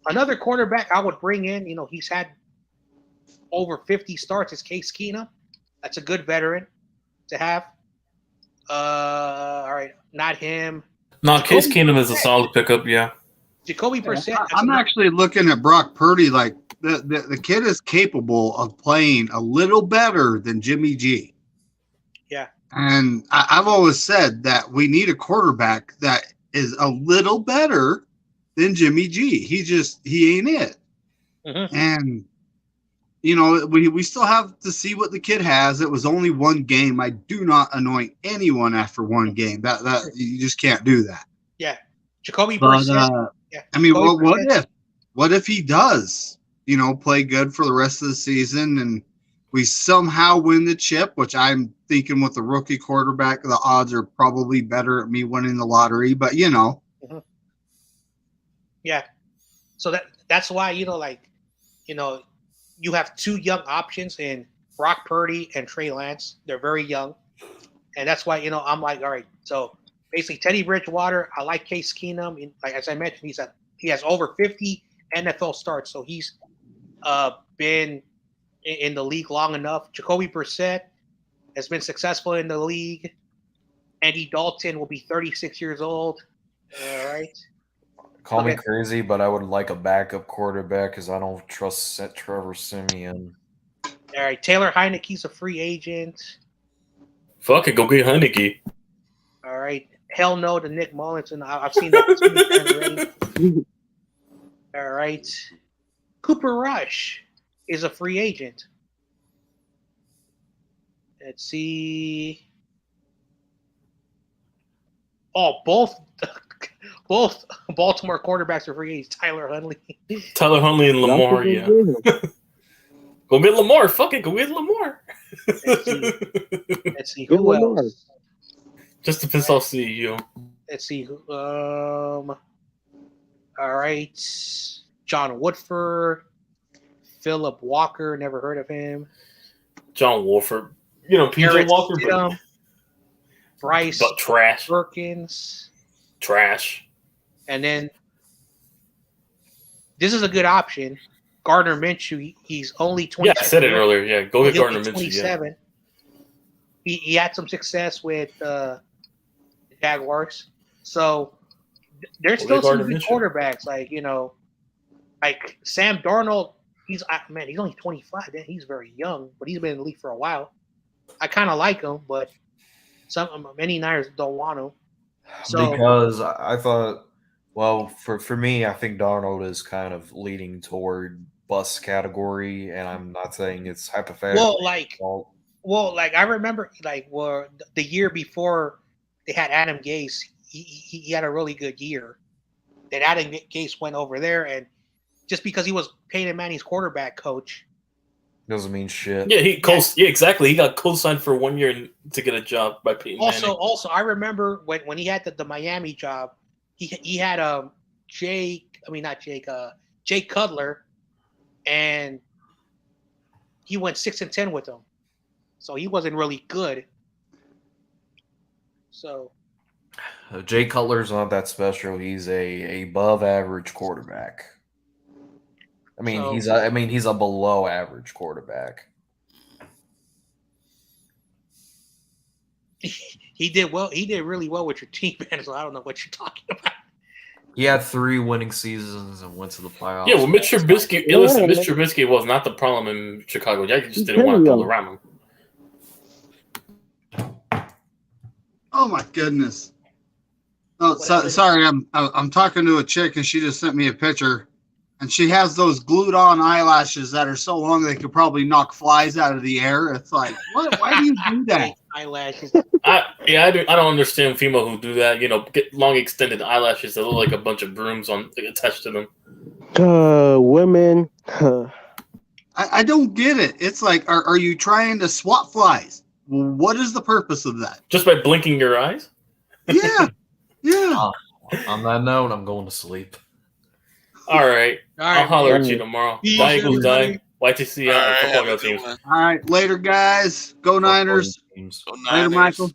Another quarterback I would bring in, he's had over 50 starts, is Case Keenum. That's a good veteran to have. All right, not him. No, Case Keenum is a solid pickup, yeah. Jacoby Brissett. I'm actually looking at Brock Purdy like the kid is capable of playing a little better than Jimmy G. Yeah. And I've always said that we need a quarterback that is a little better than Jimmy G. He ain't it. Mm-hmm. And we still have to see what the kid has. It was only one game. I do not anoint anyone after one game. That you just can't do that. Yeah, Jacoby Brissett. I mean, what if he does, play good for the rest of the season and we somehow win the chip, which I'm thinking with the rookie quarterback, the odds are probably better at me winning the lottery, but Mm-hmm. Yeah. So that's why, you have two young options in Brock Purdy and Trey Lance. They're very young. And that's why, I'm like, all right, so basically Teddy Bridgewater, I like Case Keenum. Like as I mentioned, he has over 50 NFL starts, so he's been in the league long enough. Jacoby Brissett has been successful in the league. Andy Dalton will be 36 years old. All right. Call me crazy, but I would like a backup quarterback because I don't trust Trevor Simeon. All right, Taylor Heineke's a free agent. Fuck it, go get Heineke. All right, hell no to Nick Mullins, and I've seen that too many times already. All right, Cooper Rush is a free agent. Let's see. Oh, both Baltimore quarterbacks are free agents. Tyler Huntley and Lamar, yeah. Go get Lamar. Fuck it, go get Lamar. Let's see who else. Just to piss off CEO. Let's see who. All right, John Woodford, Philip Walker. Never heard of him. John Wolford. PJ Walker. Stidham, Bryce. But trash. Perkins. Trash. And then this is a good option. Gardner Minshew. He's only 27. Yeah, I said it earlier. Yeah, go get Gardner Minshew. 27. Yeah. He had some success with the Jaguars. So there's still some good quarterbacks. Like Sam Darnold. He's only 25. He's very young, but he's been in the league for a while. I kind of like him, but many Niners don't want him. So, because I thought, well, for me, I think Darnold is kind of leading toward bust category, and I'm not saying it's hypothetical. Well, I remember, the year before they had Adam Gase, he had a really good year. Then Adam Gase went over there, and just because he was Peyton Manning's quarterback coach doesn't mean shit. Yeah, exactly. He got co-signed for 1 year to get a job by Peyton Manning. Also, I remember when he had the Miami job, he had Jay Cutler, and he went 6-10 with him, so he wasn't really good. So Jay Cutler's not that special. He's a above average quarterback. He's a below average quarterback. He did well. He did really well with your team, man. So I don't know what you're talking about. He had 3 winning seasons and went to the playoffs. Yeah, well, Mitch Trubisky. Listen, Mitch Trubisky was not the problem in Chicago. You just didn't want to build around him. Oh my goodness! Oh, sorry. I'm talking to a chick and she just sent me a picture. And she has those glued-on eyelashes that are so long they could probably knock flies out of the air. It's like, what? Why do you do that? Eyelashes. I don't understand female who do that. Get long extended eyelashes that look like a bunch of brooms attached to them. Women. I don't get it. It's like, are you trying to swat flies? What is the purpose of that? Just by blinking your eyes? Yeah. Yeah. On that note, I'm going to sleep. All right. I'll holler at you tomorrow. Peace, Die Eagles, die. everybody. YTC out and football go teams. All right. Later, guys. Go Niners. Go Later, Niners. Michael.